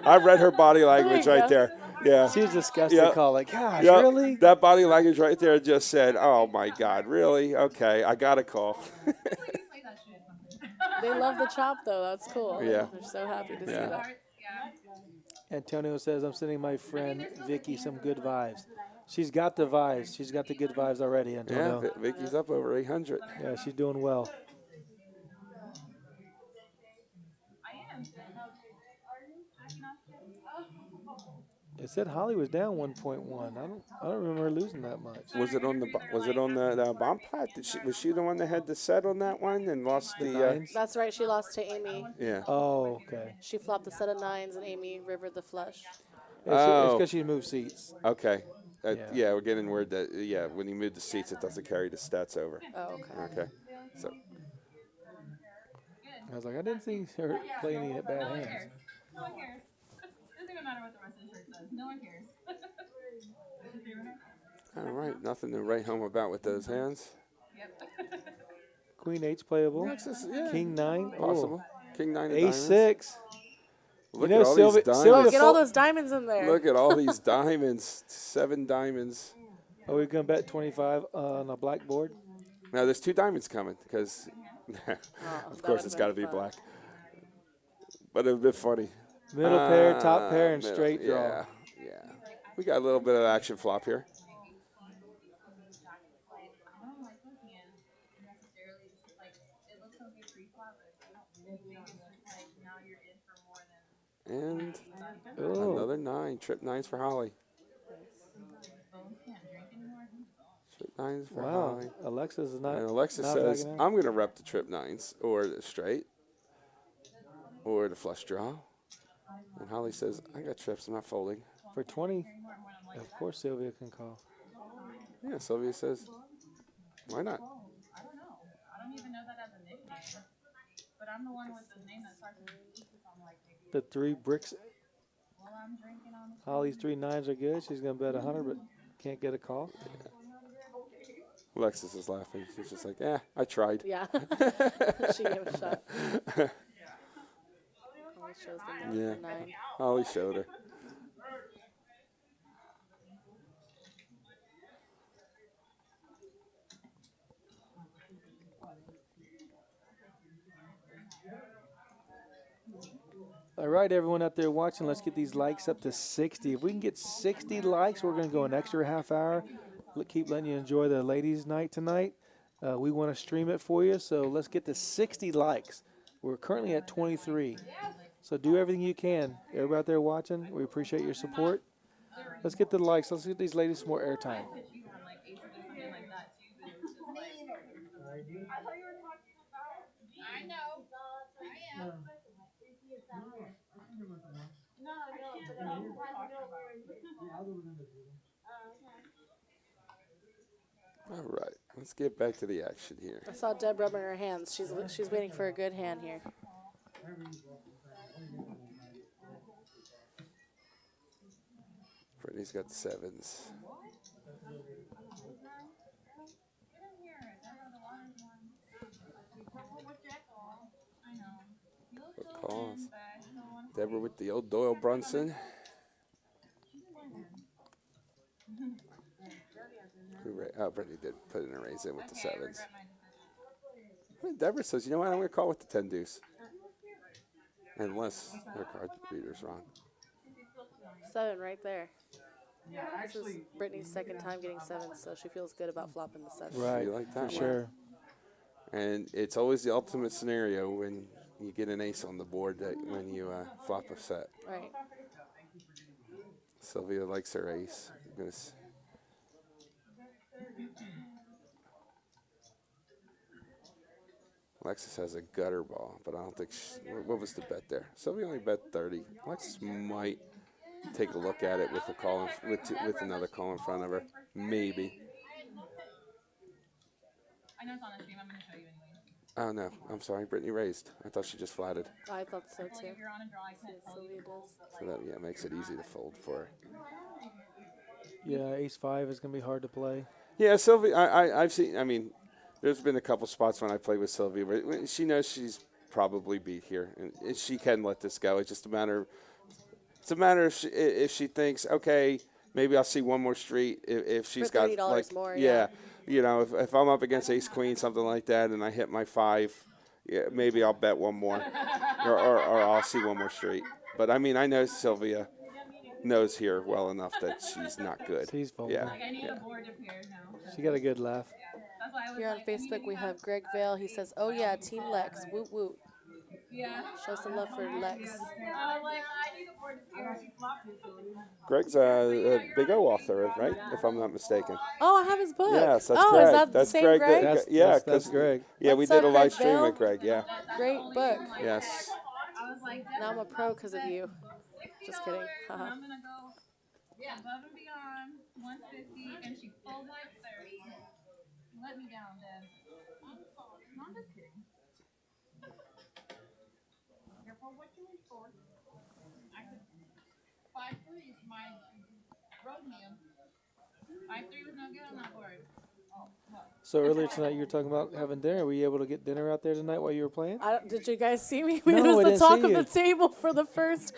I read her body language There you right go. there. Yeah. She's disgusted. Yeah. Call like, gosh, Yeah, really? that body language right there just said, "Oh my God, really? Okay, I got a call." They love the chop, though. That's cool. Yeah. They're so happy to see Yeah. that. Antonio says, I'm sending my friend Vicky some good vibes. She's got the vibes. She's got the good vibes already, Yeah, Antonio. Vicky's up over 800. Yeah, she's doing well. It said Holly was down 1.1. I don't remember her losing that much. Was it on the bomb plat? Was she the one that had the set on that one and lost The the? nines. That's right. She lost to Amy. Yeah. Oh, okay. She flopped the set of 9s, and Amy rivered the flush. It's because she moved seats. Okay. Yeah. Yeah, we're getting word that when you move the seats, it doesn't carry the stats over. Oh, okay. Okay. So I was like, I didn't see her play any bad No one hands. cares. No one cares. Doesn't even matter what the rest of the shirt says. No one cares. all right, nothing to write home about with those hands. Yep. Queen 8's playable. Alexis, yeah, King 9. possible. King 9 of Ace diamonds. 6. Look You know, at all Sylvia- these diamonds. Sylvia- Get all those diamonds in there. Look at all these diamonds. 7 diamonds. Are we going to bet 25 on a blackboard? Now there's 2 diamonds coming because, Oh, of course, it's got to be black. But it would be funny. Middle pair, top pair, and Middle, straight draw. Yeah, yeah. We got a little bit of action flop here. I don't like looking at necessarily just like it looks okay pre-flop, but if you don't think it's just like now you're in for more than And Oh, another 9. Trip 9s for Holly. Bones can't drink anymore. Trip 9s for wow. Holly. Alexis is not. And Alexis not says, backing out. I'm going to rep the trip 9s or the straight or the flush draw. And Holly says, I got trips. I'm not folding. For 20, of course Sylvia can call. Yeah, Sylvia says, why not? I don't know. I don't even know that as a nickname. But I'm the one with the name that starts with E, so I'm like, maybe. The 3 bricks. Well, I'm drinking on the Holly's 3 9s are good. She's going to bet 100, but can't get a call. Alexis is laughing. She's just like, I tried. Yeah. She gave it a shot. Only shows the Yeah. number 9. Holly showed her. All right, everyone out there watching, let's get these likes up to 60. If we can get 60 likes, we're going to go an extra half hour. Keep letting you enjoy the ladies' night tonight. We want to stream it for you, so let's get to 60 likes. We're currently at 23. So do everything you can. Everybody out there watching, we appreciate your support. Let's get the likes. Let's get these ladies some more airtime. I know. I am. All right, let's get back to the action here. I saw Deb rubbing her hands. She's waiting for a good hand here. Brittany's got the 7s. What calls? Deborah with the old Doyle Brunson. Brittany did put in a raise in with the 7s. Deborah says, you know what, I'm going to call with the 10 deuce. Unless her card reader's wrong. 7 right there. This is Brittany's second time getting 7s, so she feels good about flopping the 7. Right, You like that for one? sure. And it's always the ultimate scenario when you get an ace on the board that when you flop a set. Right. Sylvia likes her ace. Alexis has a gutter ball, but I don't think what was the bet there? Sylvia only bet 30. Alexis might take a look at it with a call with another call in front of her, maybe. I know it's on the stream. I'm going to show you anyway. Oh no, I'm sorry, Brittany raised. I thought she just flatted. I thought so Well, too. if you're on a draw, I can't tell you. Sylvia does. So that makes it easy to fold for her. Yeah, ace 5 is going to be hard to play. Yeah, Sylvia, I've seen. I mean, there's been a couple spots when I played with Sylvia where she knows she's probably beat here, and she can let this go. It's just a matter. It's a matter if she thinks, okay, maybe I'll see one more street if she's For got $30 like more, yeah, you know, if I'm up against ace queen something like that and I hit my 5, yeah, maybe I'll bet one more, or I'll see one more street. But I mean, I know Sylvia knows here well enough that she's not good. She's folding. Yeah. Like, I need a board to pair now. She got a good laugh. That's why I was Here on like, Facebook, we have Greg Vale. He says, oh, yeah, Team Lex. Woot, woot. Yeah. Show some love for Lex. I was like, I need a board to see her. Greg's a Big O author, right? If I'm not mistaken. Oh, I have his book. Yes, that's oh, Greg. is that the That's same Greg. Greg? Yeah, that's Greg. Yeah, we What's did up, a live Greg stream Bill? with Greg. Yeah. Great book. Yes. I was like, Now I'm a pro because of you. Just kidding. and I'm gonna go above and beyond 150, and she folded it 30. Let me down, Deb. No, I'm just kidding. Careful what you reach for. I could 5-3 is my road man. 5-3 was no good on that board. So earlier tonight you were talking about having dinner. Were you able to get dinner out there tonight while you were playing? Did you guys see me? No, it I was the didn't talk see of you. the table for the first,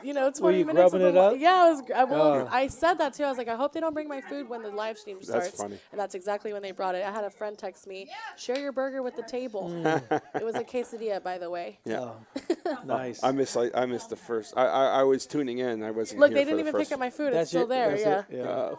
20 Were you minutes. grubbing it up? Yeah, Oh. I said that too. I was like, I hope they don't bring my food when the live stream starts. That's funny. And that's exactly when they brought it. I had a friend text me, share your burger with the table. It was a quesadilla, by the way. Yeah. Oh, nice. I missed the first. I was tuning in. I wasn't. Look, here they for didn't the even first pick up my food. That's It's still it. there. That's Yeah. it.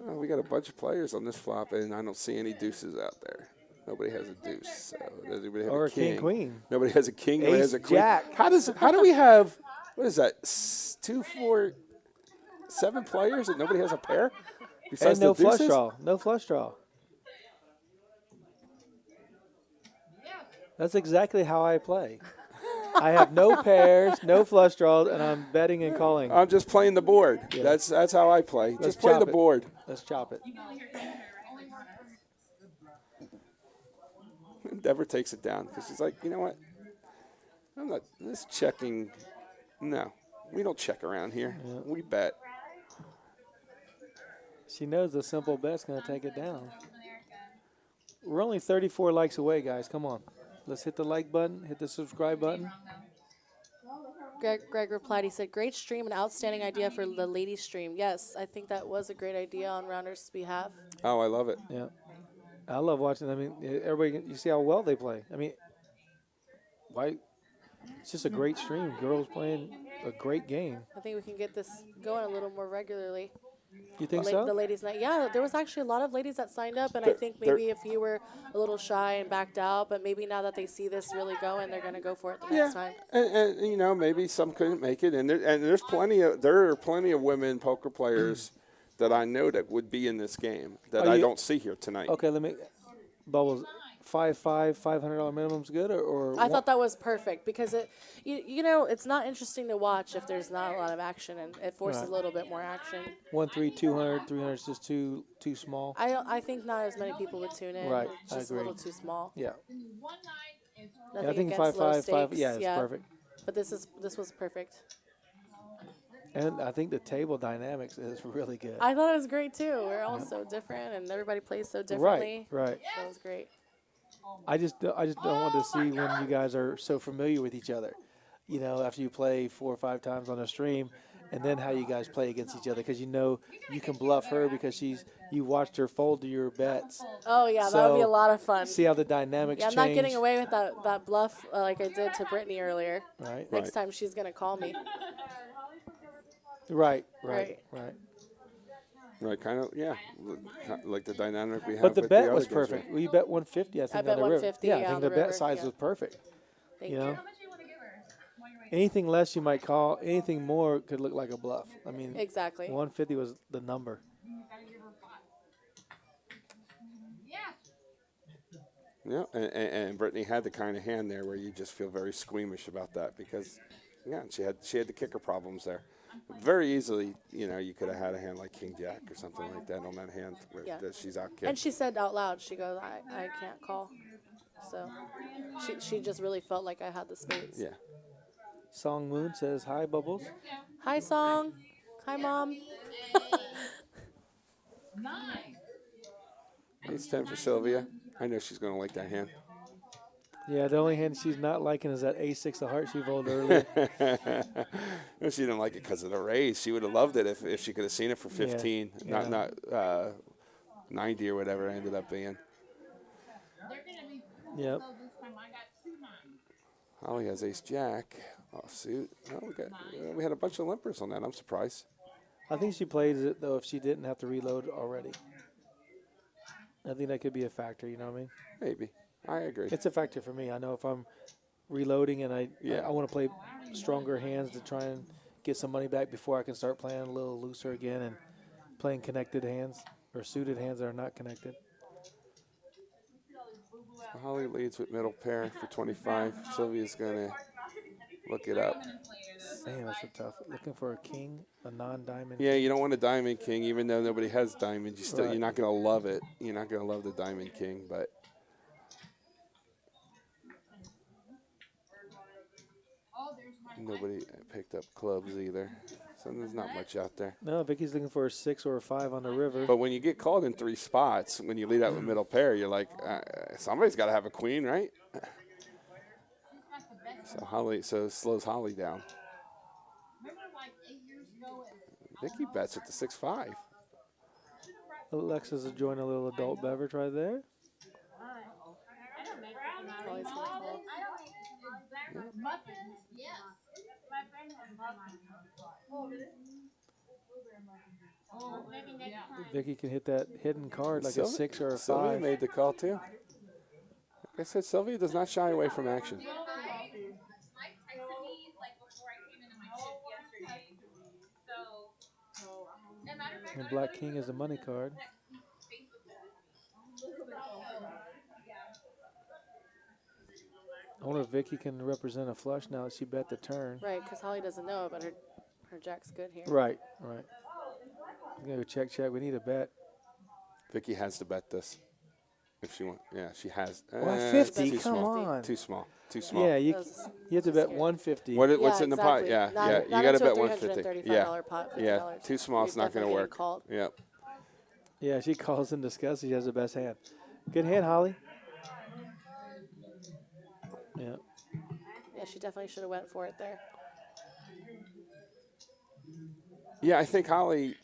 Oh, we got a bunch of players on this flop, and I don't see any deuces out there. Nobody has a deuce. So does anybody have Or a king? king, queen. Nobody has a king. Nobody Ace, has a queen. jack. How do we have? What is that? 2, 4, 7 players, and nobody has a pair. Besides And no the flush deuces? draw. No flush draw. That's exactly how I play. I have no pairs, no flush draws, and I'm betting and calling. I'm just playing the board. Yeah. That's how I play. Let's Just play chop the it. board. Let's chop it. Deborah takes it down because she's like, you know what? I'm not this checking. No, we don't check around here. Yeah. We bet. She knows the simple bet's going to take it down. We're only 34 likes away, guys. Come on. Let's hit the like button, hit the subscribe button. Greg replied, he said, great stream, an outstanding idea for the ladies stream. Yes, I think that was a great idea on Rounders' behalf. Oh, I love it. Yeah. I love watching. I mean, everybody, you see how well they play. I mean, why? It's just a great stream. Girls playing a great game. I think we can get this going a little more regularly. You think The so? ladies' night. Yeah, there was actually a lot of ladies that signed up, and I There- think there- maybe if you were a little shy and backed out, but maybe now that they see this really going, they're going to go for it the Yeah, next time. and maybe some couldn't make it, and there are plenty of women poker players that I know that would be in this game that Are I you- don't see here tonight. Okay, let me. Bubbles, $500 minimum's good, or I thought that was perfect because it's not interesting to watch if there's not a lot of action, and it forces Right. a little bit more action. 1-3, 200, 300 is just too small. I think not as many people would tune in. Right, It's I just a little agree. too small. Yeah, Nothing I think against low 5-5 stakes, yeah, it's perfect. But this was perfect. And I think the table dynamics is really good. I thought it was great too. We're all so different, and everybody plays so differently. Right. So it was great. I just don't want to see when you guys are so familiar with each other. You know, after you play 4 or 5 times on a stream, and then how you guys play against each other, because you know you can bluff her because you watched her fold to your bets. Oh yeah, that would be a So, lot of fun. See how the dynamics Yeah, I'm change. not getting away with that bluff like I did to Brittany earlier. Right. Next time she's gonna call me. Right. Right, kind of, yeah, like the dynamic we have. But the with bet other was games, right? perfect. We bet 150, I think, bet on the river. 150, Yeah, I yeah, think on the the bet river, size yeah. was perfect. Thank You you. know, anything less you might call. Anything more could look like a bluff. I mean, Exactly. 150 was the number. Yeah, and Brittany had the kind of hand there where you just feel very squeamish about that because, yeah, she had the kicker problems there. Very easily, you could have had a hand like King Jack or something like that on that hand where Yeah. that she's out And kicked. she said out loud, she goes, I can't call. So she just really felt like I had the spades. Yeah. Song Moon says, hi, Bubbles. Hi, Song. Hi, Mom. Ace 10 for Sylvia. I know she's going to like that hand. Yeah, the only hand she's not liking is that A6 of hearts she rolled earlier. No, she didn't like it because of the raise. She would have loved it if she could have seen it for 15, Yeah. not 90 or whatever it ended up being. Yep. Holly has Ace Jack offsuit. Oh, we had a bunch of limpers on that. I'm surprised. I think she plays it, though, if she didn't have to reload already. I think that could be a factor, you know what I mean? Maybe. I agree. It's a factor for me. I know if I'm reloading, and I Yeah. want to play stronger hands to try and get some money back before I can start playing a little looser again and playing connected hands or suited hands that are not connected. So Holly leads with middle pair for 25. Sylvia's going to look it up. Damn, that's a tough. Looking for a king, a non-diamond. Yeah, king. you don't want a diamond king, even though nobody has diamonds. You still, Right. You're not going to love it. You're not going to love the diamond king, but nobody picked up clubs either. So there's not much out there. No, Vicky's looking for a 6 or a 5 on the river. But when you get called in 3 spots, when you lead out with middle pair, you're like, somebody's got to have a queen, right? So it slows Holly down. Vicky bets at the 6-5. Alexa's enjoying a little adult beverage right there. Always gonna call. Muffins? Yes. My friend has muffins. Oh, really? Oh, maybe next time. Vicky can hit that hidden card like a 6 or a 5. Sylvia made the call too. Like I said, Sylvia does not shy away from action. Mike texted me like before I came into my shift yesterday. So, no matter of fact, And Black King is a money card. I wonder if Vicky can represent a flush now that she bet the turn. Right, because Holly doesn't know, but her jack's good here. Right, right. I'm going to go check. We need a bet. Vicky has to bet this. If she wants. Yeah, she has. 150, too come small. on. Too small. Too small. Yeah, you That have to bet scary. 150. What's in the pot? exactly. Yeah, Not- yeah. not You got to until bet 150. Yeah. $335 pot, $50. Yeah, too small. It's You're not going to definitely work. getting called. Yep. Yeah, she calls and discusses. She has the best hand. Good hand, Holly. Yeah. Yeah, she definitely should have went for it there. Yeah, I think Holly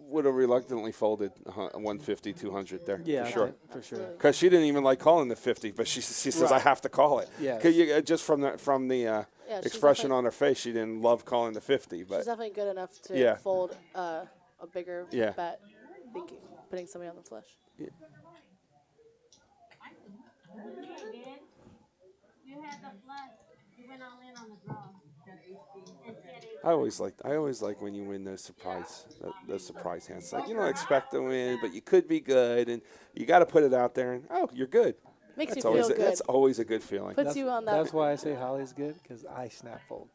would have reluctantly folded 150, 200 there. Yeah, for sure. For sure. Absolutely. Because she didn't even like calling the 50, but she says, Right. I have to call it. Yes. 'Cause just from the Yeah, she's expression definitely- on her face, she didn't love calling the 50. But She's definitely good enough to Yeah. fold a bigger Yeah. bet, putting somebody on the flush. You had the flush. You went all in on the draw. I always like when you win those surprise hands. Like you don't expect to win, but you could be good, and you got to put it out there. And you're good. Makes That's you always feel good. that's always a good feeling. Puts you on that. That's why I say Holly's good, because I snap fold.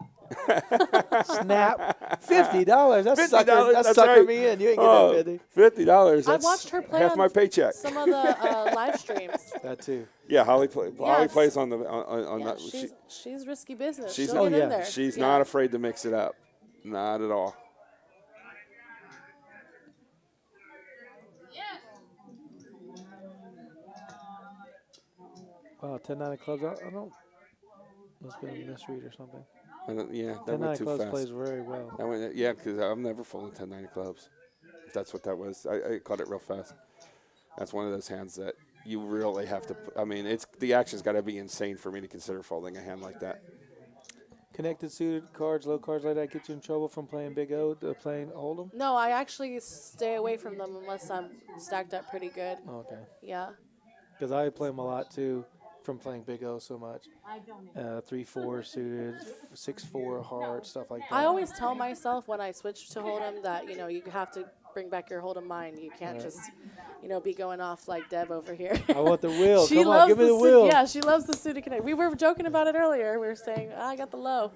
Snap. $50. That's $50, sucker, that's sucker right. me in. You ain't getting that 50. $50. I That's watched her play half on my paycheck. some of the live streams. That too. Yeah, Holly it's- plays on the on Yeah, that. she's risky business. She's- She'll oh, get in yeah. there. She's Yeah. not afraid to mix it up. Not at all. Wow, 10-9 of clubs. I don't. Must have been a misread or something. Yeah, that 10-9 went of too clubs fast. plays very well. That went, yeah, because I'm never folding 10-9 of clubs. If that's what that was. I caught it real fast. That's one of those hands that you really have to. I mean, the action's got to be insane for me to consider folding a hand like that. Connected suited cards, low cards like that get you in trouble from playing Big O to playing Hold'em? No, I actually stay away from them unless I'm stacked up pretty good. Okay. Yeah. Because I play them a lot too from playing Big O so much. I don't. 3-4 suited, 6-4 hard, stuff like that. I always tell myself when I switch to Hold'em that, you have to bring back your Hold'em mind. You can't just, be going off like Deb over here. I want the wheel. She Come on, loves give me the suit- wheel. Yeah, she loves the suited connect. We were joking about it earlier. We were saying, I got the low.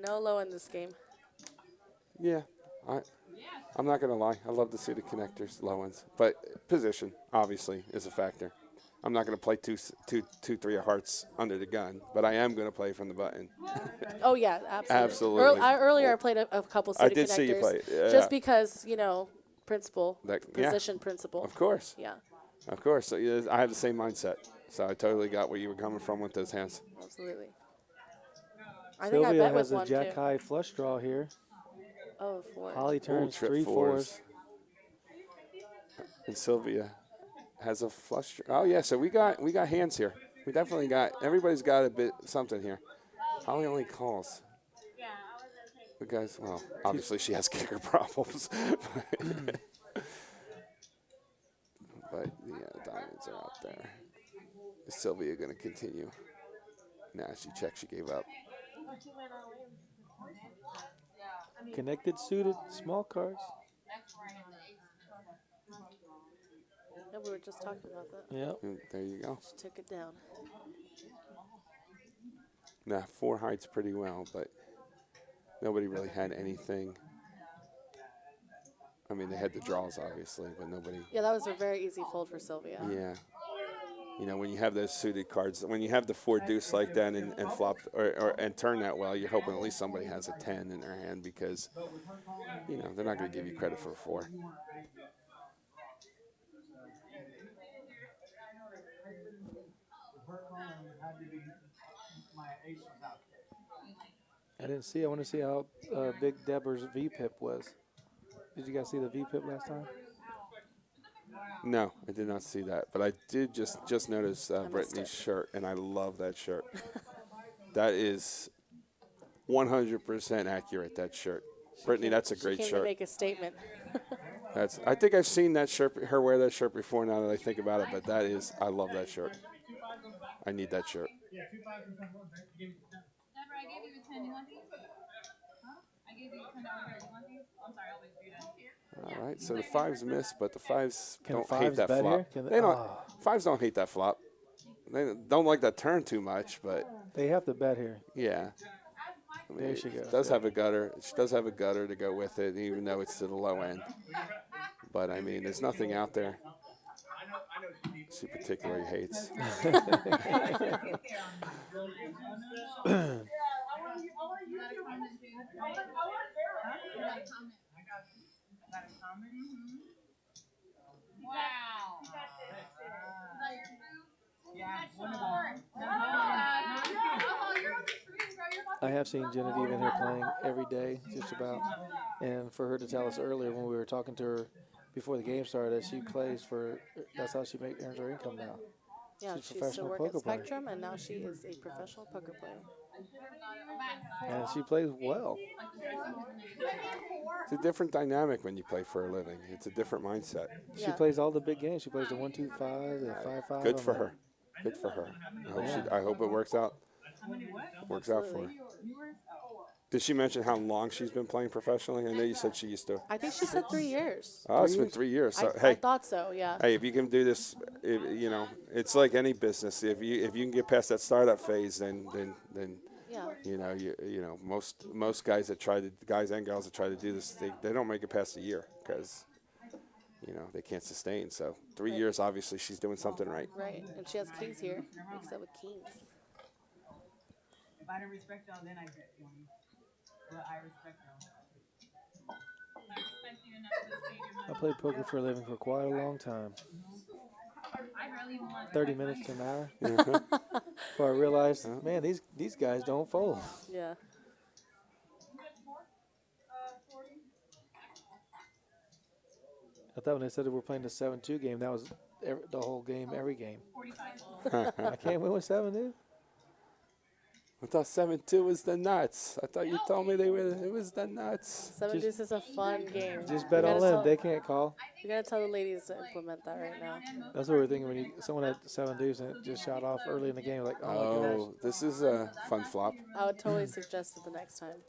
No low in this game. Yeah, I'm not going to lie. I love the suited connectors, low ones. But position, obviously, is a factor. I'm not going to play two, 3 of hearts under the gun, but I am going to play from the button. Oh, yeah, absolutely. Absolutely. Earlier, I played a couple I suited did connectors. see you play. Yeah. Just because, principle, Yeah. position principle. Of course. Yeah, Of course. So, yeah, I have the same mindset. So I totally got where you were coming from with those hands. absolutely. I think I Sylvia bet with has a one, jack too. high flush draw here. Oh, 4. Holly turns trip 3 fours. 4s. And Sylvia has a flush. Oh yeah, so we got hands here. We definitely got. Everybody's got a bit something here. Holly only calls. Yeah, I was gonna say. Because, well, obviously she has kicker problems. But yeah, diamonds are out there. Is Sylvia going to continue? Nah, she checked. She gave up. Connected, suited, small cards. Yeah, we were just talking about that. Yeah. There you go. She took it down. Nah, 4 hides pretty well, but nobody really had anything. I mean, they had the draws, obviously, but nobody. Yeah, that was a very easy fold for Sylvia. Yeah. You know, when you have those suited cards, when you have the 4 deuce like that and flop and turn that well, you're hoping at least somebody has a 10 in their hand because, you know, they're not going to give you credit for a 4. I didn't see. I want to see how big Deborah's VPIP was. Did you guys see the VPIP last time? No, I did not see that, but I did just notice Brittany's shirt, and I love that shirt. That is 100% accurate. That shirt, Brittany, that's a great She came shirt. to make a statement. I think I've seen that shirt, her wear that shirt before. Now that I think about it, but that is, I love that shirt. I need that shirt. Deborah, I gave you a 10. You want these? Huh? I gave you a $10 bill. You want these? I'm sorry, I'll wait for you to. All right, so the 5s miss, but the 5s Can don't the hate 5s that bet flop. here? They don't. 5s don't hate that flop. They don't like that turn too much, but They have to bet here. yeah. I mean, There she goes. It does have a gutter. She does have a gutter to go with it, even though it's to the low end. But I mean, there's nothing out there she particularly hates. Wow. I have seen Genevieve in here playing every day, just about. And for her to tell us earlier when we were talking to her before the game started that she plays for, that's how she earns her income now. Yeah, She's a she used to professional work at poker player. Spectrum, and now she is a professional poker player. And she plays well. It's a different dynamic when you play for a living. It's a different mindset. She Yeah. plays all the big games. She plays the 1, 2, 5, the 5, 5. Good for her. Good for her. I hope it works out. Works out for her. Did she mention how long she's been playing professionally? I know you said she used to. I think she said 3 years. Oh, it's been 3 years. So, I hey, thought so, yeah. hey, if you can do this, you know, it's like any business. If you can get past that startup phase, then Yeah. you know most guys that guys and girls that try to do this, they don't make it past a year because you know they can't sustain. So 3 years, obviously, she's doing something right. Right, and she has kings here. Mixed up with kings. If I don't respect y'all, then I bet you. But I respect y'all. I played poker for a living for quite a long time. 30 minutes to an hour. Before I realized, man, these guys don't fold. Yeah. I thought when they said that we're playing the 7-2 game, that was the whole game, every game. I can't win with 7-2. I thought 7-2 was the nuts. I thought you told me it was the nuts. Seven Deuce is a fun game. Just bet You all gotta in. tell- They can't call. You gotta tell the ladies to implement that right now. That's what we were thinking when someone had 7 deuce and it just shot off early in the game. Like, oh my gosh. Oh, this is a fun flop. I would totally suggest it the next time.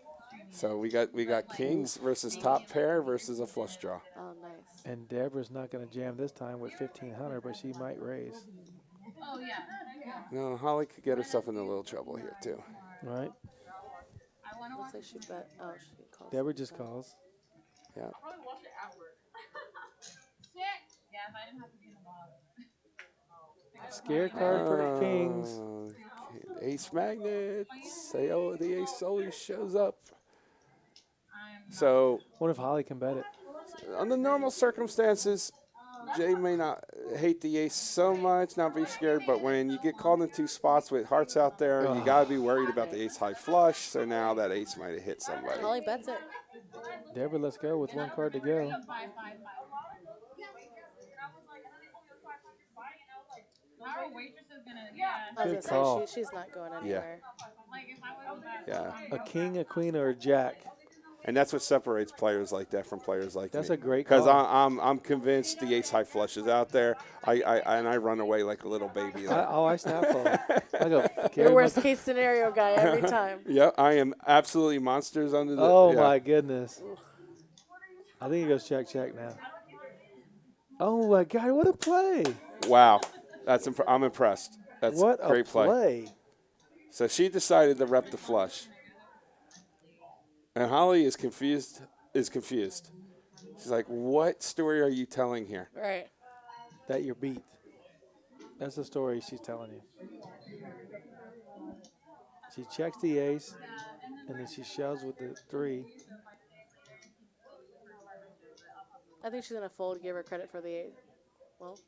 So we got kings versus top pair versus a flush draw. Oh, nice. And Deborah's not going to jam this time with 1,500, but she might raise. Oh, yeah. No, Holly could get herself into a little trouble here too. Right? Looks like she bet. Oh, she calls. Deborah just calls. Yeah. Probably watch it at work. Sick. Yeah, if I didn't have to be in the box. Scare card for kings. Ace magnets. The ace always shows up. So What if Holly can bet it? under normal circumstances, Jay may not hate the ace so much, not be scared, but when you get called in 2 spots with hearts out there, you got to be worried about the ace high flush. So now that ace might have hit somebody. Holly bets it. Deborah, let's go with 1 card to go. Our waitress is gonna, yeah. I was Good gonna call. say she's not going anywhere. Like if I was Yeah. A king, a queen, or a jack. And that's what separates players like that from players like That's me. a great Because call. I'm convinced the ace high flush is out there. I run away like a little baby. I snap fold. I go. Your carry my- worst case scenario guy every time. Yeah, I am absolutely monsters under the. Oh yeah. my goodness. I think he goes check now. Oh my God! What a play! Wow, I'm impressed. That's What great a play! So she decided to rep the flush, and Holly is confused. She's like, "What story are you telling here?" Right. That you're beat. That's the story she's telling you. She checks the ace, and then she shoves with the 3. I think she's going to fold, give her credit for the 8. Well, she's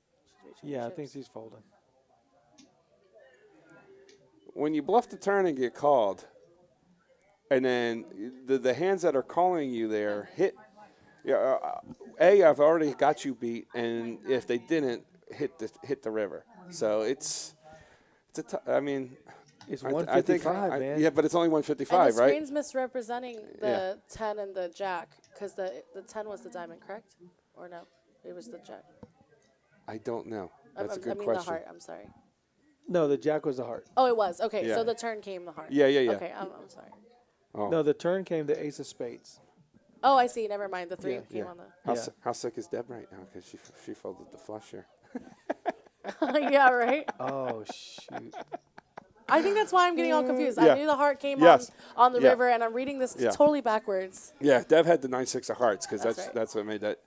reaching Yeah, for I think chips. she's folding. When you bluff the turn and get called, and then the hands that are calling you there hit. Yeah, I've already got you beat, and if they didn't hit the river, so it's I mean, It's I 155, think, man. yeah, but it's only And 155, the right? screen's misrepresenting the 10 and the jack, because the 10 was the diamond, correct? Or no? It was the jack. I don't know. That's a good I mean question. the heart, I'm sorry. No, the jack was the heart. Oh, it was. Okay, Yeah. so the turn came the heart. Yeah. Okay, I'm sorry. Oh. No, the turn came the ace of spades. Oh, I see. Never mind. The 3 Yeah. came Yeah. on the... How sick is Deb right now? Because she folded the flush here. Yeah, right? Oh, shoot. I think that's why I'm getting all confused. Yeah. I knew the heart came Yes. on the Yeah. river, and I'm reading this Yeah. totally backwards. Yeah, Deb had the 9-6 of hearts because That's that's right. what made that.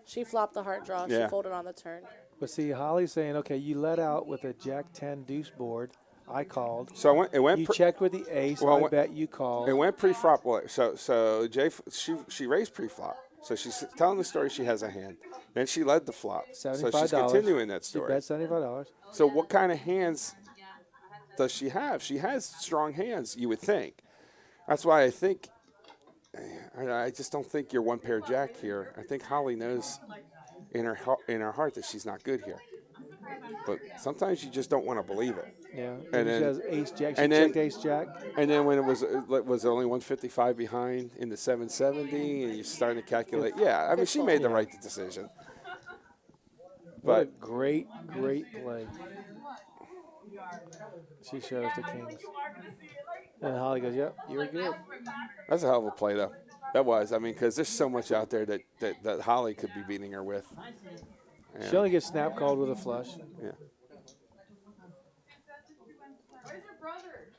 She flopped the heart draw. Yeah. She folded on the turn. But see, Holly's saying, okay, you let out with a jack 10 deuce board. I called. So it went. You checked with the ace. Well, I it bet you called. It went pre-flop. So Jay, she raised pre-flop. So she's telling the story. She has a hand. Then she led the flop. So $75. she's continuing that She story. bet $75. So what kind of hands does she have? She has strong hands, you would think. That's why I think. I just don't think you're one pair jack here. I think Holly knows in her heart that she's not good here. But sometimes you just don't want to believe it. Yeah. And she then- has ace jack. She and then- checked ace jack. And then when it was only 155 behind in the 770, and you're starting to calculate. Yeah, I mean, she made the Yeah. right decision. What a But great play. She shows the kings. And Holly goes, yep, you're good. that's a hell of a play, though. That was. I mean, because there's so much out there that Holly could be beating her with. She only gets snap called with a flush. Yeah. Where's your brother?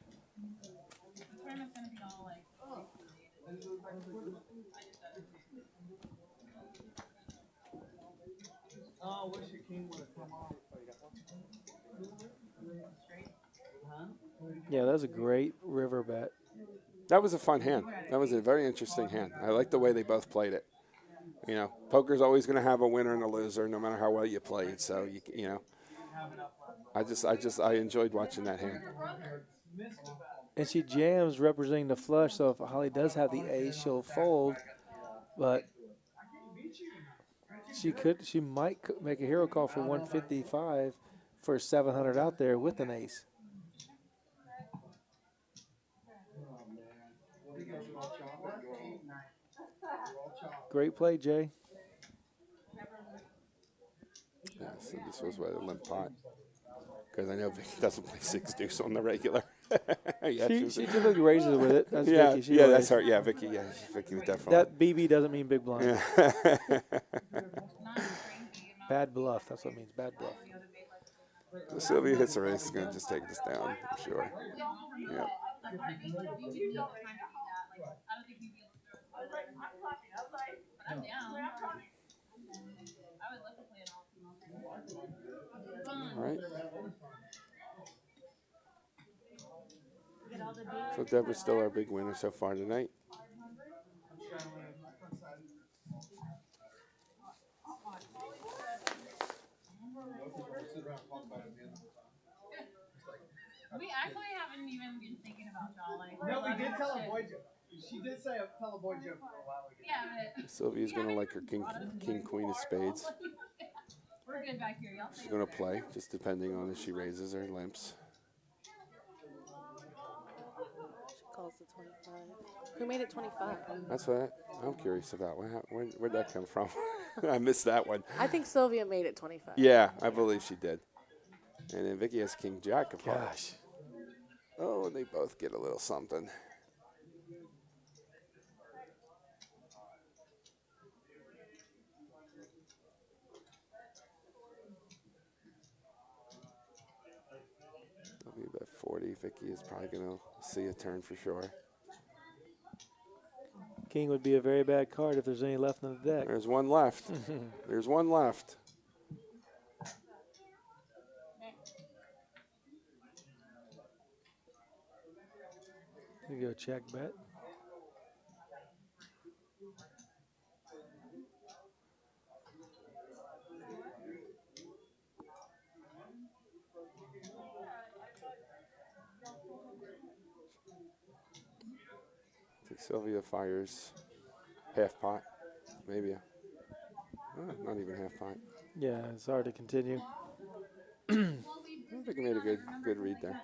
The tournament's gonna be all like. Oh, wish your king would have come off. Yeah, that was a great river bet. That was a fun hand. That was a very interesting hand. I like the way they both played it. You know, poker's always going to have a winner and a loser, no matter how well you played. So you know, I enjoyed watching that hand. And she jams representing the flush, so if Holly does have the ace, she'll fold. But she might make a hero call for 155 for 700 out there with an ace. Great play, Jay. Yeah, so this was what a limp pot. Because I know Vicky doesn't play 6 deuce on the regular. Yeah, She typically raises with it. That's yeah, Vicky. She yeah, raised. that's her. Yeah, Vicky. Yeah, Vicky would definitely. That BB doesn't mean big blind. Yeah. Bad bluff. That's what it means. Bad bluff. Sylvia hits a race. Is going to just take this down, I'm sure. Yeah. I think you would need to kind of do that. Like, I don't think you'd be able to throw it. But I'm down. I would love to play it all. All right. So Deborah's still our big winner so far tonight. We actually haven't even been thinking about y'all. Like, No, we did tell a boy joke. She did say tell a boy joke for a while ago. yeah, but Sylvia's going to like her king, queen of spades. we're good back here. Y'all She's going to play, just depending on if she raises or limps. calls the 25. Who made it 25? That's what I'm curious about. Where'd that come from? I missed that one. I think Sylvia made it 25. Yeah, I believe she did. And then Vicky has King Jack of Gosh. hearts. Oh, they both get a little something. It'll be about 40. Vicky is probably going to see a turn for sure. King would be a very bad card if there's any left in the deck. There's one left. There's one left. You go check bet. I think Sylvia fires half pot, maybe. Not even half pot. Yeah, it's hard to continue. I think he made a good read there.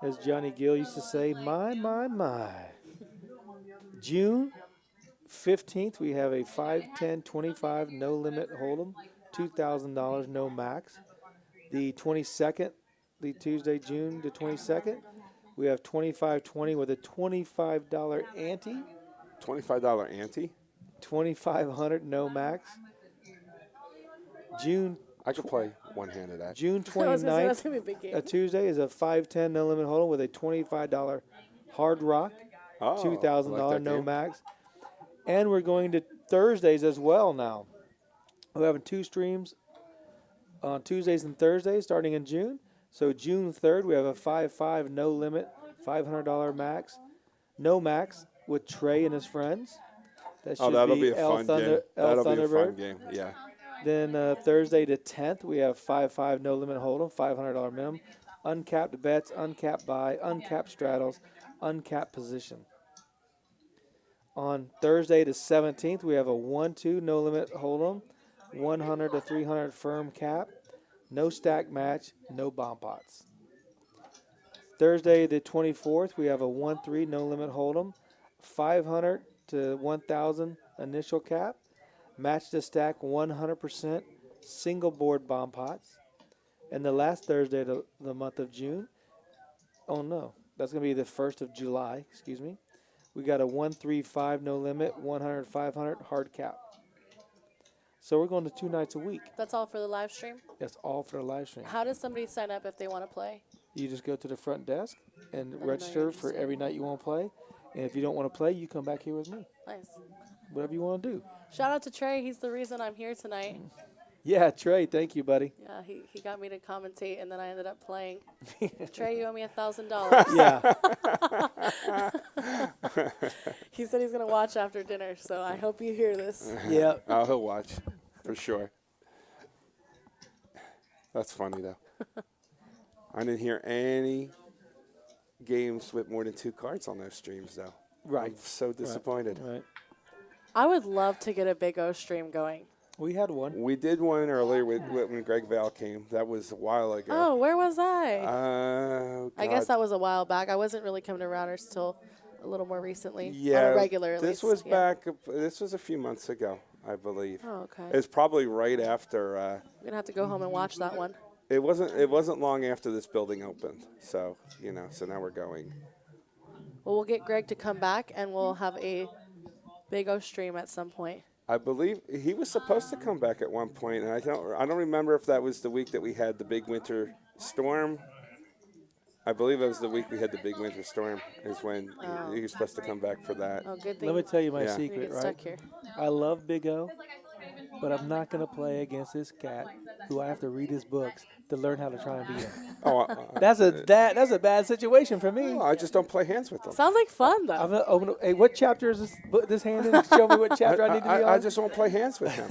As Johnny Gill used to say, my. June 15th, we have a 5, 10, 25 no limit hold'em, $2,000 no max. The 22nd, the Tuesday, June the 22nd, we have 25-20 with a $25 ante. $25 ante? 2,500 no max. June. I could play one hand of that. June That's gonna be a 29th, big game. a Tuesday, is a 5-10 no limit hold'em with a $25 hard rock, Oh, $2,000 I like that no game. max. And we're going to Thursdays as well now. We're having 2 streams on Tuesdays and Thursdays starting in June. So June 3rd, we have a 5-5 no limit, $500 max, no max with Trey and his friends. That should That'll be a El fun Thunder, game. El That'll be a fun Thunderbird. game, yeah. Then Thursday the 10th, we have 5-5 no limit hold'em, $500 minimum, uncapped bets, uncapped buy, uncapped straddles, uncapped position. On Thursday the 17th, we have a 1-2 no limit hold'em, 100 to 300 firm cap, no stack match, no bomb pots. Thursday the 24th, we have a 1-3 no limit hold'em, 500 to 1,000 initial cap, match to stack 100% single board bomb pots. And the last Thursday of the month of June, oh no, that's going to be the 1st of July, excuse me. We got a 1-3-5 no limit, 100, 500 hard cap. So we're going to 2 nights a week. That's all for the live stream. That's all for the live stream. How does somebody sign up if they want to play? You just go to the front desk and know register you're for interested. every night you want to play. And if you don't want to play, you come back here with me. Nice. Whatever you want to do. Shout out to Trey. He's the reason I'm here tonight. Yeah, Trey, thank you, buddy. Yeah, he got me to commentate, and then I ended up playing. Trey, you owe me $1,000. Yeah. He said he's going to watch after dinner, so I hope you hear this. Yeah. Oh, he'll watch for sure. That's funny though. I didn't hear any games with more than 2 cards on those streams though. Right. I'm so disappointed. Right. I would love to get a Big O stream going. We had one. We did one earlier with when Greg Val came. That was a while ago. Oh, where was I? I guess God. that was a while back. I wasn't really coming to Rounders till a little more recently. Yeah, On a regular, at this least. was Yeah. back. This was a few months ago, I believe. Oh, okay. It's probably right after. I'm going to have to go home and watch that one. It wasn't long after this building opened. So so now we're going. Well, we'll get Greg to come back, and we'll have a Big O stream at some point. I believe he was supposed to come back at one point, and I don't remember if that was the week that we had the big winter storm. I believe it was the week we had the big winter storm is when he was supposed to come back for that. Oh, good thing. Let me tell you my Yeah. you secret, get right? stuck here. I love Big O, but I'm not going to play against this cat who I have to read his books to learn how to try and beat him. That's a bad situation for me. I just don't play hands with them. Sounds like fun, though. I'm gonna open up, hey, what chapter is this hand in? Show me what chapter I need to be on. I just won't play hands with him.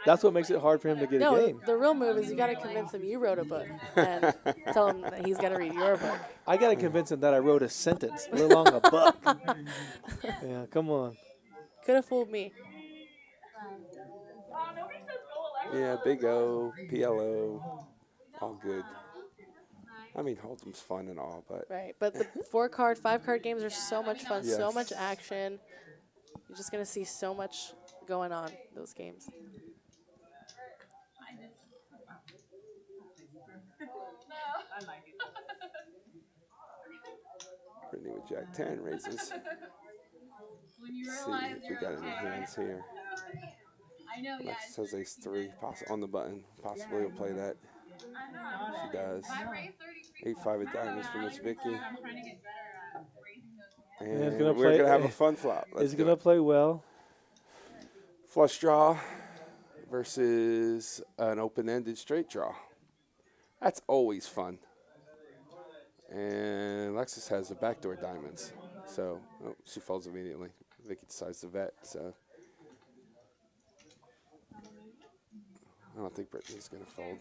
That's what makes it hard for him to get a No, game. the real move is you got to convince him you wrote a book and tell him that he's got to read your book. I got to convince him that I wrote a sentence, let alone a book. Yeah, come on. Could have fooled me. Yeah, Big O, PLO, all good. I mean, Hold'em's fun and all, but Right, but the 4-card, 5-card games are so much fun, so Yes. much action. You're just gonna see so much going on in those games. Brittany with Jack 10 raises. When you See realize if we you're got any hands here. I know, yeah. Lex says ace 3 on the button. Possibly will play that. She does. 8-5 of diamonds from Miss Vicky. I'm trying to get better at raising those hands. And it's And gonna we're play- going to have a fun flop. Let's It's do going it. to play well. Flush draw versus an open-ended straight draw. That's always fun. And Alexis has the backdoor diamonds. So she folds immediately. Vicky decides to vet. So I don't think Brittany's going to fold.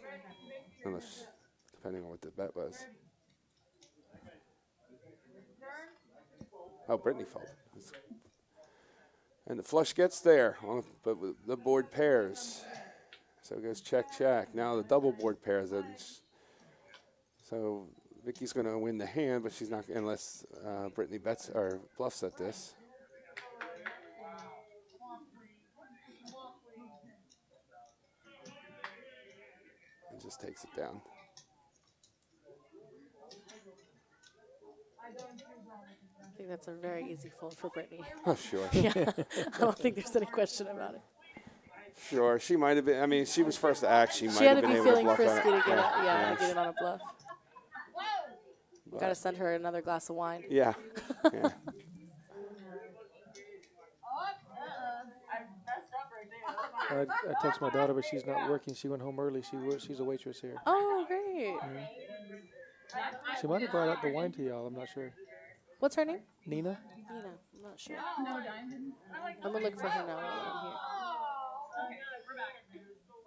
Unless, depending on what the bet was. Oh, Brittany folded. And the flush gets there, but with the board pairs. So it goes check, check. Now the double board pairs. And so Vicky's going to win the hand, but she's not unless Brittany bets or bluffs at this. And just takes it down. I think that's a very easy fold for Brittany. Oh, sure. Yeah, I don't think there's any question about it. Sure. She might have been. I mean, she was first to act. She might She had have to been be able to feeling bluff on frisky it. to get it, Yeah. to get it on a bluff. But- Got to send her another glass of wine. Yeah. Yeah. I text my daughter, but she's not working. She went home early. She's a waitress here. Oh, great. She might have brought out the wine to y'all. I'm not sure. What's her name? Nina? Nina. I'm not sure. I'm going to look for her now while I'm here. Okay, we're back.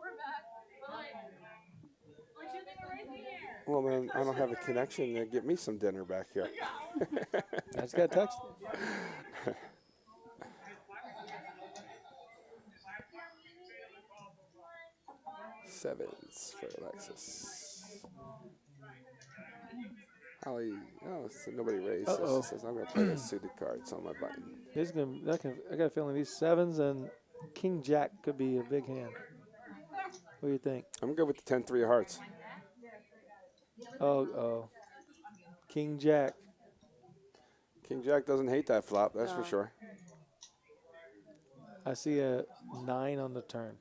We're back. But like, what you think we're raising here? Well, then I don't have a connection to get me some dinner back here. I just got a text. Sevens for Alexis. Holly, so nobody raised. Uh-oh. Says I'm going to play the suited cards on my button. I got a feeling these sevens and King Jack could be a big hand. What do you think? I'm good with the 10-3 of hearts. Oh. King Jack. King Jack doesn't hate that flop, that's for No. sure. I see a 9 on the turn.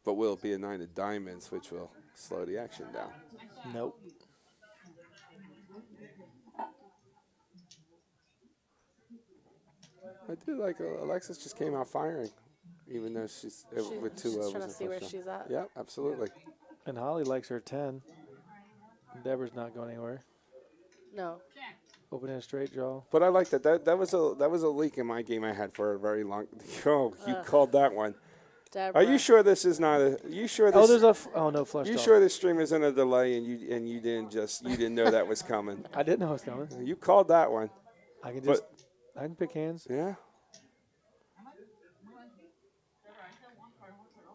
But will it be a 9 of diamonds, which will slow the action down? Nope. I do like Alexis just came out firing, even though she's with 2 She's overs. trying in to see where first she's round. at. Yeah, absolutely. And Holly likes her 10. Deborah's not going anywhere. No. Open and straight draw. But I like that. That was a leak in my game I had for a very long. Oh, you called that one. Deborah. Are you sure this is not a? You sure this? Oh, there's no flush You draw. sure this stream is in a delay and you didn't know that was coming? I didn't know it was coming. You called that one. I can But- I can pick hands. Yeah.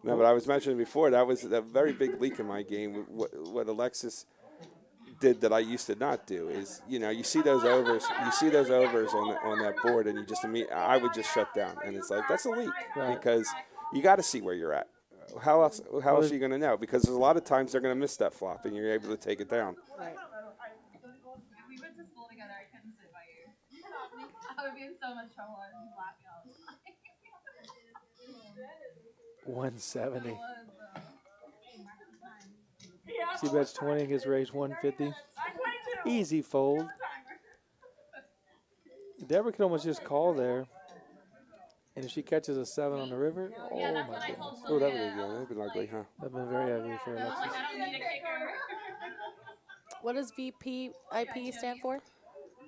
No, but I was mentioning before that was a very big leak in my game. What Alexis did that I used to not do is, you see those overs on that board, and you just I would just shut down, and it's like that's a leak because you got to see where you're at. How else are you going to know? Because there's a lot of times they're going to miss that flop, and you're able to take it down. Right. We went to school together. I couldn't sit by you. I would be in so much trouble. I'd be laughing all the time. 170. She bets 20 and gets raised 150. Easy fold. Deborah could almost just call there. And if she catches a 7 on the river, oh my goodness. Oh, that would be good. That would be ugly, huh? That'd been very ugly for Alexis. I don't need a kicker. What does VPIP stand for?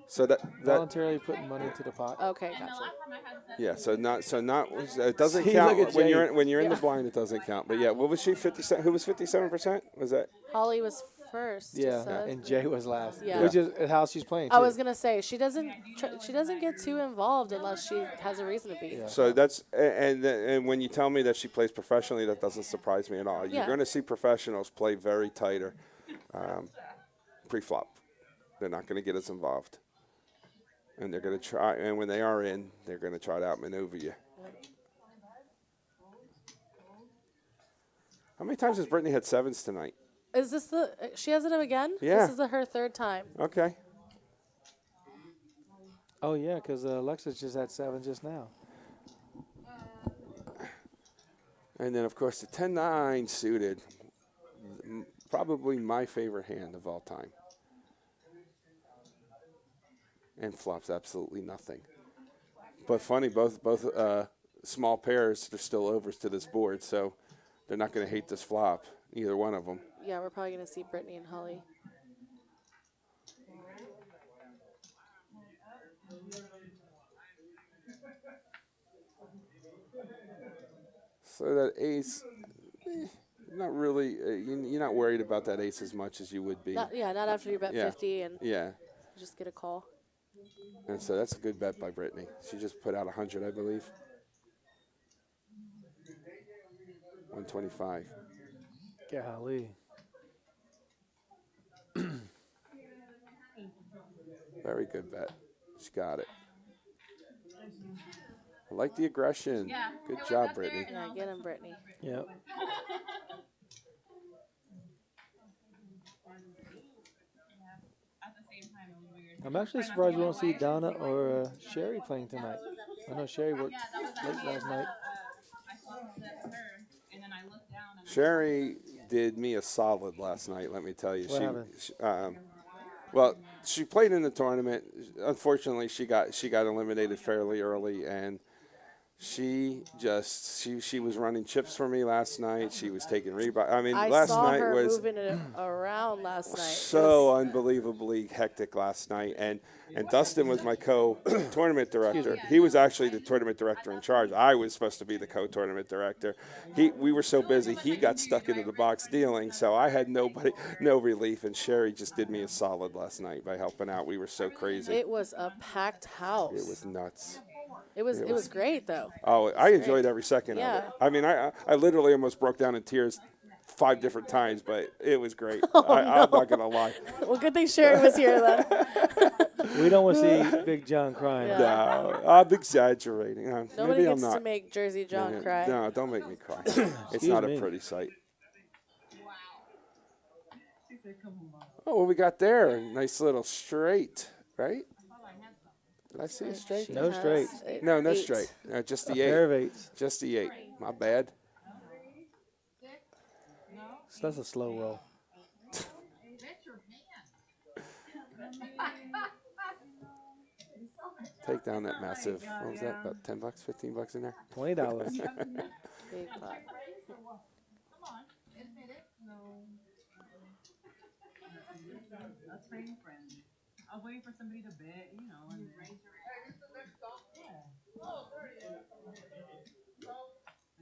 So that Voluntarily putting money into the pot. Okay, And the gotcha. last time I had sex, yeah. So it doesn't See, count look at when Jay. you're in the Yeah. blind. It doesn't count. But yeah, what was she? 57. Who was 57%? Was that? Holly was first. it Yeah, said. and Jay was last. Yeah. Which is how she's playing, too. I was gonna say she doesn't get too involved unless she has a reason to be. Yeah. So that's and when you tell me that she plays professionally, that doesn't surprise me at all. You're Yeah. going to see professionals play very tighter. pre-flop. They're not going to get us involved. And they're going to try, and when they are in, they're going to try to outmaneuver you. How many times has Brittany had sevens tonight? Is this she has it again? Yeah. This is her third time. Okay. Oh, yeah, because Alexis just had 7 just now. And then, of course, the 10-9 suited, probably my favorite hand of all time. And flops absolutely nothing. But funny, both small pairs, they're still overs to this board, so they're not going to hate this flop, either one of them. Yeah, we're probably going to see Brittany and Holly. So that ace, not really, you're not worried about that ace as much as you would be. Not after you bet 50 and yeah. just get a call. And so that's a good bet by Brittany. She just put out 100, I believe. 125. Golly. Very good bet. She got it. I like the aggression. Yeah. Good job, Brittany. Yeah, get him, Brittany. Yep. At the same time, it was weird. I'm actually surprised we don't see Donna or Sherry playing tonight. I know Sherry worked late last night. I swapped it with her, and then I looked down and Sherry did me a solid last night, let me tell you. What happened? Well, she played in the tournament. Unfortunately, she got eliminated fairly early, and she was running chips for me last night. She was taking rebound. I mean, last saw night her was moving it around last night. so unbelievably hectic last night. And Dustin was my co-tournament director. He was actually the tournament director in charge. I was supposed to be the co-tournament director. We were so busy, he got stuck into the box dealing, so I had no relief. And Sherry just did me a solid last night by helping out. We were so crazy. It was a packed house. It was nuts. It was great though. Oh, I enjoyed every second of Yeah. it. I mean, I literally almost broke down in tears 5 different times, but it was great. Oh, I'm not going to lie. Well, good thing Sherry was here then. We don't want to see Big John crying. Yeah. No, I'm exaggerating. Nobody Maybe I'm gets not. to make Jersey John Yeah, cry. No, don't make me cry. It's Excuse not me. a pretty sight. She said, come on. Oh, what we got there? Nice little straight, right? Did I see a straight? She No has straight. a No, no 8. straight. Just A the pair of 8. 8s. Just the 8. My bad. So that's a slow roll. Take down that massive. What was that? About $10, $15 in there. $20. Big pot. That's friend. I was waiting for somebody to bet, you know. And I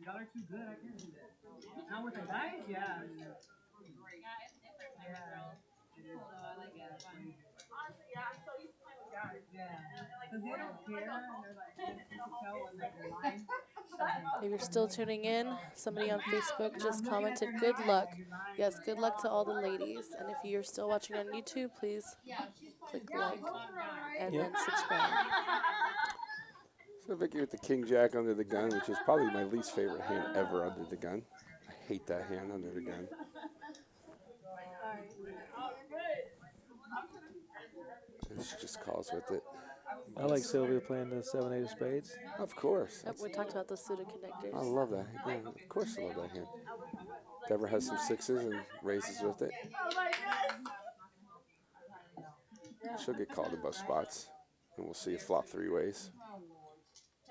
got her too good, I can't do that. Now with the guys, yeah. yeah, it's different type of girl. Cool though, I like it. It's fun. Honestly, yeah, I'm so used to playing with guys. Yeah. Because they don't care, and they're like, you can tell when they're lying. If you're still tuning in, somebody on Facebook just commented, good luck. Yes, good luck to all the ladies. And if you're still watching on YouTube, please click like and then subscribe. So Vicky with the King Jack under the gun, which is probably my least favorite hand ever under the gun. I hate that hand under the gun. And she just calls with it. I like Sylvia playing the 7-8 of spades. Of course. Yep, we talked about the suited connectors. I love that. Yeah, of course I love that hand. Deborah has some 6s and raises with it. She'll get called in both spots. And we'll see you flop 3 ways.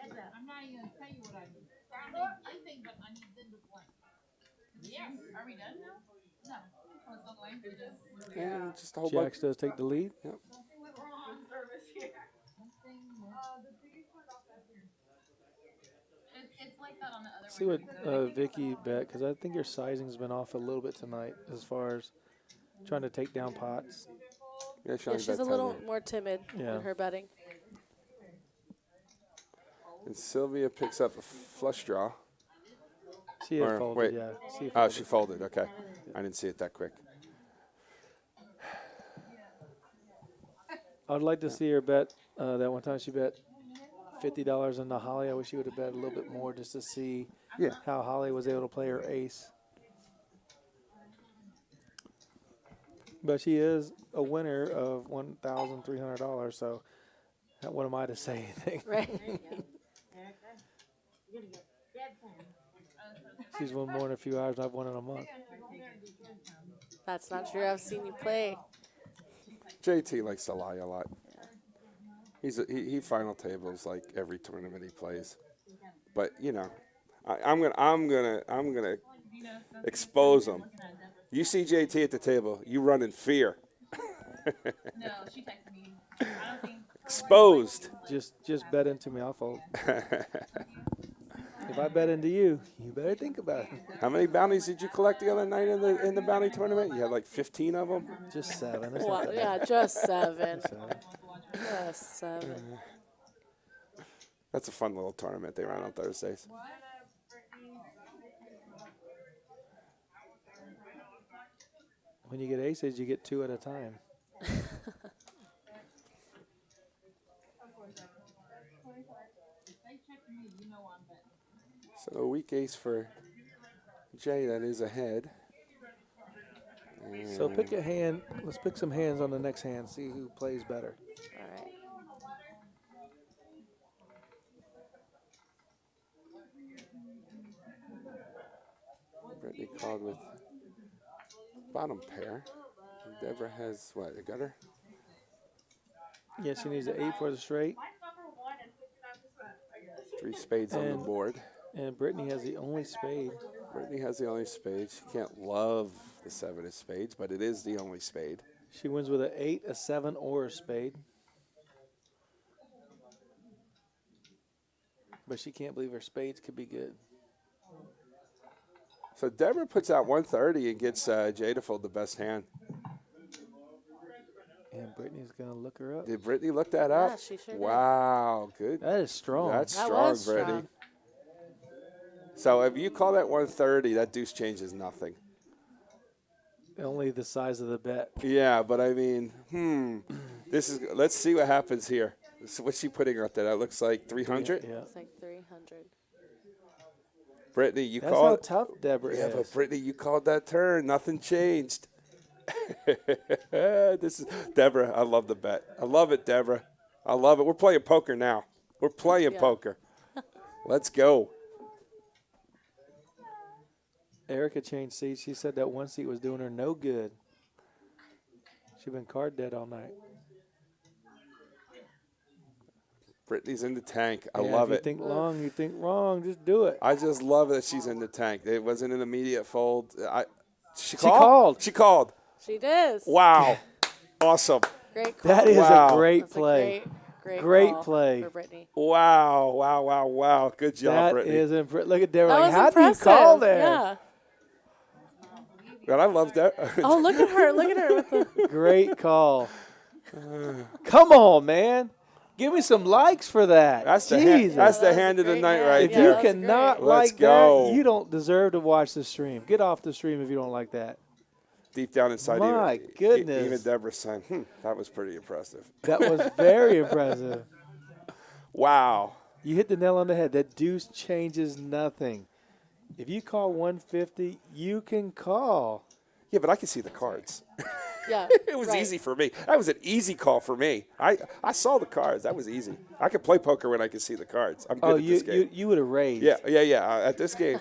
I'm not even gonna tell you what I do. I think, but I need them to play. Yeah. Are we done now? No. Oh, it's still going? And just a whole bunch. Jacks does take the lead. Yep. It's like that on the other See one. what Vicky bet, because I think your sizing's been off a little bit tonight as far as trying to take down pots. Yeah, Yeah, she's a little more timid Yeah. in her betting. And Sylvia picks up a flush draw. She had Or, folded, wait. yeah. She Oh, folded. she folded. Okay. I didn't see it that quick. I'd like to see her bet. That one time she bet $50 on the Holly. I wish she would have bet a little bit more just to see Yeah. how Holly was able to play her ace. But she is a winner of $1,300. So what am I to say anything? Right. You're gonna get dead time. She's won more in a few hours than I've won in a month. That's not true. I've seen you play. JT likes to lie a lot. He final tables like every tournament he plays. But you know, I'm gonna expose him. You see JT at the table, you run in fear. No, she texted me. I don't think. Exposed. Just bet into me. I'll fold. If I bet into you, you better think about it. How many bounties did you collect the other night in the bounty tournament? You had like 15 of them. Just 7. That's Well, not yeah, bad. just 7. Just 7. Just 7. That's a fun little tournament they run on Thursdays. When you get aces, you get 2 at a time. So a weak ace for Jay, that is ahead. So pick a hand. Let's pick some hands on the next hand. See who plays better. All right. Brittany called with bottom pair. Deborah has what, a gutter? Yeah, she needs an 8 for the straight. 3 spades on the And- board. And Brittany has the only spade. Brittany has the only spade. She can't love the 7 of spades, but it is the only spade. She wins with an 8, a 7, or a spade. But she can't believe her spades could be good. So Deborah puts out 130 and gets Jay to fold the best hand. And Brittany's going to look her up. Did Brittany look that up? Yeah, she sure did. Wow, good. That is strong. That's That strong, was Brittany. strong. So if you call that 130, that deuce changes nothing. Only the size of the bet. Yeah, but I mean, let's see what happens here. So what's she putting up there? That looks like 300? Yeah. It's like 300. Brittany, you That's how called. tough Deborah Yeah, is. but Brittany, you called that turn. Nothing changed. This is Deborah. I love the bet. I love it, Deborah. I love it. We're playing poker now. We're playing Yeah. poker. Let's go. Erica changed seats. She said that one seat was doing her no good. She's been card dead all night. Brittany's in the tank. I Yeah, love if it. you think long, you think wrong. Just do it. I just love that she's in the tank. It wasn't an immediate fold. She called. She called. She does. Wow. Awesome. Great call. That is Wow. a great That's play. Great Great call play. for Brittany. Wow. Wow. Wow. Wow. Good job, That Brittany. is impressive. Look at Deborah. That Like, was how impressive. do you call there? Yeah. And I love that. Oh, look at her. Look at her with the. Great call. Come on, man. Give me some likes for that. That's the Jesus. that's the That was hand a of the great night hand. right If Yeah, you there. that was cannot great. Let's like go. that, you don't deserve to watch the stream. Get off the stream if you don't like that. Deep down inside, My even goodness. Deborah's saying, that was pretty impressive. That was very impressive. Wow. You hit the nail on the head. That deuce changes nothing. If you call 150, you can call. Yeah, but I can see the cards. Yeah. It was right. easy for me. That was an easy call for me. I saw the cards. That was easy. I could play poker when I can see the cards. I'm good Oh, at this game. you would have raised. Yeah. At this game,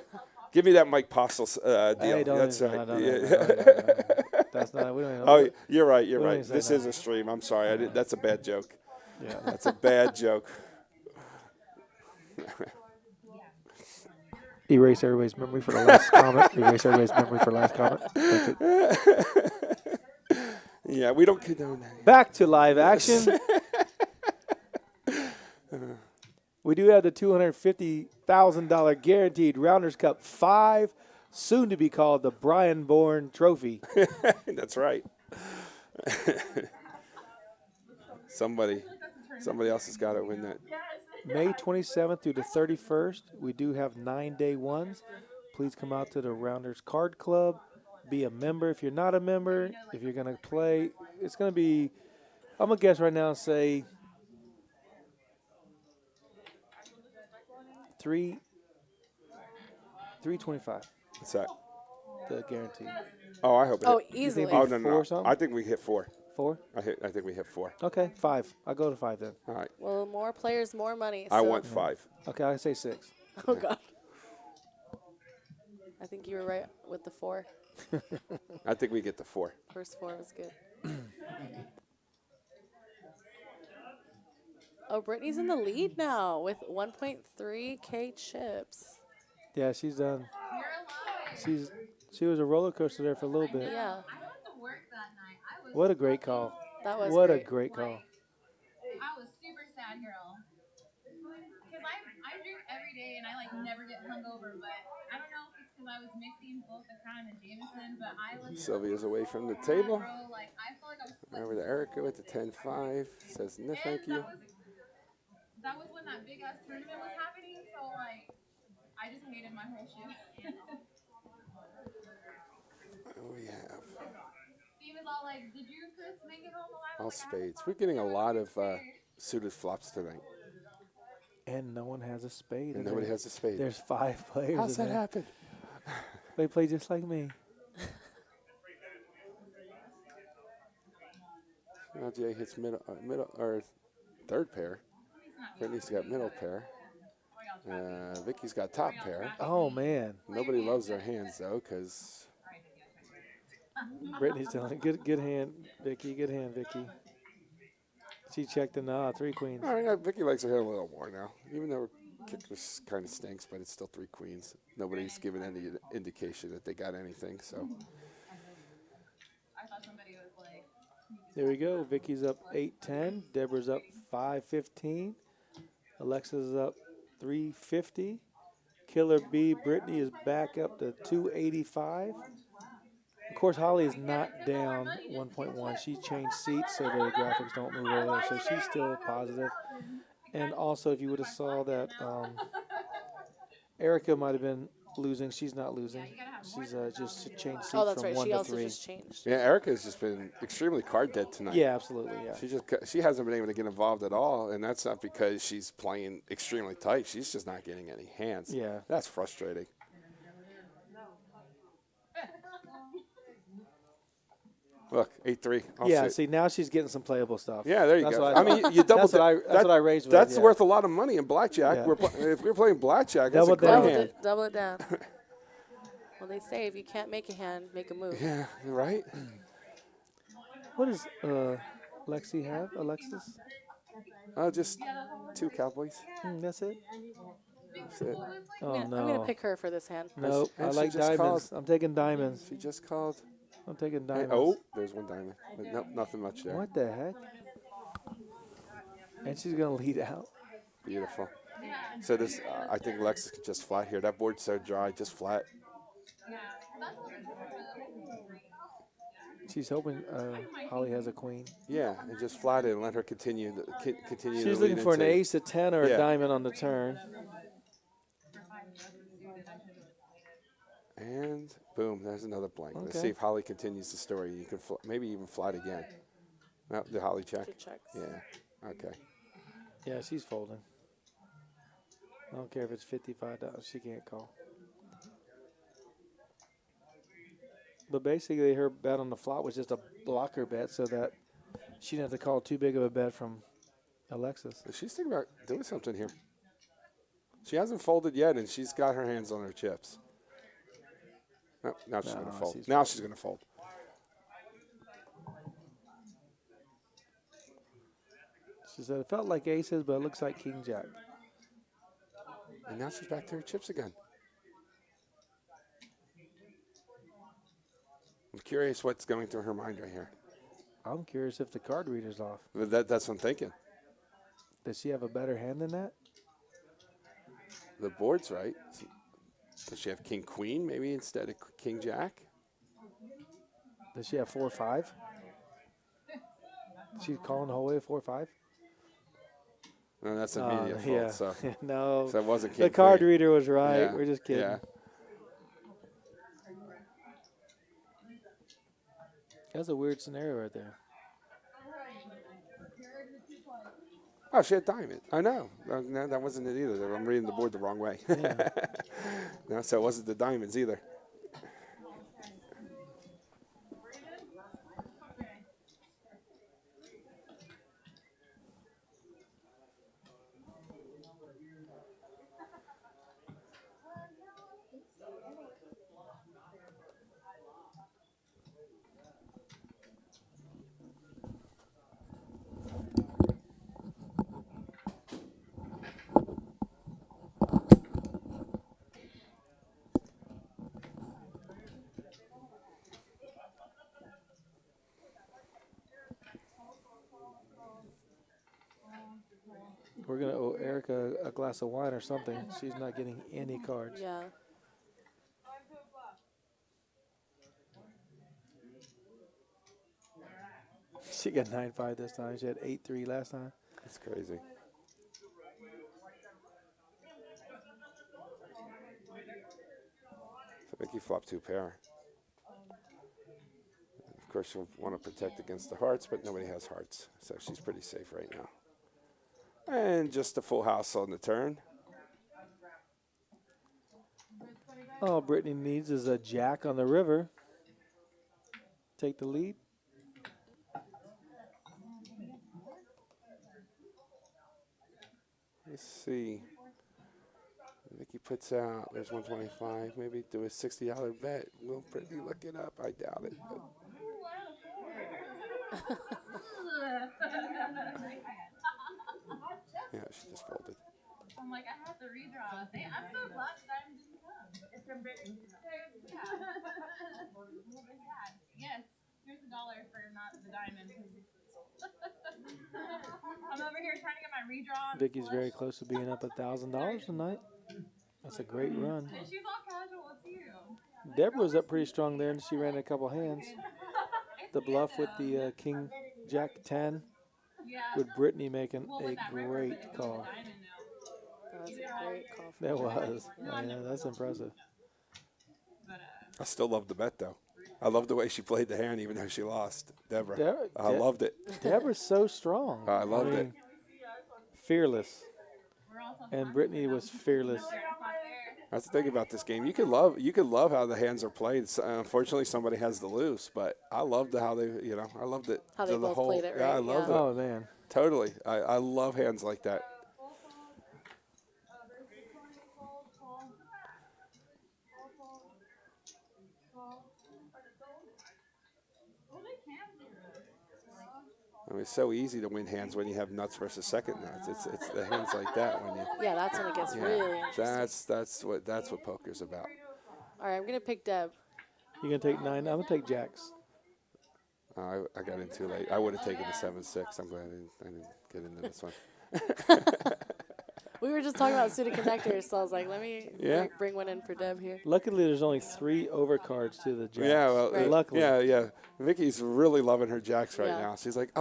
give me that Mike Postle deal. Hey, don't That's even- right. no. Yeah. That's not. We don't even. Oh, you're right. You're We don't right. even say This that. is a stream. I'm sorry. That's a bad joke. Yeah. That's a bad joke. Erase everybody's memory for the last comment. Erase everybody's memory for the last comment. Thank you. Yeah, we don't condone that. Back to live action. We do have the $250,000 guaranteed Rounders Cup 5, soon to be called the Brian Bourne Trophy. That's right. Somebody else has got to win that. May 27th through the 31st, we do have 9-day ones. Please come out to the Rounders Card Club. Be a member if you're not a member. If you're going to play, it's going to be I'm gonna guess right now and say 325. What's that? The guarantee. Oh, I hope it. Oh, hit. You think easily. it'd Oh be no, no, four no. or something? I think we hit 4. 4? I think we hit 4. Okay, 5. I'll go to 5 then. All right. Well, more players, more money. I so- want 5. Okay, I say 6. Oh God. I think you were right with the 4. I think we get the 4. First 4 was good. Oh, Brittany's in the lead now with 1.3K chips. Yeah, she's done. You're alive. She was a roller coaster there for a little bit. Yeah, I had to work that night. I was What a great call. that was What great. a great call. I was super sad, girl. Because I drink every day and I like never get hungover, but I don't know if it's because I was mixing both the Crown and Jameson, but I was Sylvia's away from the table. bro, like I felt like I was Over to Erica with the 10-5. Says no, thank you. That was when that big ass tournament was happening, so like I just hated my whole shift. We have Steve was all like, "Did you, Chris, make it home alive?" all spades. We're getting a lot of suited flops tonight, And no one has a spade. and in nobody there. has a spade. There's 5 players. How's in that there. happen? They play just like me. Now Jay hits middle or third pair. Brittany's got middle pair. Vicky's got top pair. Oh man, Nobody loves their hands though, because Brittany's telling it. Good hand, Vicky. Good hand, Vicky. She checked the 3 queens. all right, Vicky likes her hand a little more now. Even though her kick was kind of stinks, but it's still 3 queens. Nobody's given any indication that they got anything. So I thought somebody was like, There we go. Vicky's up 8-10. Deborah's up 5-15. Alexa's up 350. Killer B Brittany is back up to 285. Of course, Holly is not down 1.1. She changed seats so the graphics don't move over there, so she's still positive. And also, if you would have saw that, Erica might have been losing. She's not losing. She's just changed seats Oh, that's from right. 1 She to also 3. just changed. yeah, Erica's just been extremely card dead tonight. Yeah, absolutely. Yeah. She hasn't been able to get involved at all, and that's not because she's playing extremely tight. She's just not getting any hands. Yeah. That's frustrating. Look, 8-3. Yeah. Offset. See, now she's getting some playable stuff. Yeah, there you That's go. what I mean, you double. that's what I raised with. That's yeah. worth a lot of money in blackjack. Yeah. If we're playing blackjack, that's a Double great down. hand. Double it down. Well, they say if you can't make a hand, make a move. Yeah, right. What does Lexi have? Alexis? Just 2 cowboys. That's it. That's it. Oh I'm no. gonna pick her for this hand. Nope. I And she like just diamonds. I'm taking diamonds. She just called. I'm taking And, diamonds. oh, there's 1 diamond. But no, nothing much there. What the heck? And she's gonna lead out. Beautiful. So this, I think Lexus could just flat here. That board's so dry, just flat. She's hoping Holly has a queen. Yeah, and just flat it and let her continue. Continue. She's to looking lead for an into- ace, a 10, or Yeah. a diamond on the turn. And boom, there's another blank. Let's Okay. see if Holly continues the story. You can maybe even flat again. No, the Holly check. She checks. Yeah. Okay. Yeah, she's folding. I don't care if it's $55. She can't call. But basically, her bet on the flop was just a blocker bet so that she didn't have to call too big of a bet from Alexis. She's thinking about doing something here. She hasn't folded yet, and she's got her hands on her chips. No, now she's going to fold. she's Now she's going to fold. She said it felt like aces, but it looks like king jack. And now she's back to her chips again. I'm curious what's going through her mind right here. I'm curious if the card reader's off. But that's what I'm thinking. Does she have a better hand than that? The board's right. Does she have king queen maybe instead of king jack? Does she have 4-5? She's calling the whole way 4-5? No, that's immediate fold. Yeah. So, No. so it wasn't king The card queen. reader was right. Yeah, We're just kidding. Yeah. That's a weird scenario right there. Oh, she had diamond. I know. No, that wasn't it either. I'm reading the board the wrong way. Yeah. No, so it wasn't the diamonds either. We're going to owe Erica a glass of wine or something. She's not getting any cards. Yeah. She got 9-5 this time. She had 8-3 last time. That's crazy. So Vicky flopped 2 pair. Of course, she'll want to protect against the hearts, but nobody has hearts, so she's pretty safe right now. And just a full house on the turn. All Brittany needs is a jack on the river. Take the lead. Let's see. Vicky puts out, there's 125. Maybe do a $60 bet. Will Brittany look it up? I doubt it. But. Yeah, she just folded. I'm like, I have to redraw. I'm so glad the diamond didn't come. It's from Brittany. Yes, here's $1 for not the diamond. I'm over here trying to get my redraw. Vicky's very close to being up $1,000 tonight. That's a great run. And she's all casual too. Deborah was up pretty strong there, and she ran a couple hands. The bluff with the King Jack 10, Yeah. with Brittany making Well, a with that river, great it's a call. diamond now. That was a great call. from That her. was. Yeah, that's impressive. But, I still love the bet, though. I love the way she played the hand, even though she lost. Deborah. I De- loved it. Deborah's so strong. I loved it. Fearless. we're also And Brittany was fearless. That's the thing about this game. You can love how the hands are played. Unfortunately, somebody has to lose, but I loved how they, I loved it. How they the both whole, played it, Yeah, I right? loved Yeah. it. Oh, man. Totally. I love hands like that. I mean, it's so easy to win hands when you have nuts versus second nuts. It's the hands like that when you. Yeah, that's when it gets Yeah, really interesting. that's what poker's about. All right, I'm gonna pick Deb. You going to take 9? I'm going to take jacks. I got in too late. I would have taken the 7-6. I'm glad I didn't get into this one. We were just talking about suited connectors, so I was like, let me Yeah. bring one in for Deb here. Luckily, there's only 3 overcards to the jacks. Yeah, well, Right. Luckily. yeah. Vicky's really loving her jacks right Yeah. now. She's like,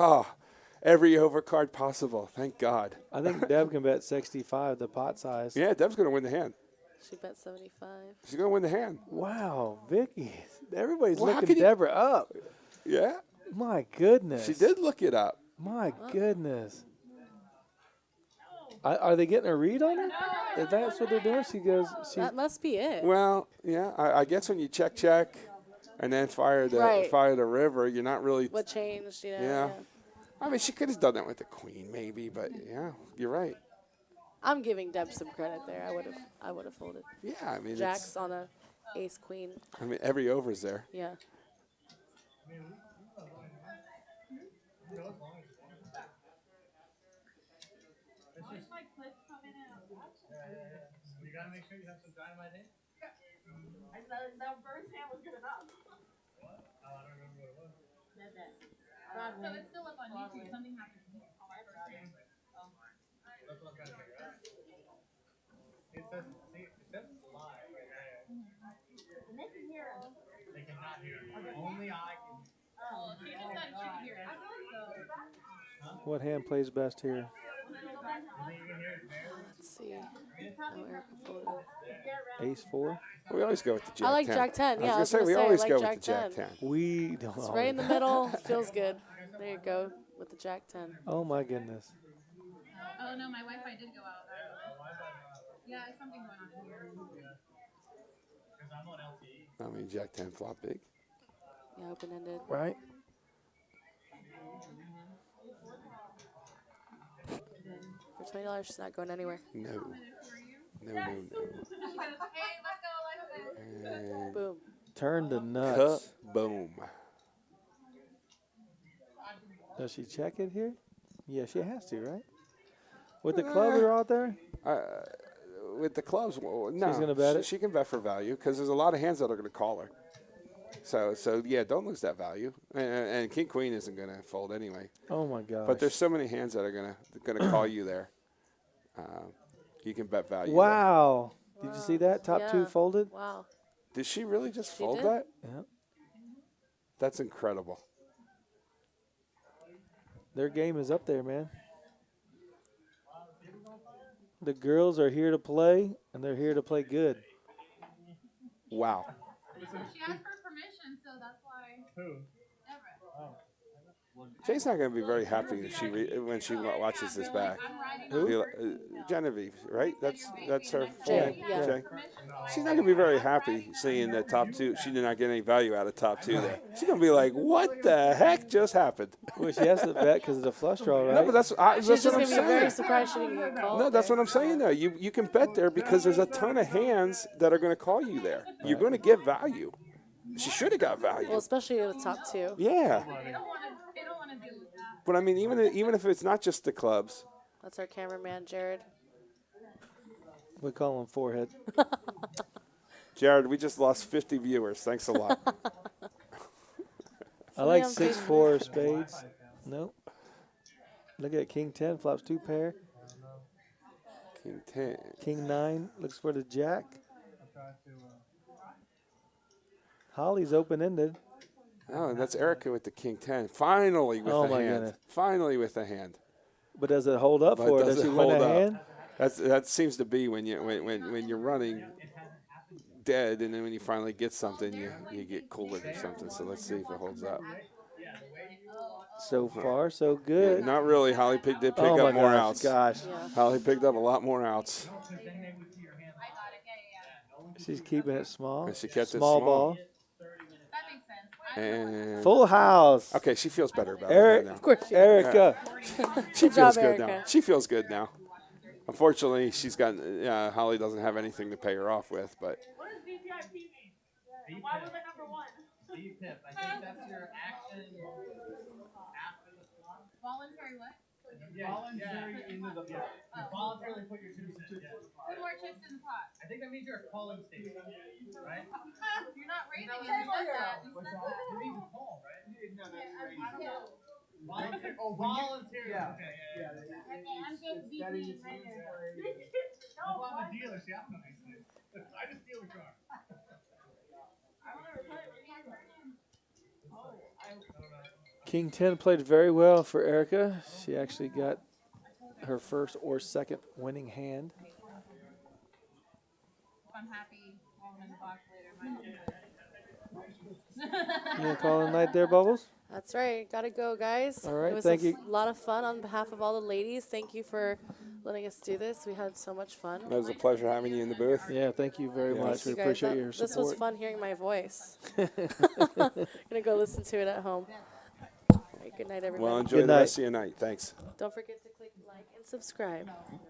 every overcard possible. Thank God. I think Deb can bet 65, the pot size. Yeah, Deb's going to win the hand. She bet 75. She's going to win the hand. Wow, Vicky. Everybody's Well, how looking could you- Deborah up. Yeah, My goodness. she did look it up. My goodness. Are they getting a read on her? If that's what they're doing, she goes. That must be it. Well, yeah, I guess when you check, and then fire the Right. river, you're not really. What changed? Yeah. I mean, she could have done that with the queen, maybe, but yeah, you're right. I'm giving Deb some credit there. I would have folded. Yeah, I mean, Jacks on a ace queen. every over's there. Yeah. You gotta make sure you have some dynamite in. That first hand was good enough. Oh, I don't remember what it was. So it's still up on YouTube. Something happened on my first hand. That's what I'm trying to figure out. It says live right there. And they can hear us. They cannot hear it. Only I can. Oh, she just said she could hear it. So What hand plays best here? You think you can hear it barely? Let's see. Oh, Erica folded. Ace 4? We always go with the Jack 10. I like Jack 10. Yeah, I was gonna say we I always like go Jack with the Jack 10. We don't. It's right in the middle. Feels good. There you go with the Jack 10. Oh, my goodness. Oh no, my Wi-Fi did go out. Yeah, it's something going on in here. Because I'm on LTE. I mean, Jack 10 flop big. Yeah, open-ended. Right. For $20, she's not going anywhere. No. No, no, no. Hey, let's go, And Boom. Turn the nuts. boom. Does she check it here? Yeah, she has to, right? With the clubs are out there? With the clubs, well, no. She's gonna bet it? She can bet for value because there's a lot of hands that are going to call her. So yeah, don't lose that value. And King Queen isn't going to fold anyway. Oh my gosh. But there's so many hands that are going to call you there. You can bet value. Wow. Did you see that? Top two Yeah. folded? Wow. There. Did she really just She fold did. that? Yeah. That's incredible. Their game is up there, man. The girls are here to play, and they're here to play good. Wow. She asked for permission, so that's why. Who? Deborah. Jay's not going to be very happy if when she watches this back. Who? Genevieve, right? That's her full Jay, name. yeah. Jay. She's not going to be very happy seeing the top two. She did not get any value out of top two there. She's going to be like, what the heck just happened? Well, she has to bet because of the flush draw, right? No, but that's She's what just I'm going to be very saying. surprised she didn't get called. No, that's there. what I'm saying though. You can bet there because there's a ton of hands that are going to call you there. You're going to get value. She should have got value. Well, especially with the top two. Yeah. They don't want to deal with that. But I mean, even if it's not just the clubs. That's our cameraman, Jared. We call him forehead. Jared, we just lost 50 viewers. Thanks a lot. I like on 6-4 spades. Nope. Look at King 10, flops 2 pair. King 10. King 9 looks for the jack. Holly's open-ended. Oh, and that's Erica with the King 10. Finally with Oh, a my hand. goodness. Finally with a hand. But does it hold up But for her? does Does she it win hold a up? hand? That seems to be when you're running dead, and then when you finally get something, you get cooler or something. So let's see if it holds up. So far, so good. Not really. Holly did pick Oh my up more gosh, outs. gosh. Yeah. Holly picked up a lot more outs. She's keeping it small. And she kept it small small. ball. That makes sense. And Full house. okay, she feels better about Eric, it now. Of course. Erica. She Good feels job, good now. Erica. She feels good now. Unfortunately, she's got Holly doesn't have anything to pay her off with, but What does VPIP mean? Why was I number one? VPIP. I think that's your action after the flop. Voluntary what? Yeah, voluntary into the pot. You voluntarily put your 2 cents. Yeah. Put more chips in the pot. I think that means you're a calling state, right? You're not raising it. You said that. You said that. You need to call, right? No, Yeah. Voluntary. Oh, voluntary. Yeah. Okay, yeah. Okay, I'm good. VP right there. Well, I'm a dealer. See, I don't know these things. I just deal the car. King 10 played very well for Erica. She actually got her first or second winning hand. If I'm happy while I'm in the box later. You gonna call it a night there, Bubbles? That's right. Gotta go, guys. All right, It was thank you. a lot of fun on behalf of all the ladies. Thank you for letting us do this. We had so much fun. it was a pleasure having you in the booth. Yeah, thank you very Yes. much. Thank We you guys. appreciate your support. This was fun hearing my voice. Gonna go listen to it at home. All right, good night, everybody. Well, enjoy Good the night. rest of your night. Thanks. Don't forget to click like and subscribe. Hi.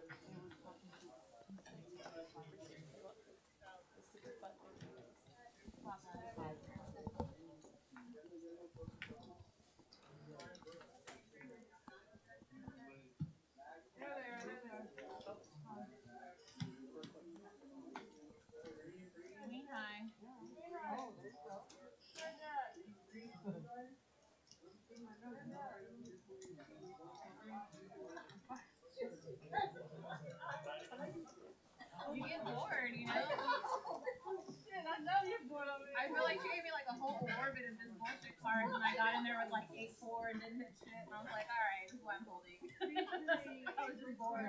You get bored, you know? I feel like she gave me like a whole orbit of this bullshit cards, and I got in there with like 8-4 and didn't hit shit, and I was like, alright, this is what I'm holding. I was just bored.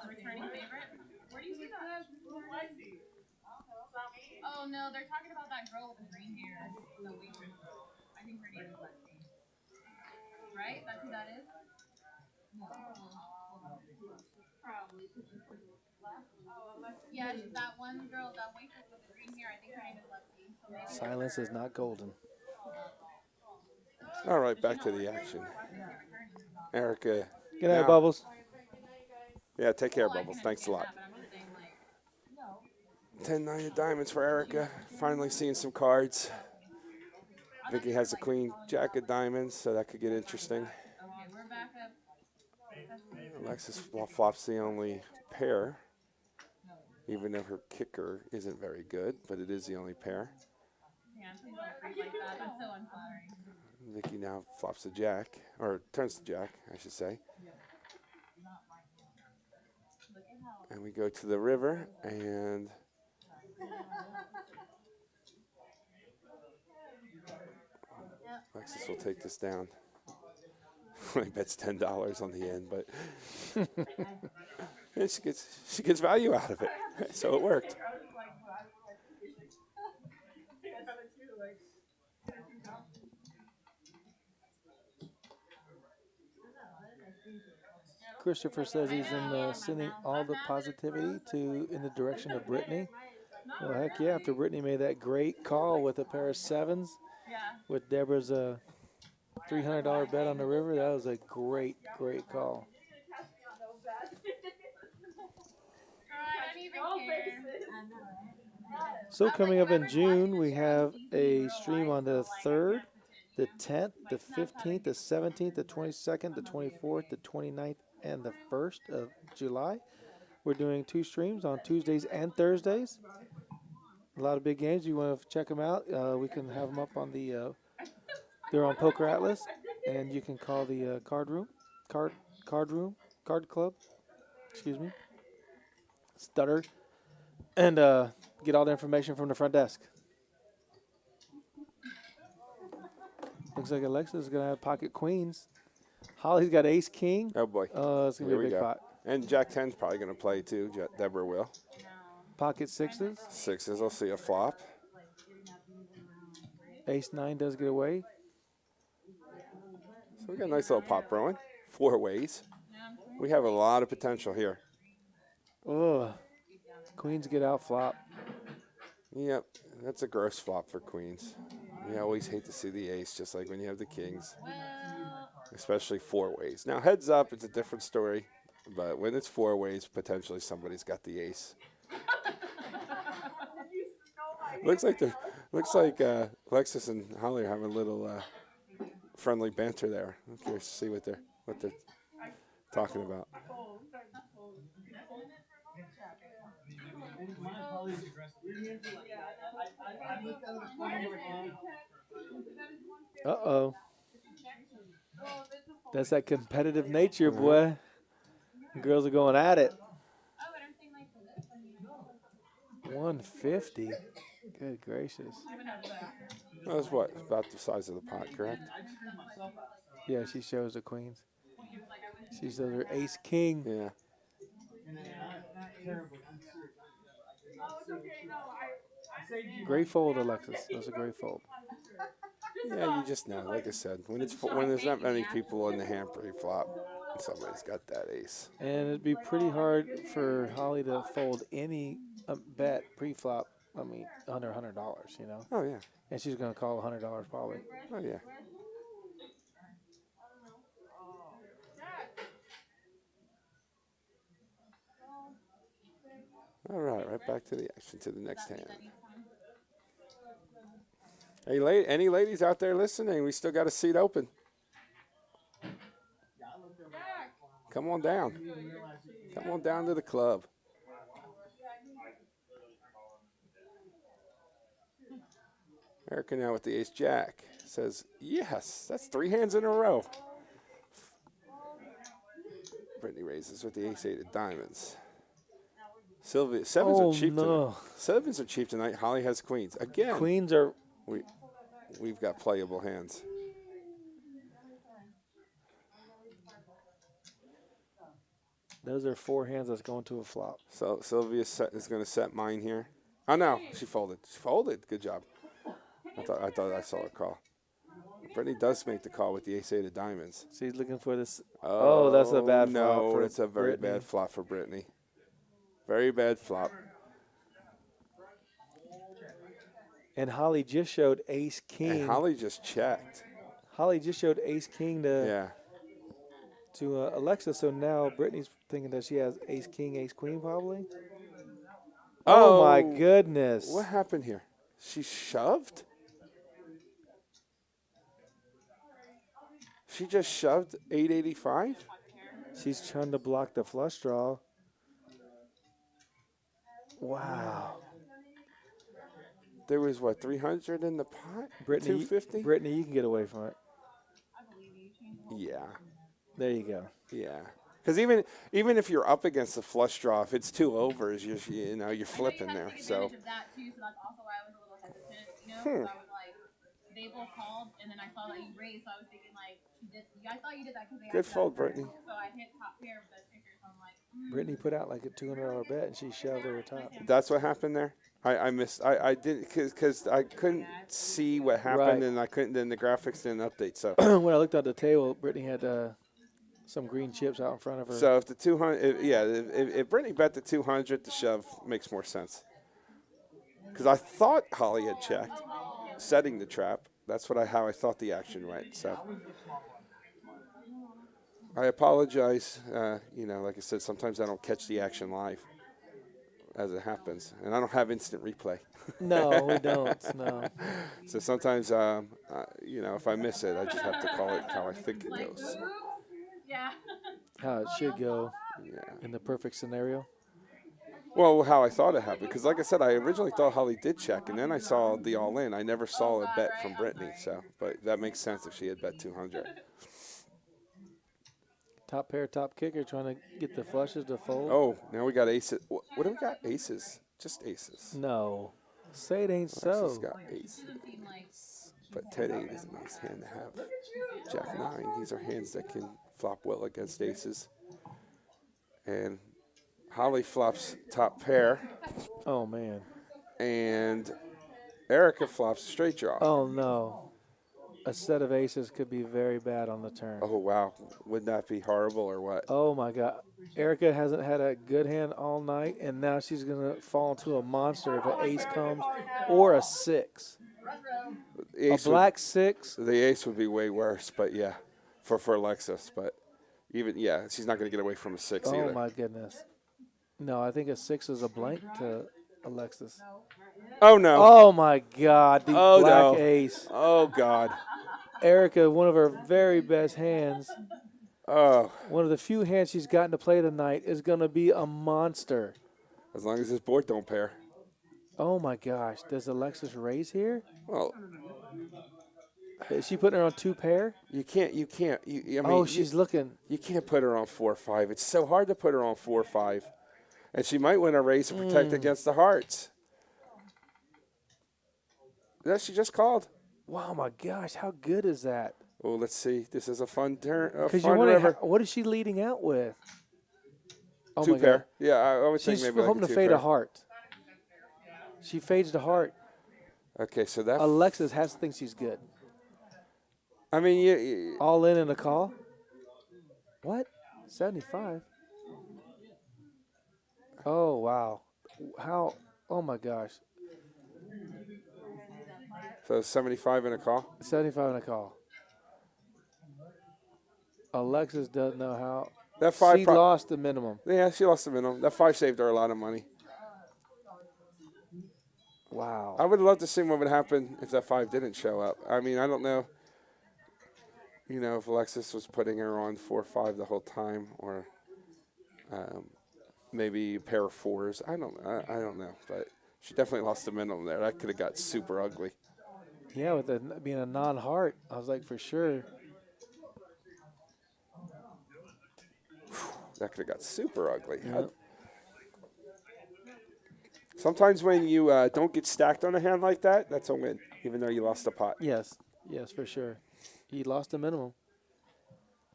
Returning favorite? Where do you see that? Oh no, they're talking about that girl with the green hair. The waitress. I think her name is Lexi. Right? That's who that is? Probably. Yeah, that one girl, that waitress with the green hair, I think her name is Lexi. So maybe Silence is not golden. All right, back to the action. Erica. Good night, now- Bubbles. Yeah, take care, Bubbles. Thanks a lot. but I'm just saying, like, 10-9 of diamonds for Erica. Finally seeing some cards. Vicky has a queen jack of diamonds, so that could get interesting. okay, we're back up. Alexis flops the only pair, even though her kicker isn't very good, but it is the only pair. Yeah, please don't freak like that. That's so unflattering. Vicky now flops the jack, or turns the jack, I should say. And we go to the river, and Alexis will take this down. I bets $10 on the end, but and she gets value out of it, so it worked. Christopher says he's sending all the positivity in the direction of Brittany. Well, heck yeah, after Brittany made that great call with a pair of sevens with Deborah's $300 bet on the river, that was a great call. I don't even care. So coming up in June, we have a stream on the 3rd, the 10th, the 15th, the 17th, the 22nd, the 24th, the 29th, and the 1st of July. We're doing 2 streams on Tuesdays and Thursdays. A lot of big games. You want to check them out, we can have them up on the they're on Poker Atlas, and you can call the card club, excuse me, stutter, and get all the information from the front desk. Looks like Alexis is going to have pocket queens. Holly's got ace king. Oh, boy. It's going to be a big pot. And Jack 10's probably going to play, too. Deborah will. Pocket sixes. Sixes, I'll see a flop. Ace 9 does get away. So we got a nice little pot brewing. 4 ways. We have a lot of potential here. Oh, queens get out flop. Yep, that's a gross flop for queens. You always hate to see the ace, just like when you have the kings. Especially 4 ways. Now, heads up, it's a different story. But when it's 4 ways, potentially somebody's got the ace. looks like Alexis and Holly are having a little friendly banter there. I'm curious to see what they're talking about. Uh-oh. That's that competitive nature, boy. Girls are going at it. 150. Good gracious. That was what? About the size of the pot, correct? Yeah, she shows the queens. She shows her ace king. Yeah. Great fold, Alexis. That's a great fold. Yeah, you just know. Like I said, when there's not many people on the hand pre-flop, somebody's got that ace. And it'd be pretty hard for Holly to fold any bet pre-flop. I mean, under $100, you know. Oh yeah. And she's gonna call $100 probably. Oh yeah. All right back to the action, to the next hand. Hey, any ladies out there listening? We still got a seat open. Come on down. Come on down to the club. Erica now with the ace jack says, yes, that's 3 hands in a row. Brittany raises with the ace 8 of diamonds. Sylvia, sevens are cheap tonight. Sevens are cheap tonight. Holly has queens. Again. Queens are. We've got playable hands. Those are 4 hands that's going to a flop. So Sylvia is going to set mine here. Oh no, she folded. She folded. Good job. I thought I saw a call. Brittany does make the call with the ace-8 of diamonds. She's looking for this. Oh, that's a bad flop no, for it's a very Brittany. bad flop for Brittany. Very bad flop. And Holly just showed ace king. And Holly just checked. Holly just showed ace king Yeah. to Alexa. So now Brittany's thinking that she has ace king, ace queen probably. Oh my goodness! What happened here? She shoved? She just shoved 885? She's trying to block the flush draw. Wow. There was, what, 300 in the pot? Brittany, 250? Brittany, you can get away from it. Yeah. There you go. Yeah. Because even if you're up against the flush draw, if it's 2 overs, you're flipping there. So. That too, so that's also why I was a little hesitant, you know. So I was like, they both called, and then I saw that you raised, so I was thinking like, I thought you did that because they. Good fold, Brittany. So I hit top pair with the sticker, so I'm like. Brittany put out like a $200 bet, and she shoved over top. That's what happened there. I missed. I didn't because I couldn't see what happened, Right. and I couldn't. Then the graphics didn't update. So. When I looked at the table, Brittany had some green chips out in front of her. So if the 200, if Brittany bet the 200, the shove makes more sense. Because I thought Holly had checked, setting the trap. That's how I thought the action went. So I apologize. Like I said, sometimes I don't catch the action live as it happens, and I don't have instant replay. No, we don't. No. So sometimes, if I miss it, I just have to call it how I think it goes. Yeah. How it should go Yeah. in the perfect scenario. Well, how I thought it happened, because like I said, I originally thought Holly did check, and then I saw the all-in. I never saw a bet from Brittany, but that makes sense if she had bet 200. Top pair, top kicker, trying to get the flushes to fold. Oh, now we got aces. What do we got? Aces. Just aces. No. Say it ain't Alexa's so. got aces. But 10-8 is a nice hand to have. Jack 9, these are hands that can flop well against aces. And Holly flops top pair. Oh, man. And Erica flops straight draw. Oh, no. A set of aces could be very bad on the turn. Oh, wow. Wouldn't that be horrible or what? Oh, my God. Erica hasn't had a good hand all night, and now she's going to fall into a monster if an ace comes or a 6. A black 6. The ace would be way worse, but yeah, for Alexis. But even, she's not going to get away from a 6 either. Oh, my goodness. No, I think a 6 is a blank to Alexis. Oh, no. Oh, my God. The black ace. Oh, God. Erica, one of her very best hands. Oh. One of the few hands she's gotten to play tonight is going to be a monster. As long as this board don't pair. Oh, my gosh. Does Alexis raise here? Well, is she putting her on 2 pair? you can't. I mean, she's looking. You can't put her on 4-5. It's so hard to put her on 4-5. And she might win a race to protect against the hearts. Yeah, she just called. Wow, my gosh. How good is that? Well, let's see. This is a fun turn. Because you want to. What is she leading out with? Oh 2 my pair. God. Yeah, I would think She's maybe hoping like to a fade 2 a heart. She fades the heart. Okay, so that. Alexis has to think she's good. I mean, you All in a call? What? 75? Oh, wow. How? Oh, my gosh. so 75 in a call. 75 in a call. Alexis doesn't know how. That 5 She lost the minimum. Yeah, she lost the minimum. That 5 saved her a lot of money. Wow. I would love to see what would happen if that 5 didn't show up. I mean, I don't know. If Alexis was putting her on 4-5 the whole time, or maybe a pair of 4s. I don't know, but she definitely lost the minimum there. That could have got super ugly. Yeah, with it being a non-heart, I was like, for sure. That could have got super ugly. Yep. Sometimes when you don't get stacked on a hand like that, that's a win, even though you lost a pot. Yes, for sure. He lost the minimum.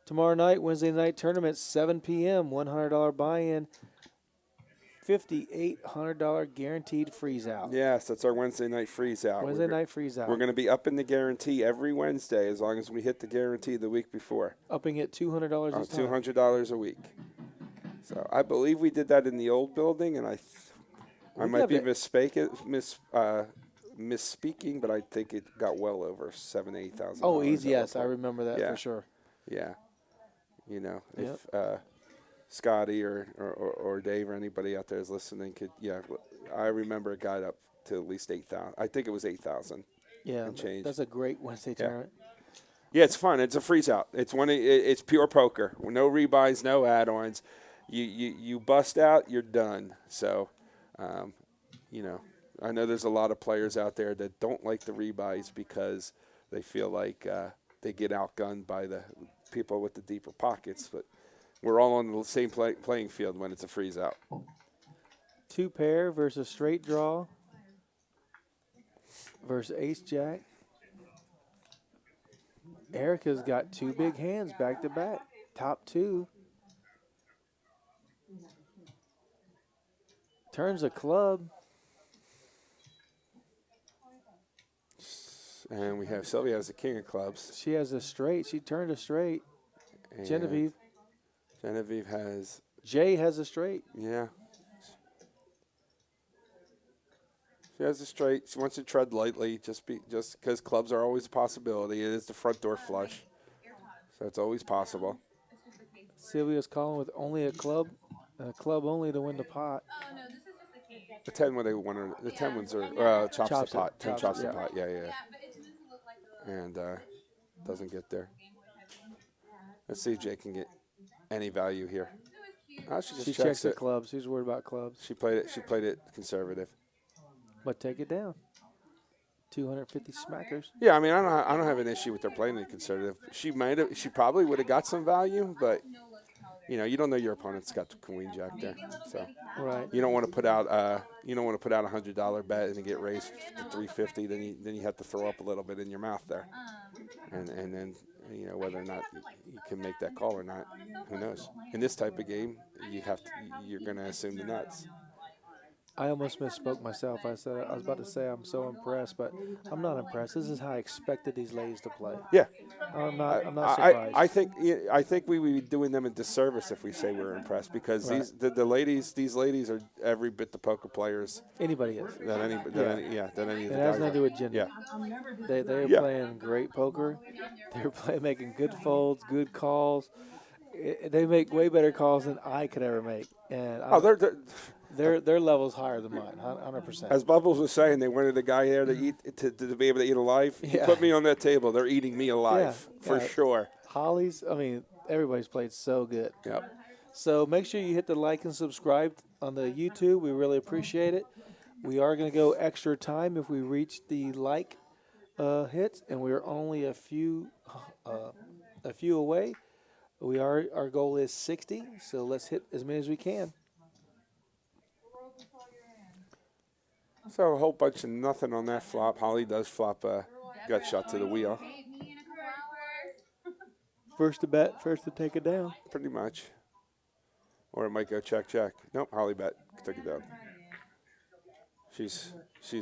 Tomorrow night, Wednesday night tournament, 7 p.m., $100 buy-in. $5,800 guaranteed freeze out. Yes, that's our Wednesday night freeze out. Wednesday night freeze out. We're going to be upping the guarantee every Wednesday as long as we hit the guarantee the week before. Upping it $200 each time. $200 a week. So I believe we did that in the old building, and I might be misspeaking, but I think it got well over $7,000 to $8,000. Oh, easy, yes, I remember that for sure. Yeah, you know, if Scotty or Dave or anybody out there is listening, I remember it got up to at least 8,000. I think it was 8,000. Yeah, and change. That's a great Wednesday tournament. Yeah, it's fun. It's a freeze out. It's pure poker. No rebuys, no add-ons. You bust out, you're done. So, you know, I know there's a lot of players out there that don't like the rebuys because they feel like they get outgunned by the people with the deeper pockets. But we're all on the same playing field when it's a freeze out. 2 pair versus straight draw versus ace jack. Erica's got 2 big hands back to back. Top 2. Turns a club. And we have Sylvia has the king of clubs. She has a straight. She turned a straight. And Genevieve has. Jay has a straight. Yeah. She has a straight. She wants to tread lightly, just because clubs are always a possibility. It is the front door flush, so it's always possible. Sylvia's calling with only a club only to win the pot. Oh no, this is just the king. The 10 when they win, the 10 ones are chops the Chops it. pot. 10 chops the Yeah. pot. Yeah. Yeah, but it's meant to look like the And doesn't get there. Let's see if Jay can get any value here. Oh, she just She checks checks the it. clubs. She's worried about clubs. She played it conservative. But take it down. 250 smackers. Yeah, I mean, I don't have an issue with her playing it conservative. She probably would have got some value, but you know, you don't know your opponent's got the queen jack there, so Right. you don't want to put out $100 bet and get raised to 350. Then you have to throw up a little bit in your mouth there, and then you know whether or not you can make that call or not. Who knows? In this type of game, you're going to assume the nuts. I almost misspoke myself. I was about to say I'm so impressed, but I'm not impressed. This is how I expected these ladies to play. Yeah, I'm not surprised. I think we would be doing them a disservice if we say we're impressed because Right. these ladies are every bit the poker players Anybody is. than any of the It has guys nothing to do with gender. Yeah. They're Yeah. playing great poker. They're making good folds, good calls. They make way better calls than I could ever make. And their level's higher than mine, 100%. As Bubbles was saying, they wanted a guy there to eat to be able to eat alive. You Yeah. put me on that table, they're eating me alive for Yeah. sure. Holly's, I mean, everybody's played so good. Yep. So make sure you hit the like and subscribe on the YouTube. We really appreciate it. We are going to go extra time if we reach the like hits, and we're only a few away. Our goal is 60, so let's hit as many as we can. So a whole bunch of nothing on that flop. Holly does flop a gut shot to the wheel. First to bet, first to take it down. Pretty much. Or it might go check, check. Nope, Holly bet. Took it down. She's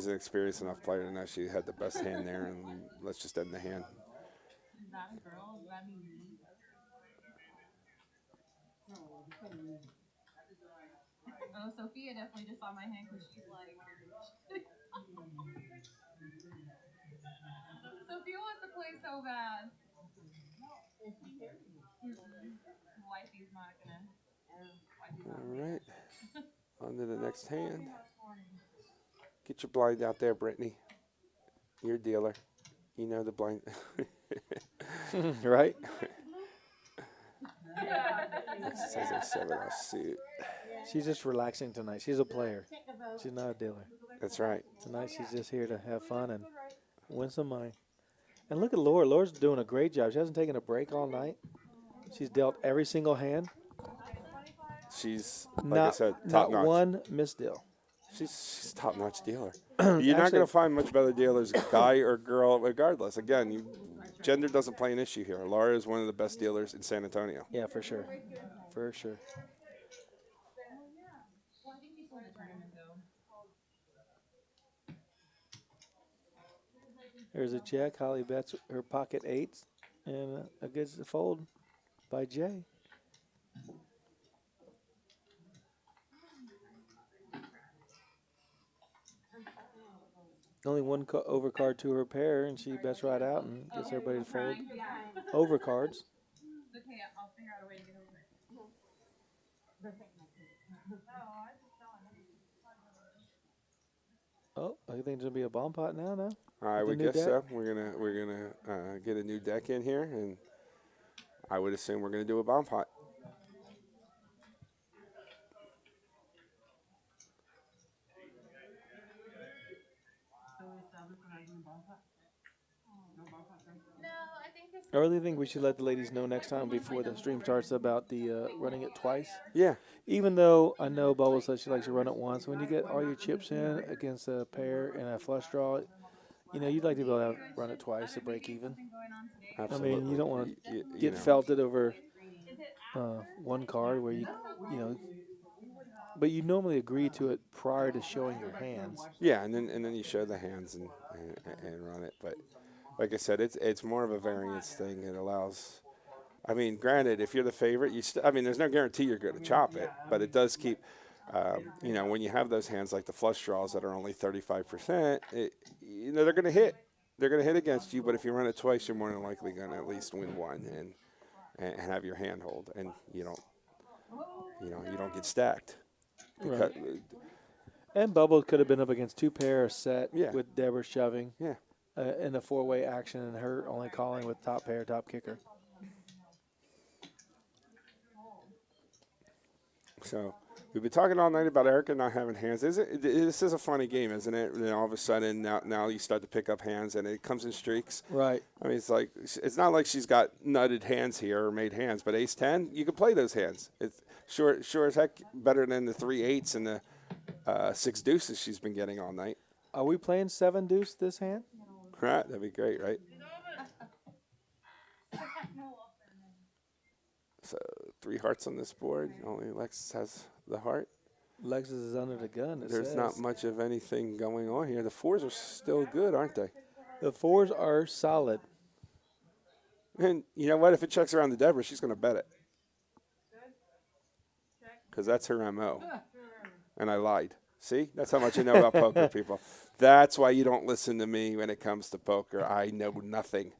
an experienced enough player to know she had the best hand there, and let's just end the hand. Oh, Sophia definitely just saw my hand because she's like, Sophia wants to play so bad. Wifey's not gonna. All right. On to the next hand. Get your blind out there, Brittany. You're a dealer. You know the blind. Right? It says a 7 off suit. She's just relaxing tonight. She's a player. She's not a dealer. That's right. Tonight she's just here to have fun and win some money. And look at Laura. Laura's doing a great job. She hasn't taken a break all night. She's dealt every single hand. She's, like I said, top not notch. one missed deal. She's a top-notch dealer. You're not going to find much better dealers, guy or girl, regardless. Again, gender doesn't play an issue here. Laura is one of the best dealers in San Antonio. Yeah, for sure. For sure. There's a check. Holly bets her pocket eights, and a good fold by Jay. Only one overcard to her pair, and she bets right out and gets everybody to fold overcards. Okay, I'll figure out a way to get over it. Oh, I think there's gonna be a bomb pot now. I The would new guess deck? so. We're gonna get a new deck in here, and I would assume we're gonna do a bomb pot. No, I think this I really think we should let the ladies know next time before the stream starts about the running it twice. Yeah. Even though I know Bubble says she likes to run it once, when you get all your chips in against a pair and a flush draw, you know, you'd like to be able to run it twice to break even. Absolutely. I mean, you don't want to You get know. felted over one card where you know, but you normally agree to it prior to showing your hands. Yeah, and then you show the hands and run it. But like I said, it's more of a variance thing. It allows. I mean, granted, if you're the favorite, I mean, there's no guarantee you're going to chop it, but it does keep. You know, when you have those hands like the flush draws that are only 35%, you know they're going to hit. They're going to hit against you. But if you run it twice, you're more than likely going to at least win one and have your hand hold, and you don't get stacked. Right. And Bubble could have been up against two pair set Yeah. with Deborah shoving. Yeah. In a four-way action, and her only calling with top pair, top kicker. So we've been talking all night about Erica not having hands. This is a funny game, isn't it? And all of a sudden, now you start to pick up hands, and it comes in streaks. Right. I mean, it's not like she's got nutted hands here or made hands, but ace 10, you can play those hands. It's sure as heck better than the 3/8s and the 6 deuces she's been getting all night. Are we playing 7 deuce this hand? Right? That'd be great, right? So 3 hearts on this board. Only Lex has the heart. Lexus is under the gun. There's not much of anything going on here. The 4s are still good, aren't they? The 4s are solid. And you know what? If it checks around the Deborah, she's going to bet it. Because that's her MO. And I lied. See? That's how much I know about poker, people. That's why you don't listen to me when it comes to poker. I know nothing.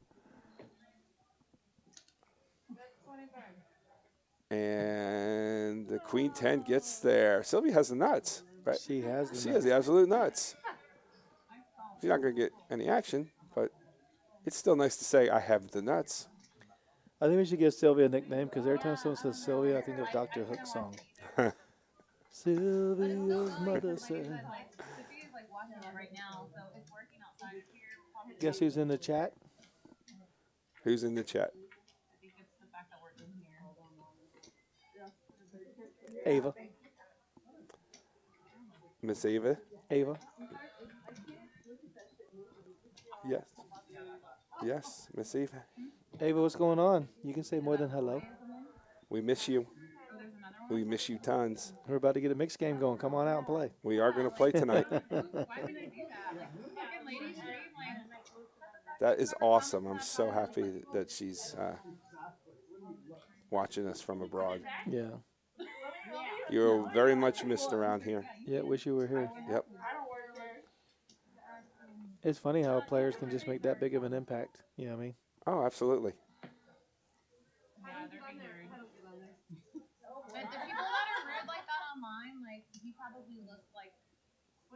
And the Queen 10 gets there. Sylvia has the nuts. Right? She has the absolute nuts. She's not going to get any action, but it's still nice to say I have the nuts. I think we should give Sylvia a nickname because every time someone says Sylvia, I think of Dr. Hook's song. Sylvia's mother said. Sophia's like watching it right now, so it's working outside of here. Guess who's in the chat? Who's in the chat? I think it's the fact that we're in here. Ava. Miss Ava? Ava. Yes. Yes, Miss Ava. Ava, what's going on? You can say more than hello. We miss you. We miss you tons. We're about to get a mixed game going. Come on out and play. We are going to play tonight. Why would I do that? Like, fucking lady stream, like. That is awesome. I'm so happy that she's watching us from abroad. Yeah. You're very much missed around here. Yeah, wish you were here. Yep. It's funny how players can just make that big of an impact. You know what I mean? Oh, absolutely. Yeah, they're being rude. But the people that are rude like that online, like, he probably looks like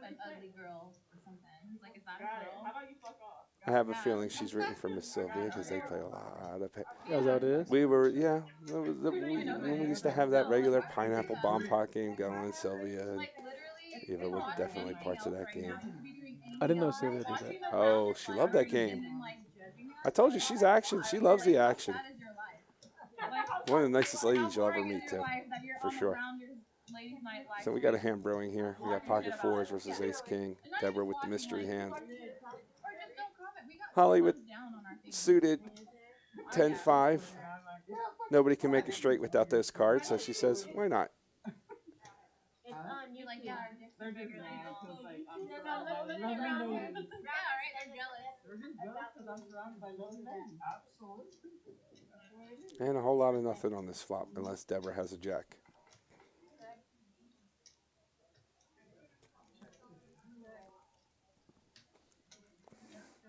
an ugly girl or something. He's like, is that a girl? How about you fuck off? I have a feeling she's rooting for Miss Sylvia because they play a lot of Is that what it is? We were, yeah. When we used to have that regular pineapple bomb pot game going, Sylvia and Eva were definitely parts of that game. I didn't know Sylvia did that. Oh, she loved that game. I told you, she's action. She loves the action. One of the nicest ladies you'll ever meet, too, for sure. So we got a hand brewing here. We got pocket 4s versus ace king. Deborah with the mystery hand. Holly with suited 10-5. Nobody can make a straight without those cards, so she says, why not? You're like, yeah, our dicks They're are just bigger than mad y'all. because like I'm Yeah, surrounded by no, lovely no, men. yeah, right. They're jealous. They're just jealous because I'm surrounded by lovely men. Absolutely. And a whole lot of nothing on this flop unless Deborah has a jack.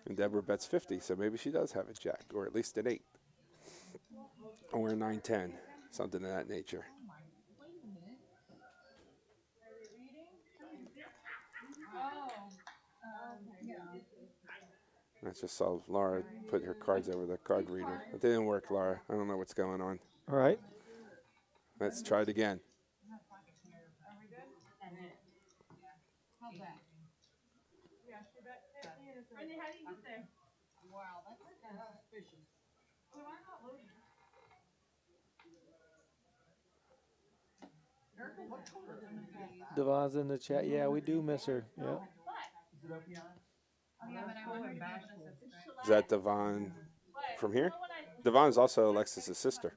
And Deborah bets 50, so maybe she does have a jack, or at least an 8. Or a 9-10, something of that nature. I just saw Laura put her cards over the card reader. It didn't work, Laura. I don't know what's going on. All right. Let's try it again. Brittany, how do you get there? Wow, that's kind of suspicious. Devon's in the chat. Yeah, we do miss her. Yep. Oh yeah, but I wonder if you'd be able to subscribe. Is that Devon from here? Devon is also Alexis's sister.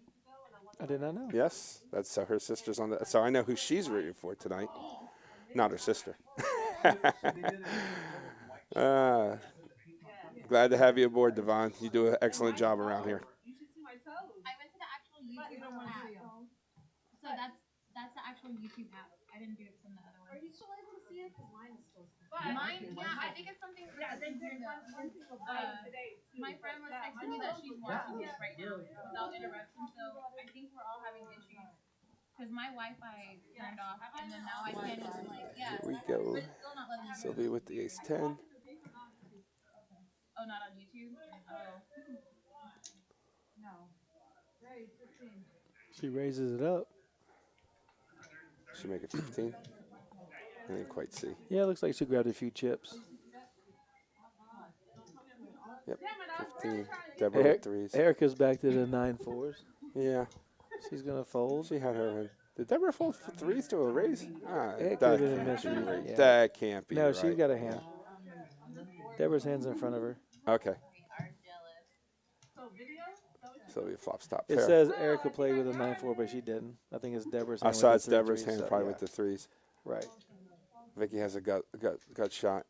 I did not know. Yes, that's her sister's on the. So I know who she's rooting for tonight. Not her sister. Glad to have you aboard, Devon. You do an excellent job around here. I went to the actual YouTube app. So that's the actual YouTube app. I didn't do it from the other one. Are you still able to see it? Because mine is still. Mine, yeah, I think it's something. Yeah, they did here, one though. single fight today too. My friend was texting me that she's watching this right now without interruption, so I think we're all having issues. Because my Wi-Fi turned off, and then now I can't even Here we go. But it's still not letting me. Sylvia with the ace-10. Oh, not on YouTube? Oh. No. Right, 15. She raises it up. She make it 15. I didn't quite see. Yeah, it looks like she grabbed a few chips. Yep, 15. Deborah with threes. Erica's back to the 9-4s. Yeah, She's gonna fold. she had her in. Did Deborah fold for threes to a raise? It That could've been a can't be mystery, right. yeah. That can't be No, right. she's got a hand. Deborah's hand's in front of her. Okay, We are jealous. So video? Sylvia flops top It pair. says Erica played with a 9-4, but she didn't. I think it's Deborah's hand. I saw with it's the three Deborah's threes, hand, so, probably yeah. with the threes. Right. Vicky has a gut shot.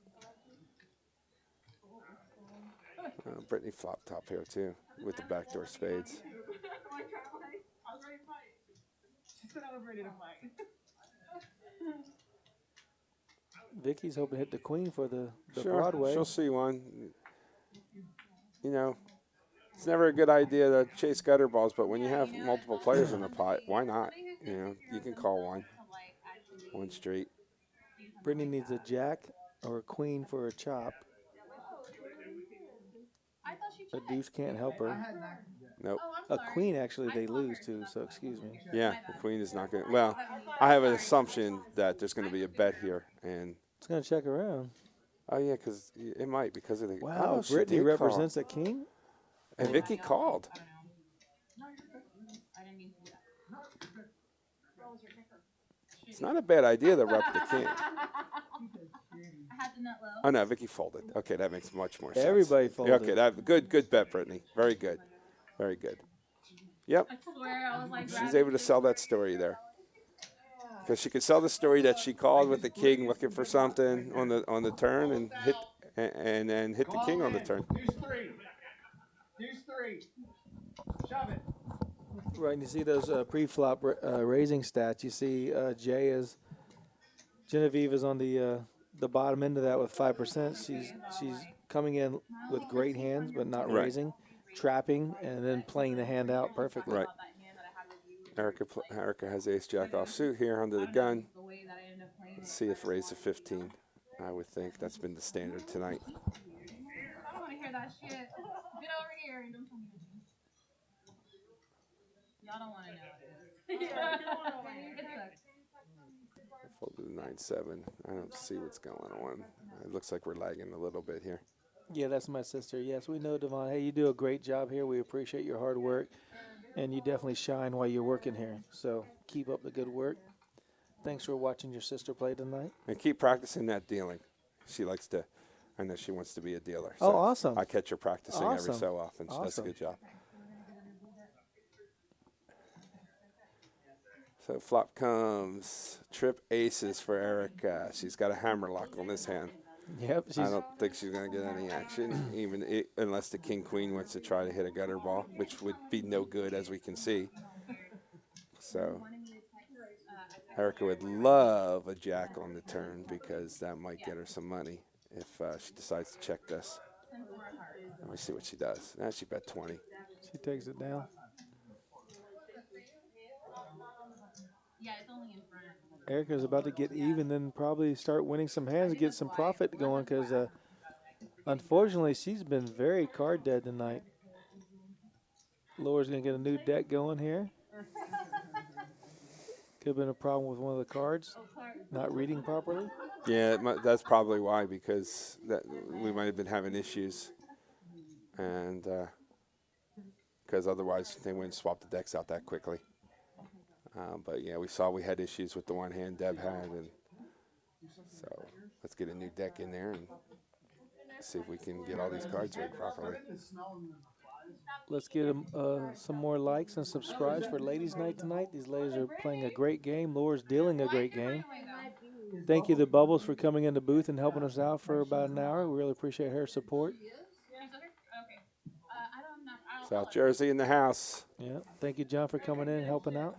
Brittany flop top pair too, with the backdoor spades. I was ready to fight. She said I was ready to fight. Vicky's hoping to hit the queen for the Sure, Broadway. she'll see one. You know, it's never a good idea to chase gutter balls, but when you have multiple players in the pot, why not? You know, you can call one straight. Brittany needs a jack or a queen for a chop. I thought she A deuce can't help her. Nope. Oh, A I'm sorry. queen, actually, they lose to, so excuse me. Yeah, the queen is not going to. Well, I have an assumption that there's going to be a bet here. And, It's going to check around. oh, yeah, because it might because of the. Wow, oh, she Brittany did represents a king? call. And Vicky called. I didn't mean to do that. It's not a bad idea to rep the king. I had the nut low. Oh, no, Vicky folded. Okay, that makes much more sense. Everybody Yeah, folded. okay, that good bet, Brittany. Very good. Very good. Yep. I swear, I was like, She's able to sell that story there. Because she could sell the story that she called with the king looking for something on the turn and hit and then hit the king on the turn. Deuce three. Deuce three. Shove it. Right, and you see those pre-flop raising stats. You see Genevieve is on the bottom end of that with 5%. She's coming in with great hands, but not Right. raising, trapping, and then playing the hand out perfectly. Right. Erica has ace jack off suit here under the gun. Let's see if raise to 15. I would think that's been the standard tonight. I don't want to hear that shit. Get over here and don't tell me anything. Y'all don't want to know. It sucks. Folded the 9-7. I don't see what's going on. It looks like we're lagging a little bit here. Yeah, that's my sister. Yes, we know, Devon. Hey, you do a great job here. We appreciate your hard work, and you definitely shine while you're working here. So keep up the good work. Thanks for watching your sister play tonight. And keep practicing that dealing. She likes to, I know she wants to be a dealer. Oh, awesome. I catch her practicing every Awesome. so often. She does a Awesome. good job. So flop comes trip aces for Erica. She's got a hammer lock on this hand. Yep. I don't think she's going to get any action, unless the king queen wants to try to hit a gutter ball, which would be no good, as we can see. So Erica would love a jack on the turn because that might get her some money if she decides to check this. Let me see what she does. Now she bet 20. She takes it down. Yeah, it's only in front. Erica's about to get even, then probably start winning some hands and get some profit going because, unfortunately, she's been very card dead tonight. Laura's going to get a new deck going here. Could have been a problem with one of the cards, not reading properly. Yeah, that's probably why, because we might have been having issues. And because otherwise they wouldn't swap the decks out that quickly. But, yeah, we had issues with the one hand Deb had. And so let's get a new deck in there and see if we can get all these cards read properly. Let's get some more likes and subscribes for Ladies Night tonight. These ladies are playing a great game. Laura's dealing a great game. Thank you to Bubbles for coming in the booth and helping us out for about an hour. We really appreciate her support. South Jersey in the house. Yeah. Thank you, John, for coming in and helping out.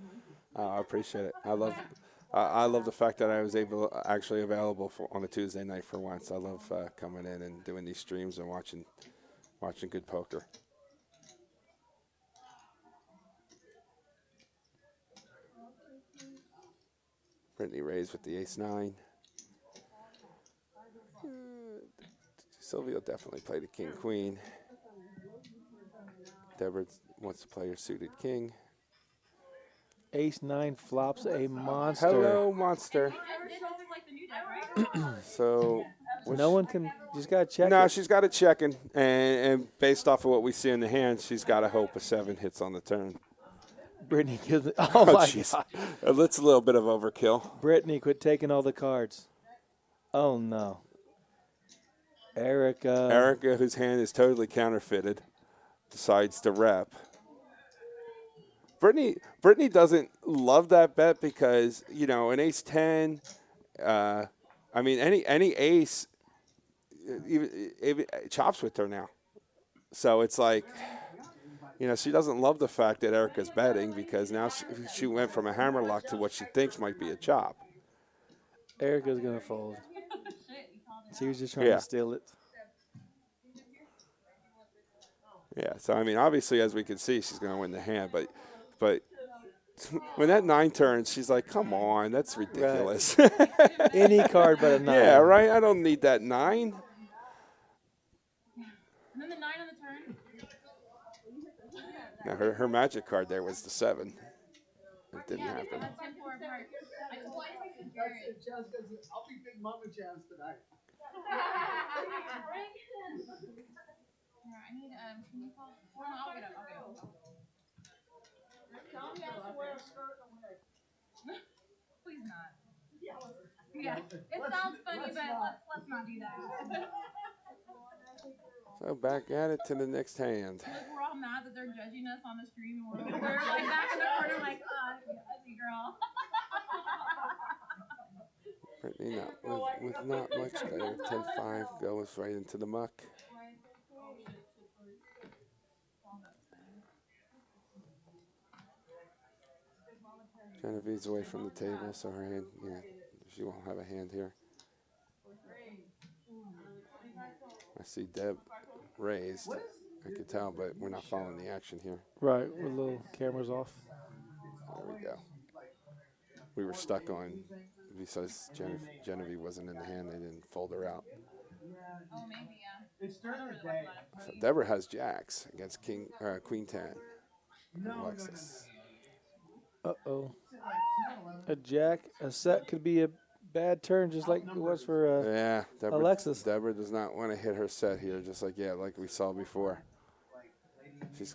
I appreciate it. I love the fact that I was actually available on a Tuesday night for once. I love coming in and doing these streams and watching good poker. Brittany raised with the ace-9. Sylvia will definitely play the king-queen. Deborah wants to play her suited king. Ace-9 flops a monster. Hello, monster. So no one can, just got to check. No, she's got to check, and based off of what we see in the hand, she's got to hope a 7 hits on the turn. Brittany gives it. Oh, my God. That's a little bit of overkill. Brittany, quit taking all the cards. Oh, no. Erica, whose hand is totally counterfeited, decides to rep. Brittany doesn't love that bet because, an ace-10, any ace even chops with her now. So it's like, she doesn't love the fact that Erica's betting because now she went from a hammer lock to what she thinks might be a chop. Erica's going to fold. She was just trying to steal it. Yeah, so, obviously, as we can see, she's going to win the hand. But when that 9 turns, she's like, come on, that's ridiculous. Right. Any card but a 9. Yeah, right? I don't need that 9. And then the 9 on the turn. Now, her magic card there was the 7. It didn't happen. I'll be Big Mama Jazz tonight. I need, can you call? No, I'll get up. Tell me I have to wear a skirt and a wig. Please not. Yeah, it sounds funny, but let's not do that. So back at it to the next hand. Look, we're all mad that they're judging us on the stream. We're like back in the corner like, ugly girl. Brittany with not much better. 10-5 goes right into the muck. Genevieve's away from the table, so her hand, she won't have a hand here. I see Deb raised. I could tell, but we're not following the action here. Right, with a little cameras off. There we go. We were stuck on, because Genevieve wasn't in the hand, they didn't fold her out. Oh, maybe, yeah. It's during the day. So Deborah has jacks against Queen 10. Alexis. Uh-oh. A jack, a set could be a bad turn, just like it was for Alexis. Deborah does not want to hit her set here, just like we saw before. Did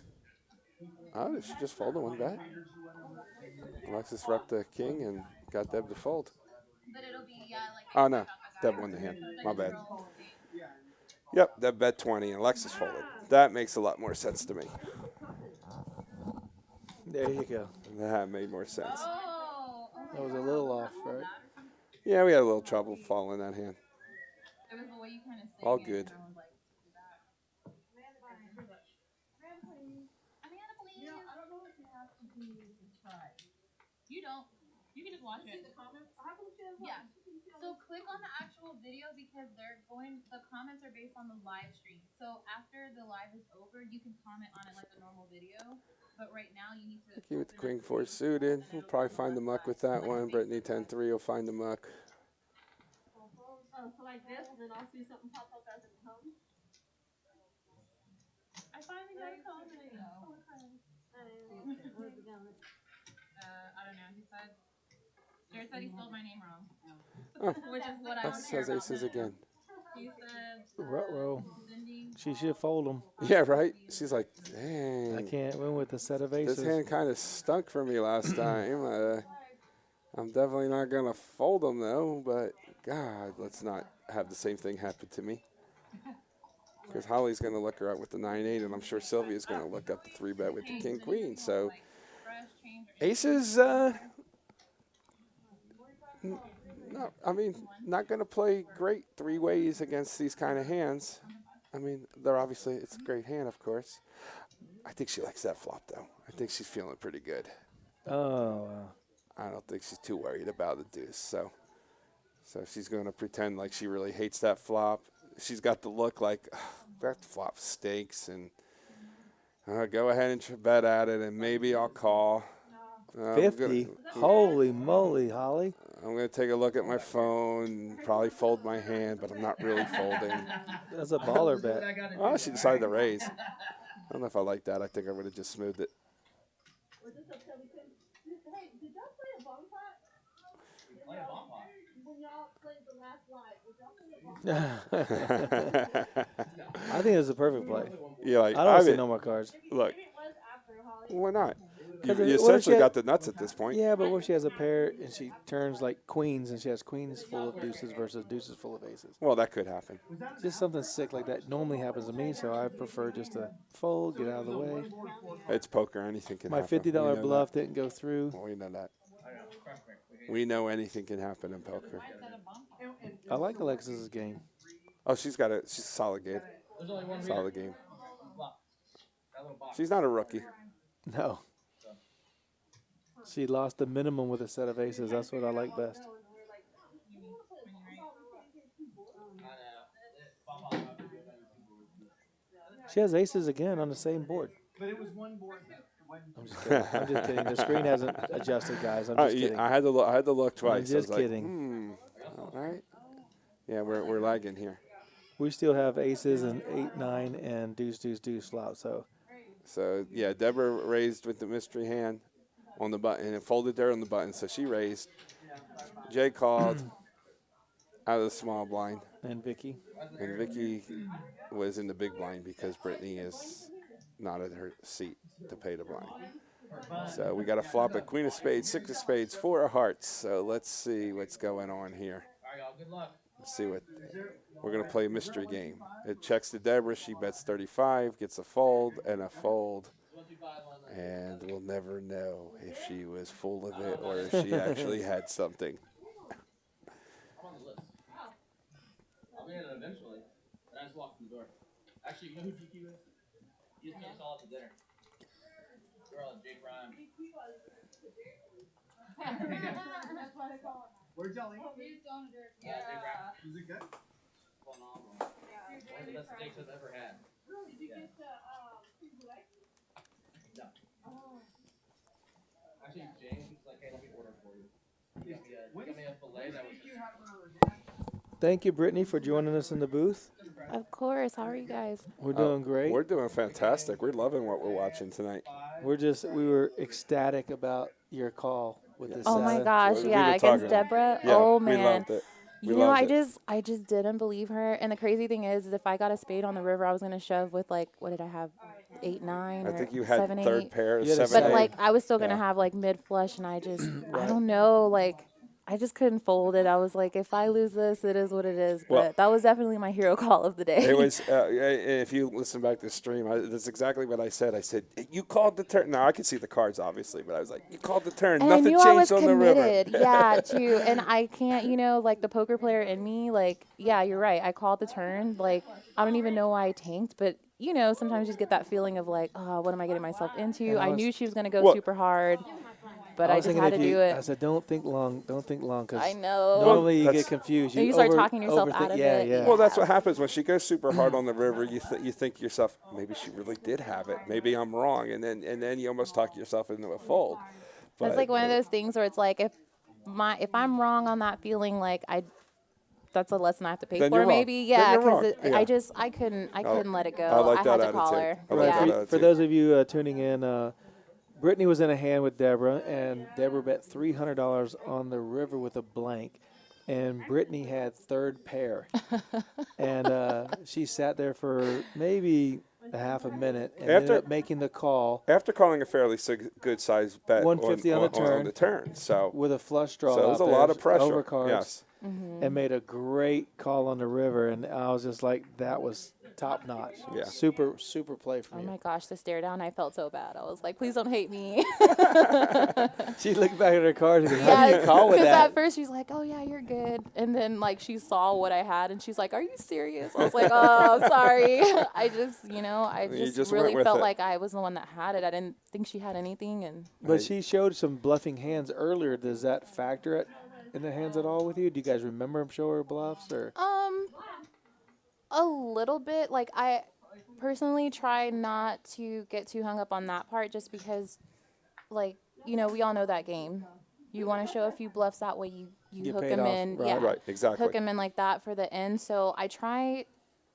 she just fold one bet? Alexis repped the king and got Deb to fold. But it'll be, Oh, no. Deb won the hand. My bad. Yep, Deb bet 20 and Alexis folded. That makes a lot more sense to me. There you go. That made more sense. Oh, That was a little off, right? Yeah, we had a little trouble following that hand. It was the way you kind of All good. I was like, do that. Amanda, please. You know, I don't know if you have to be subscribed. You don't. You can just watch See it. the comments? How come she has Yeah. So click on the actual video because the comments are based on the live stream. So after the live is over, you can comment on it like a normal video. But right now you need to. Keep it the queen 4 suited. We'll probably find the muck with that one. Brittany 10-3 will find the muck. Oh, so like this, and then I'll see something pop up as it comes. I finally got a comment. Where's it going? I don't know. He said. Jared said he spelled my name wrong. Oh, Which is what I that don't care says about aces then. again. He said. Ruh-roh. Sending. She should fold them. Yeah, right? She's like, I dang. can't win with a set of This aces. hand kind of stunk for me last time. I'm definitely not going to fold them, though. But, God, let's not have the same thing happen to me. Because Holly's going to look her up with the 9-8, and I'm sure Sylvia's going to look up the 3-bet with the king-queen. So, aces, no, I mean, not going to play great 3 ways against these kind of hands. I mean, they're obviously, it's a great hand, of course. I think she likes that flop, though. I think she's feeling pretty good. Oh, wow. I don't think she's too worried about the deuce. So she's going to pretend like she really hates that flop. She's got the look like, that flop stinks, and go ahead and bet at it, and maybe I'll call. 50? Holy moly, Holly. I'm going to take a look at my phone, probably fold my hand, but I'm not really folding. That's a baller bet. Oh, she decided to raise. I don't know if I like that. I think I would have just smoothed it. Hey, did y'all play a bomb pot? Play a bomb pot. When y'all played the last live, did y'all play a bomb pot? I think it's a perfect play. Yeah, like, I don't see no more cards. Look, Maybe it was after, Holly. why not? You What if essentially she got the nuts at this point. Yeah, but what if she has a pair and she turns like queens and she has queens full of deuces versus deuces full of aces? Well, that could happen. Just something sick like that normally happens to me, so I prefer just to fold, get out of the way. It's poker. Anything can My happen. $50 bluff didn't go through. Well, we know that. We know anything can happen in poker. I like Alexis's game. Oh, she's a solid game. There's only one Solid game. That little box. She's not a rookie. No. She lost the minimum with a set of aces. That's what I like best. She has aces again on the same board. But it was one board though. I'm just kidding. I'm just kidding. The screen hasn't adjusted, guys. I'm just kidding. I had to look. I had to look twice. I'm just I was kidding. Like, all right. Yeah, we're lagging here. We still have aces and 8, 9, and deuce, deuce, deuce flop. So yeah, Deborah raised with the mystery hand on the button and folded there on the button. So she raised. Jay called out of the small blind. And Vicky. And Vicky was in the big blind because Brittany is not at her seat to pay the blind. So we got a flop at queen of spades, 6 of spades, 4 of hearts. So let's see what's going on here. All right, y'all. Good luck. Let's see what we're going to play a mystery game. It checks to Deborah. She bets 35, gets a fold and a fold. And we'll never know if she was full of it or if she actually had something. I'm on the list. I'll be in it eventually. And I just walked through the door. Actually, you know who GQ is? He just came us all out to dinner. Girl, Jake Ryan. That's why they call it. Where'd y'all eat? Jake Ryan. Was it good? Phenomenal. One of the best steaks I've ever had. Did you Yeah. get the leg? No. Actually, James was like, hey, let me order for you. He got me a filet that was Thank you, Brittany, for joining us in the booth. Of course. How are you guys? We're doing great. We're doing fantastic. We're loving what we're watching tonight. We were ecstatic about your call with this. Oh my gosh, we yeah, were against talking. Deborah. Yeah, Oh we man. loved it. We You know, loved I just didn't believe her. And the crazy thing is if I got a spade on the river, I was gonna shove with like, what did I have? 8, 9, I or think you had 7, third 8. pair, You had a 7, But 8. like I was still gonna Yeah. have like mid flush, and I just I Right. don't know, like I just couldn't fold it. I was like, if I lose this, it is what it is. But Well, that was definitely my hero call of the day. It was, if you listen back to the stream, that's exactly what I said. I said, you called the turn. Now, I could see the cards, obviously, but I was like, you called the turn. And Nothing I knew I was changed on the river. committed, yeah, too. And I can't, like the poker player in me, like, yeah, you're right. I called the turn. Like, I don't even know why I tanked, but sometimes you just get that feeling of like, oh, what am I getting myself into? I knew she was going to go super hard, but I was just thinking had if to do it. I said, don't think long, because I know. normally you Well, get confused. And you start talking yourself out of it. Yeah. Well, that's what happens when she goes super hard on the river. You think to yourself, maybe she really did have it. Maybe I'm wrong, and then you almost talk yourself into a fold. But, It's like one of those things where it's like if I'm wrong on that feeling, like that's a lesson I have to pay Then for. you're wrong. Maybe, Then yeah, you're because wrong. I couldn't let it go. I like that had to call attitude. her. I like that Yeah. attitude. For those of you tuning in, Brittany was in a hand with Deborah, and Deborah bet $300 on the river with a blank, and Brittany had third pair, and she sat there for maybe a half a minute and ended up making the call. After calling a fairly good sized bet 150 on the turn, so with a flush draw. So it was a lot of pressure. Over cards, yes. And made a great call on the river, and I was just like, that was top notch. Yeah. Super play from you. Oh my gosh, the stare down! I felt so bad. I was like, please don't hate me. She looked back at her cards and goes, how do you call with Because that? at first she's like, oh yeah, you're good, and then like she saw what I had, and she's like, are you serious? I was like, oh, I'm sorry. I just really felt like I was the one that had it. I didn't think she had anything, and. But she showed some bluffing hands earlier. Does that factor it in the hands at all with you? Do you guys remember him show her bluffs or? A little bit. Like I personally try not to get too hung up on that part, just because, like we all know that game. You want to show a few bluffs that way you hook them in, Right, exactly. hook them in like that for the end. So I try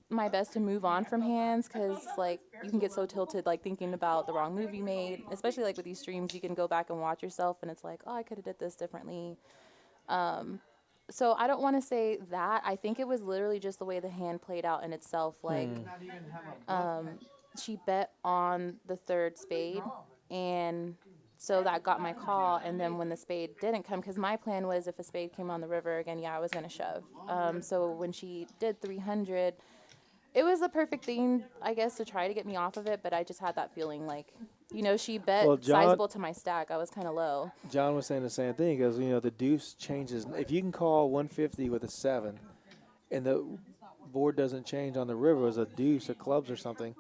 my best to move on from hands, because like you can get so tilted like thinking about the wrong move you made, especially like with these streams. You can go back and watch yourself and it's like, oh, I could have did this differently. So I don't want to say that. I think it was literally just the way the hand played out in itself. Like she bet on the third spade, and so that got my call. And then when the spade didn't come, because my plan was if a spade came on the river again, I was going to shove. So when she did 300, it was the perfect thing, I guess, to try to get me off of it. But I just had that feeling like, she bet sizable to my stack. I was kind of low. John was saying the same thing. He goes, the deuce changes. If you can call 150 with a 7 and the board doesn't change on the river as a deuce, a clubs or something,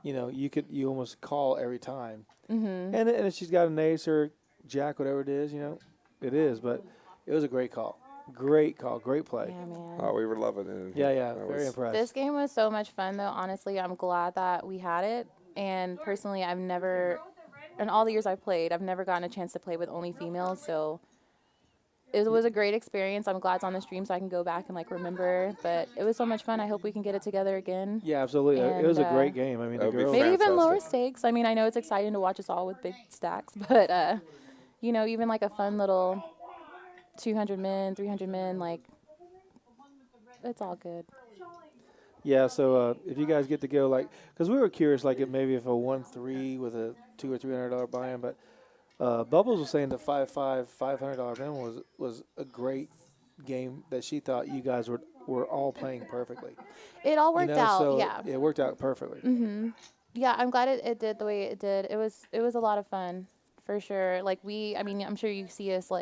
you almost call every time. Mm-hmm. And if she's got an ace or jack, whatever it is, it is. But it was a great call. Great call. Great play. Yeah, man. Oh, we were loving it. Yeah. Very impressed. This game was so much fun, though. Honestly, I'm glad that we had it. And personally, I've never, in all the years I've played, I've never gotten a chance to play with only females. So it was a great experience. I'm glad it's on the stream so I can go back and remember. But it was so much fun. I hope we can get it together again. Yeah, absolutely. And, it was a great game. I mean, the girls. Maybe even lower stakes. I mean, I know it's exciting to watch us all with big stacks, but even like a fun little 200 men, 300 men, it's all good. Yeah, so if you guys get to go, because we were curious, maybe if a 1-3 with a $200 or $300 buy-in, but Bubbles was saying the 5-5, $500 minimum was a great game that she thought you guys were all playing perfectly. It all worked out, so yeah. It worked out perfectly. Mm-hmm. Yeah, I'm glad it did the way it did. It was a lot of fun, for sure. I'm sure you see us,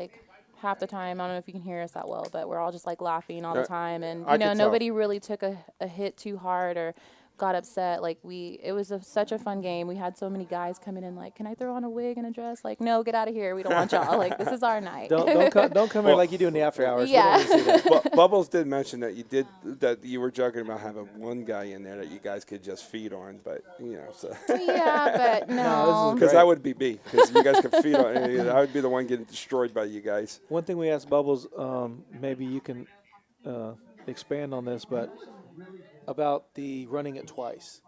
half the time. I don't know if you can hear us that well, but we're all just laughing all the time, and nobody really took a hit too hard or got upset. It was such a fun game. We had so many guys coming in can I throw on a wig and a dress? No, get out of here. We don't want y'all. This is our night. Don't come here like you do in the after hours. Yeah. Bubbles did mention that you were joking about having one guy in there that you guys could just feed on, but so. Yeah, but no. Because that would be me. Because you guys could feed on. I would be the one getting destroyed by you guys. One thing we asked Bubbles, maybe you can expand on this, but about the running it twice,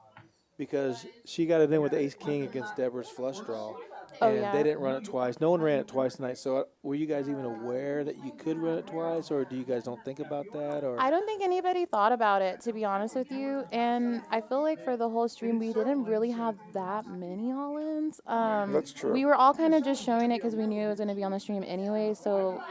because she got it in with ace king against Deborah's flush draw, and they didn't run it twice. No one ran it twice tonight. So were you guys even aware that you could run it twice, or do you guys don't think about that? Or I don't think anybody thought about it, to be honest with you. And I feel like for the whole stream, we didn't really have that many all-ins. That's true. We were all kind of just showing it because we knew it was going to be on the stream anyway. So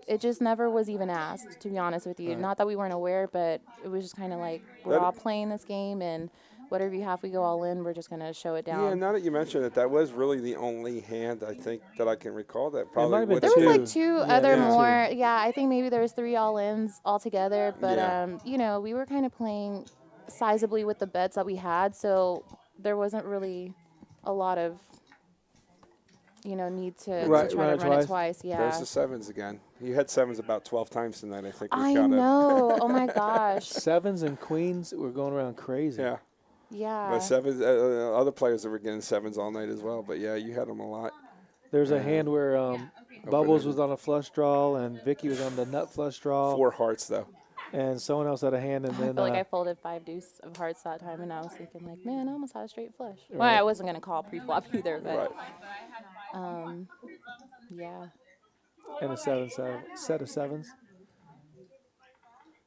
it just never was even asked, to be honest with you. Right. Not that we weren't aware, but it was just kind of like, we're That- all playing this game, and whatever you have, we go all in. We're just going to show it down. Yeah, now that you mention it, that was really the only hand I think that I can recall that probably might have been would There have was two. like two Yeah, other yeah. more. Yeah, I think maybe there was 3 all-ins altogether. But Yeah. you know, we were kind of playing sizably with the bets that we had, so there wasn't really a lot of, you know, need to, Right, to try to run it run it twice. twice. Yeah. There's the sevens again. You had sevens about 12 times tonight, I think. We I counted. know. Oh my gosh. Sevens and queens were going around crazy. Yeah. Yeah. But sevens, other players that were getting sevens all night as well. But yeah, you had them a lot. There's a hand where Bubbles it. was on a flush draw and Vicky was on the nut flush draw. 4 hearts though. And someone else had a hand, and I then feel like I folded 5 deuce of hearts that time, and I was thinking like, man, I almost had a straight flush. Well, Right. I wasn't gonna call pre-flop either, but Right. yeah. and a set of sevens.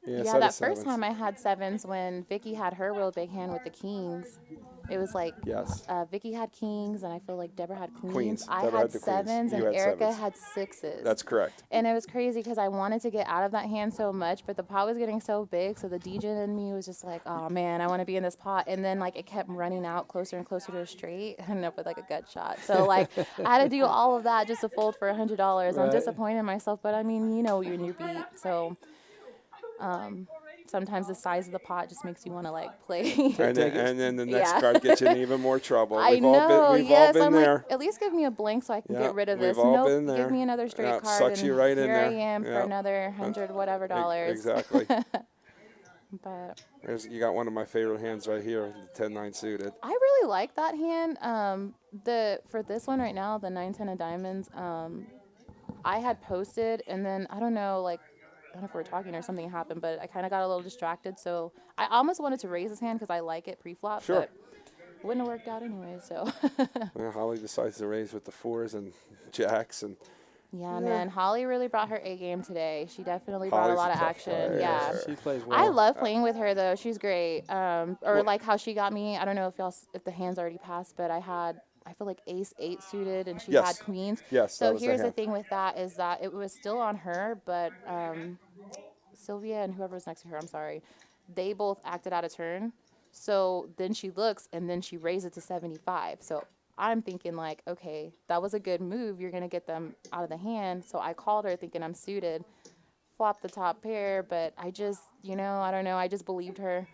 Yeah, Yeah, set of that first sevens. time I had sevens when Vicky had her real big hand with the kings. It was like Yes. Vicky had kings, and I feel like Deborah had queens. Queens. I Deborah had had the queens. sevens, You and had Erica sevens. had sixes. That's correct. And it was crazy because I wanted to get out of that hand so much, but the pot was getting so big, so the DJ in me was just like, oh man, I want to be in this pot. And then like it kept running out closer and closer to a straight. I ended up with like a gut shot. So like I had to do all of that just to fold for $100. I'm Right. disappointed in myself, but I mean, you know, you're in your beat. So sometimes the size of the pot just makes you want to like play. And then the next Yeah. card gets you in even more trouble. I We've know. all been, we've yes, all been I'm there. like, at least give me a blank so I can Yeah, get rid of we've this. all Nope, been there. give me another straight Yeah, card. sucks and you right in here there. I am Yeah. for another $100 whatever dollars. Exactly. But You got one of my favorite hands right here, the 10-9 suited. I really like that hand. For this one right now, the 9-10 of diamonds. I had posted, and then I don't know, like, I don't know if we were talking or something happened, but I kind of got a little distracted. So I almost wanted to raise his hand because I like it pre-flop, Sure. but wouldn't have worked out anyway. So Well, Holly decides to raise with the 4s and jacks, and yeah, man, Holly really brought her A game today. She definitely brought Holly's a lot a of tough action. player. Yeah. She plays well. I love playing with her though. She's great. Or like how she got me. I don't know if the hands already passed, but I feel like ace 8 suited and she Yes. had queens. Yes, that So was the here's the hand. thing with that is that it was still on her, but Sylvia and whoever was next to her, I'm sorry, they both acted out of turn. So then she looks and then she raised it to 75. So I'm thinking like, okay, that was a good move. You're going to get them out of the hand. So I called her thinking I'm suited, flopped the top pair, but I just, I don't know. I just believed her.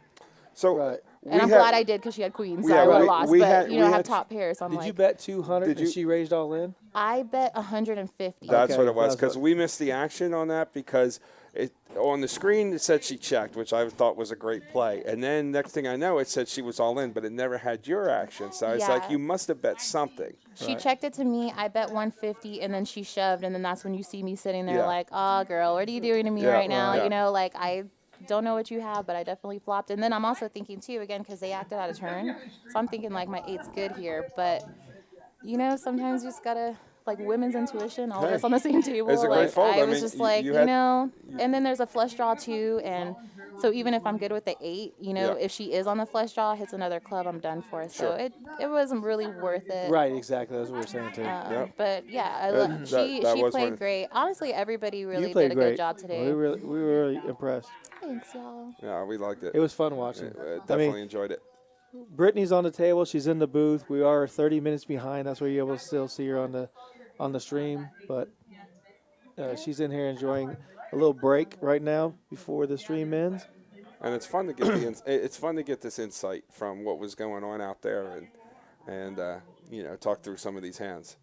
so Right. And I'm glad I did because she had queens, so Yeah, I would have we- lost. we But, had- I we have had- top pairs, so I'm Did like, you bet 200 Did and you- she raised all in? I bet 150. That's Okay, what it was, that's because what- we missed the action on that because on the screen it said she checked, which I thought was a great play. And then next thing I know, it said she was all in, but it never had your action. So I was like, Yeah. you must have bet something. She checked it to me. I bet 150, and then she shoved, and then that's when you see me sitting there Yeah. like, oh, girl, what are you doing to me Yeah, right now? right. Like I don't know what you have, but I definitely flopped. And then I'm also thinking, too, again, because they acted out of turn. So I'm thinking, like, my 8's good here. But, sometimes you just got to, like, women's intuition, all of Hey, us on the same table. it's a great like, fold. I I was mean, just you- like, you had- and then there's a flush draw, too. And so even if I'm good with the 8, Yeah. if she is on the flush draw, hits another club, I'm done for. So Sure. it wasn't really worth it. Right, exactly. That's what we're saying too. Yep. But yeah, That- she that was played one- great. Honestly, everybody really you played did a great. good job today. We were really impressed. Thanks, y'all. Yeah, we liked it. It was fun watching. Definitely enjoyed it. Brittany's on the table. She's in the booth. We are 30 minutes behind. That's where you're able to still see her on the stream. But she's in here enjoying a little break right now before the stream ends. And it's fun to get it's fun to get this insight from what was going on out there and talk through some of these hands.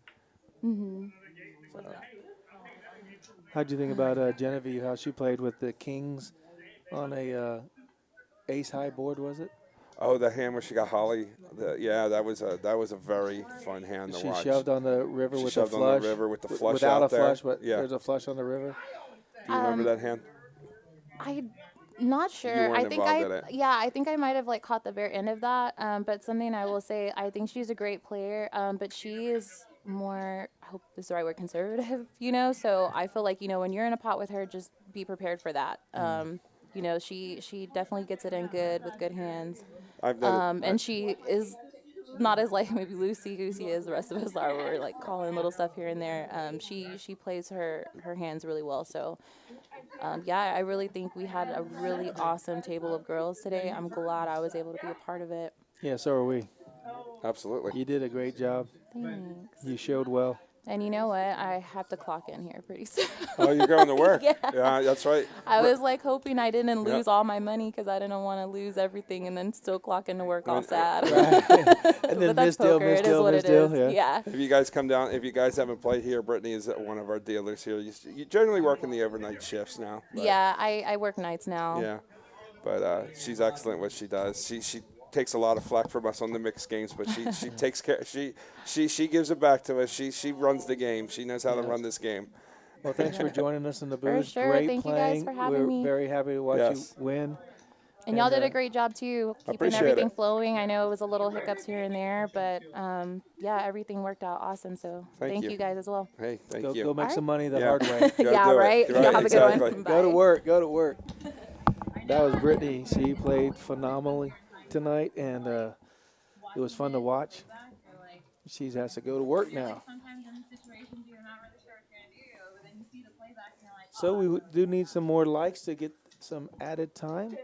How'd you think about Genevieve? How she played with the kings on a ace high board? Was it? Oh, the hand where she got Holly. That was a very fun hand to She watch. shoved on the river She with shoved the on the flush. river with the flush without out a there. flush, but Yeah. there's a flush on the river. Do you remember that hand? I'm not sure. weren't I think involved in it. I think I might have like caught the very end of that. But something I will say, I think she's a great player. But she is more, I hope this is the right word, conservative. So I feel like when you're in a pot with her, just be prepared for that. She definitely gets it in good with good hands. I've done it. And she is not as like maybe loosey goosey as the rest of us are. We're like calling little stuff here and there. She plays her hands really well. So yeah, I really think we had a really awesome table of girls today. I'm glad I was able to be a part of it. Yeah, so are we. Absolutely. You did a great job. Thanks. You showed well. And you know what? I have to clock in here pretty soon. Oh, you're going to work? Yeah. Yeah, that's right. I was like hoping I didn't Yep. lose all my money because I didn't want to lose everything and then still clock into work all sad. And then But that's poker. It is what it is. Yeah. If you guys come down, if you guys haven't played here, Brittany is one of our dealers here. You generally work in the overnight shifts now. Yeah, I work nights now. Yeah, but she's excellent what she does. She takes a lot of flack from us on the mixed games, but she takes care. She gives it back to us. She runs the game. She knows how to run this game. Well, thanks for joining us in the booth. For sure. Great Thank playing. you guys for having We're me. very happy to watch Yes. you win. And y'all did a great job too, keeping appreciate everything it. flowing. I know it was a little hiccups here and there, but yeah, everything worked out awesome. So Thank you you guys as well. Hey, thank Go, you. go make All some right. money the Yeah. hard way. Go Yeah, do it. right? Right, Y'all have a good one. exactly. Go to Bye. work. Go to work. That was Brittany. She played phenomenally tonight, and it was fun to watch. She has to go to work now. Sometimes in situations you're not really sure what you're gonna do, but then you see the playback and you're like, So we do need some more likes to get some added time.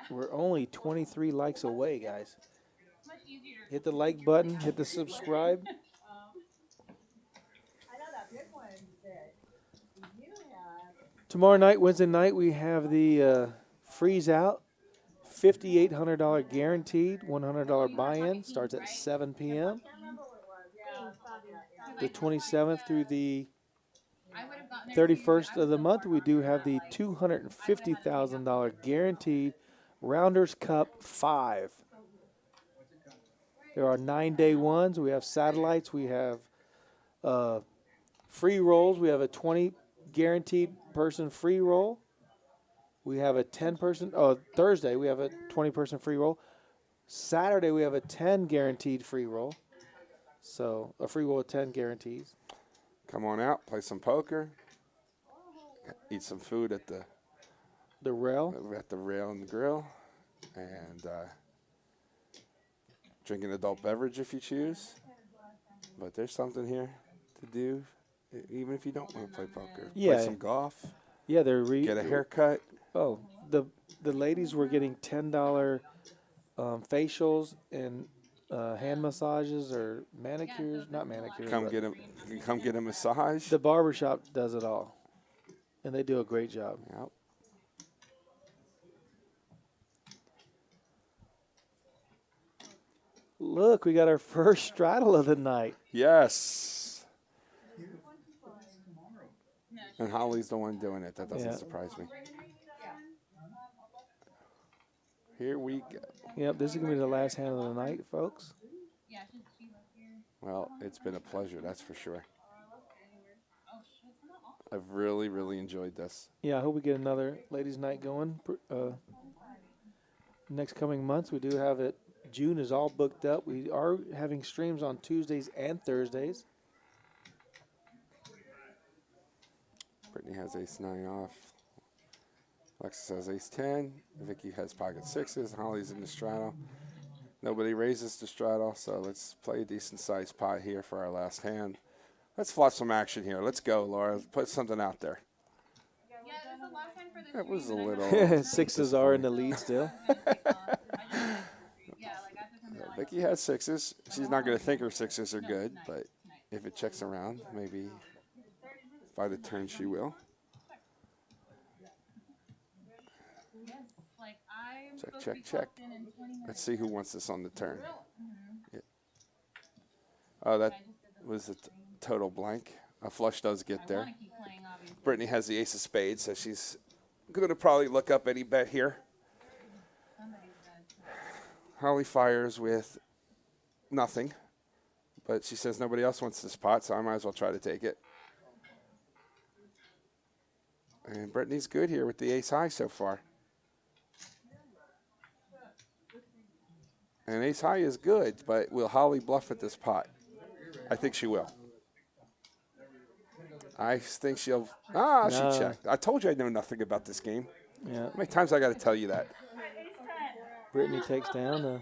We're only 23 likes away, guys. much easier. Hit the like button. Hit the subscribe. I know that big one that you have. Tomorrow night, Wednesday night, we have the freeze out. $5,800 guaranteed. $100 buy-in. Starts at 7 p.m. The 27th through the I would have gotten there 31st of the month, we do have the $250,000 guaranteed Rounders Cup 5. There are 9-day ones. We have satellites. We have free rolls. We have a 20 guaranteed person free roll. We have a 10-person. Thursday we have a 20-person free roll. Saturday we have a 10 guaranteed free roll. So a free roll with 10 guarantees. Come on out, play some poker, eat some food at the rail and the grill, and drink an adult beverage if you choose. But there's something here to do, even if you don't want to play poker. Yeah. Play some golf. Yeah, they're Get a haircut. Oh, the ladies were getting $10 facials and hand massages or manicures, not manicures. Come get a massage. The barbershop does it all, and they do a great job. Yep. Look, we got our first straddle of the night. Yes. And Holly's the one doing it. That doesn't surprise me. Here we go. Yep, this is going to be the last hand of the night, folks. Yeah, she lives here. Well, it's been a pleasure, that's for sure. I've really, really enjoyed this. Yeah, I hope we get another ladies' night going. Next coming months, we do have it. June is all booked up. We are having streams on Tuesdays and Thursdays. Brittany has ace-9 off. Alexis has ace-10. Vicky has pocket sixes. Holly's in the straddle. Nobody raises the straddle, so let's play a decent-sized pot here for our last hand. Let's flush some action here. Let's go, Laura. Put something out there. Yeah, this is the last time for the It was a stream, and little. Sixes are in the lead still. yeah, like I took him to Vicky has sixes. She's not going to think her sixes are good, but if it checks around, maybe by the turn she will. like I'm Check, supposed check, to be check. clocked in 20 minutes. Let's see who wants this on the turn. Yeah. Oh, that was a total blank. A flush does get there. Keep playing, obviously. Brittany has the ace of spades, so she's going to probably look up any bet here. Holly fires with nothing, but she says nobody else wants this pot, so I might as well try to take it. And Brittany's good here with the ace high so far. And ace high is good, but will Holly bluff at this pot? I think she will. I think she'll. No. She checked. I told you I know nothing about this game. Yeah. How many times I got to tell you that? Brittany takes down.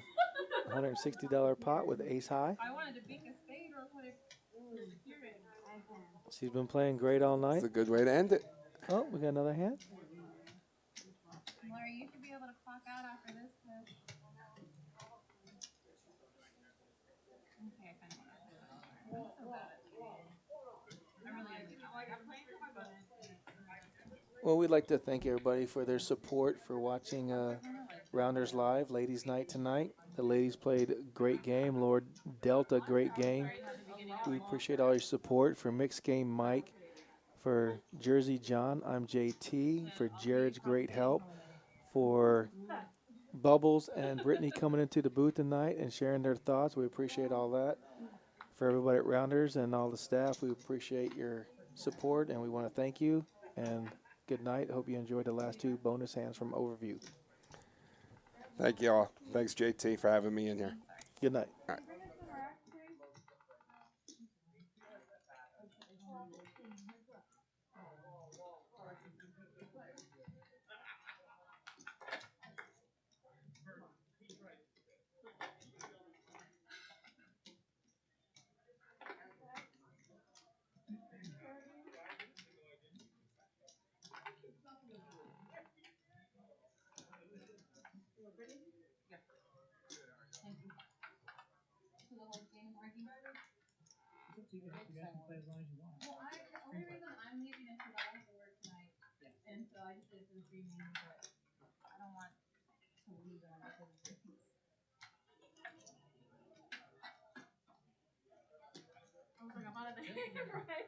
$160 pot with ace high. I wanted to bink a spade real quick. Secure it. She's been playing great all night. It's a good way to end it. Oh, we got another hand. Larry, you should be able to clock out after this push. Okay, I kind of want to. I'm so bad at leading. I really am. I'm playing for my bonus. Well, we'd like to thank everybody for their support for watching Rounders Live, Ladies Night tonight. The ladies played a great game. Lord dealt a great game. We appreciate all your support. For Mixed Game Mike, for Jersey John, I'm JT. For Jared's great help. For Bubbles and Brittany coming into the booth tonight and sharing their thoughts. We appreciate all that. For everybody at Rounders and all the staff, we appreciate your support and we want to thank you. And good night. Hope you enjoyed the last two bonus hands from Overview. Thank you all. Thanks, JT, for having me in here. Good night. All right. Well, the only reason I'm leaving is because I have to work tonight. And so I just did it for the streaming, but I don't want to leave them because of this. I was like, I'm out of there, right?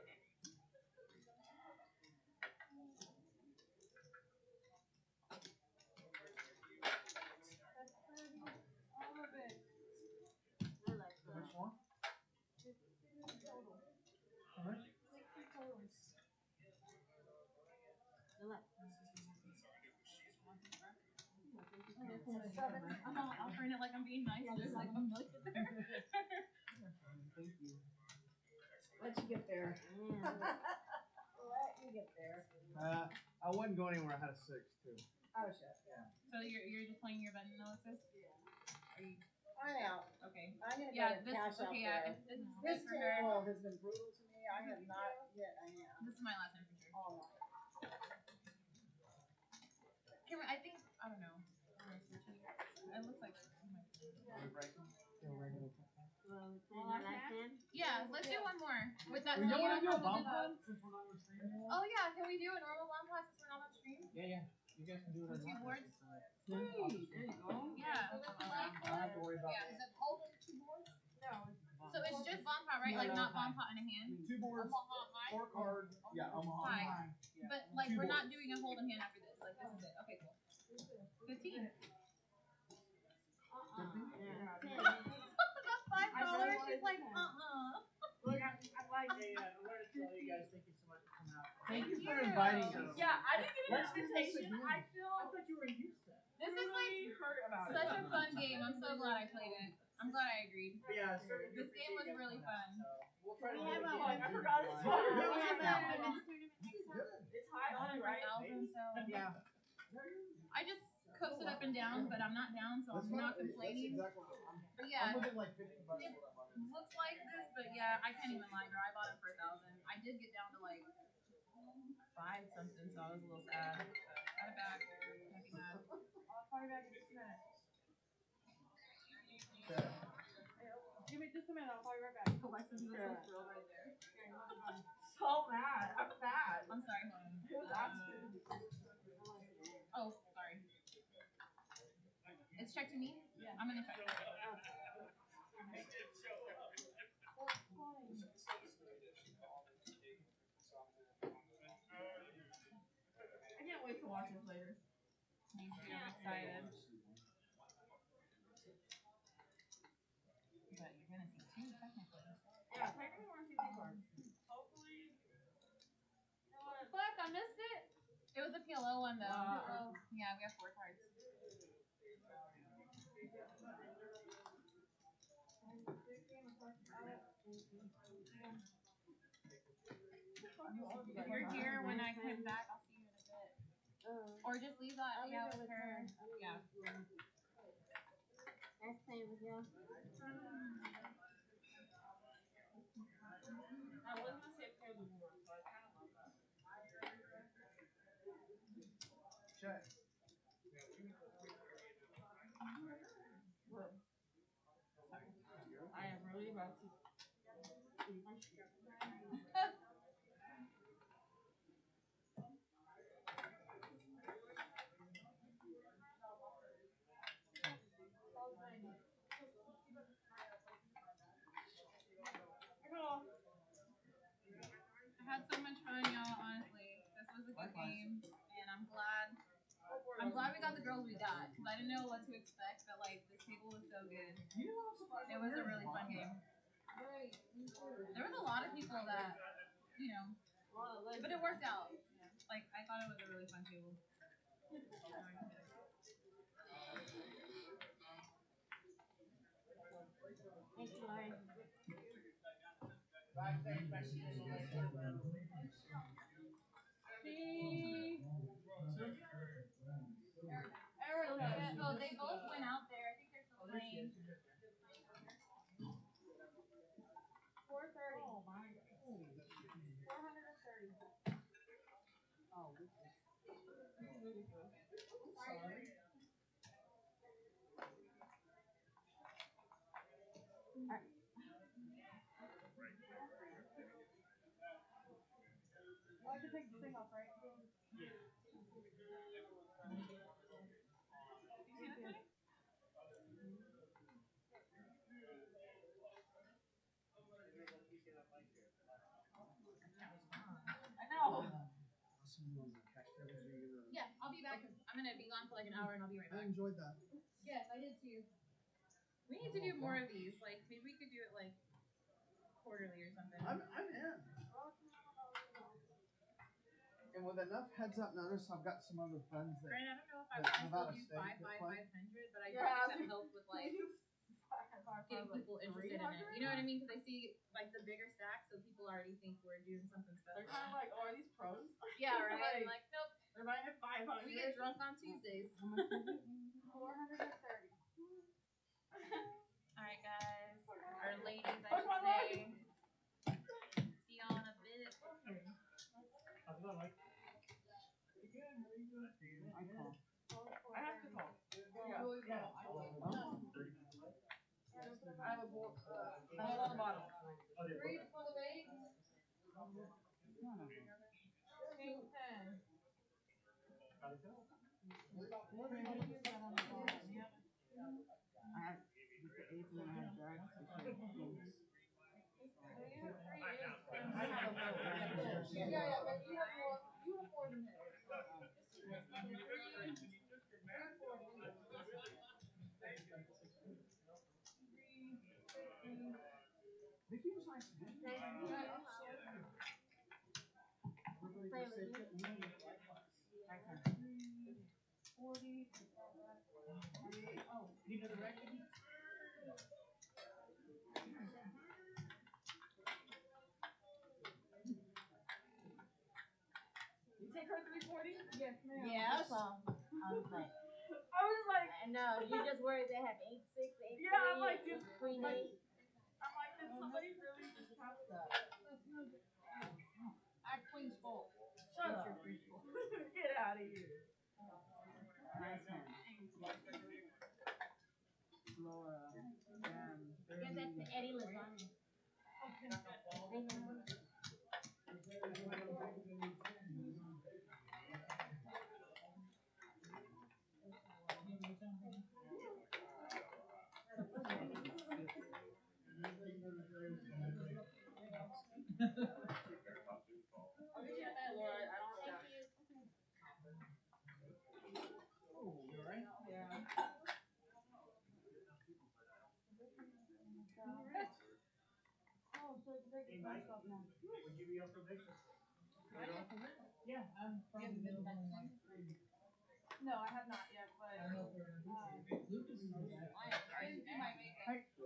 All of it. Which one? How much? I'll frame it like I'm being nice. There's like a million there. Thank you. Let you get there. Let you get there. I wouldn't go anywhere. I had a 6 too. Oh shit. Yeah. So you're just playing your betting analysis? Are you? I'm out. Okay. I'm gonna Yeah, go to this cash out okay. there. Yeah, this is This good for her. table has been brutal to me. I have not yet. I am. This is my last time for sure. All right. I think I don't know. It looks like. Yeah, let's do one more. With that, We don't want to do a we'll bomb do pod since we're not on stream anymore. Oh yeah, can we do a normal bomb pod since we're not on stream? Yeah. You guys can do it. With 2 boards. Hey, there you go. Yeah. I don't have to worry about Yeah. Is it holding 2 boards? No. So it's just bomb pot, right? Like not bomb pot in a hand. 2 boards, 4 cards. Yeah, High. But like we're not doing a hold in hand after this. Like this is it. Okay, cool. 15. That's $5. She's like, Look, I'd like to tell you guys thank you so much for coming out. Thank you for you. inviting us. Yeah, I didn't get an Let's do this invitation. again. I feel I thought you were in Houston. This is like hurt about such a fun game. I'm so glad I played it. I'm glad I agreed. But yeah, so This game was really fun. we'll try to We have do it a- again. I forgot it's fun. We Yeah, have yeah. a women's tournament next time. It's high on it, right? 100,000, so Yeah. I just coasted up and down, but I'm not down, so I'm not complaining. But yeah, I'm looking like $50 for it that money. looks like this, but yeah, I can't even lie, bro. I bought it for 1,000. I did get down to like 5 something, so I was a little sad. Got it back. Can't be mad. I'll call you back in just a minute. Give me just a minute. I'll call you right back. Alexis was so thrilled right there. So mad. I'm mad. I'm sorry, hold on. Oh, sorry. It's check to me? Yeah. I'm gonna check. I can't wait to watch this later. Me too, I'm excited. But you're gonna see 2 technically. Yeah, technically we're on TV cards. Hopefully. Fuck, I missed it. It was a PLO one though. Wow. Yeah, we have 4 cards. If you're here when I come back, I'll see you in a bit. Or just leave that with her. Yeah. Nice playing with y'all. I was gonna say pay more, so I kind of love that. Check. I am really about to eat my shit. I had so much fun, y'all. Honestly, this was a good game, and I'm glad we got the girls we got because I didn't know what to expect, but like this table was so good. It was a really fun game. There was a lot of people that, but it worked out. Like I thought it was a really fun table. Thank you, Lauren. So they both went out there. I think they're still playing. 430. Oh my God. 430. Oh, this is ridiculous. Sorry. I can take the thing off, right? I know. Yeah, I'll be back. I'm gonna be gone for like an hour, and I'll be right I back. enjoyed that. Yes, I did too. We need to do more of these. Like maybe we could do it like quarterly or something. I'm in. And with enough heads up notice, I've got some other friends that. Granted, I don't know if I that want to live out still of do state 500, but I Yeah, think that help with like getting people interested in it. You know what I mean? Because I see like the bigger stacks, so people already think we're doing something They're special. kind of like, oh, are these pros? Yeah, right. I'm like, nope. They're buying at 500. We get drunk on Tuesdays. 430. All right, guys. Or ladies, I should say. See y'all in a bit. I have to call. Yeah. I have a board. I have on the bottom. 3 full of 8. 210. Yeah, but you have more than this. Vicky was nice to meet you. Everybody just said good morning. 40. Oh, you know the record? You take her 340? Yes, ma'am. Yes. I was like, I was like, I know. You just worried they have 8.6, 8.3, yeah, I'm like, did, Queen like, 8. I'm like, did somebody really just have that? At Queen's Fault. Shut up. Get out of here. Nice hand. Laura and Give that to Eddie Lozano. Laura, I don't know. Thank you. Oh, you alright? Yeah. Oh, so it's like Hey, Mike. off now. Would you be up for Victor? Yeah, I'm from the middle of one. No, I have not yet, but Lucas knows that. Hey,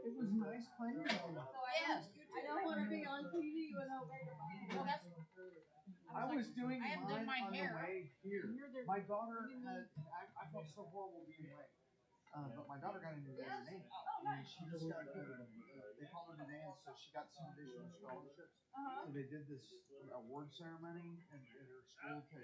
It was nice playing with you. yes. I don't want to be on TV with no bigger Well, that's. I was doing I haven't mine done my on hair. the way here. My daughter had, I felt so horrible being late. But my daughter got into the other day. And she just got, they called her today, and so she got some additional scholarships. So they did this award ceremony at her school to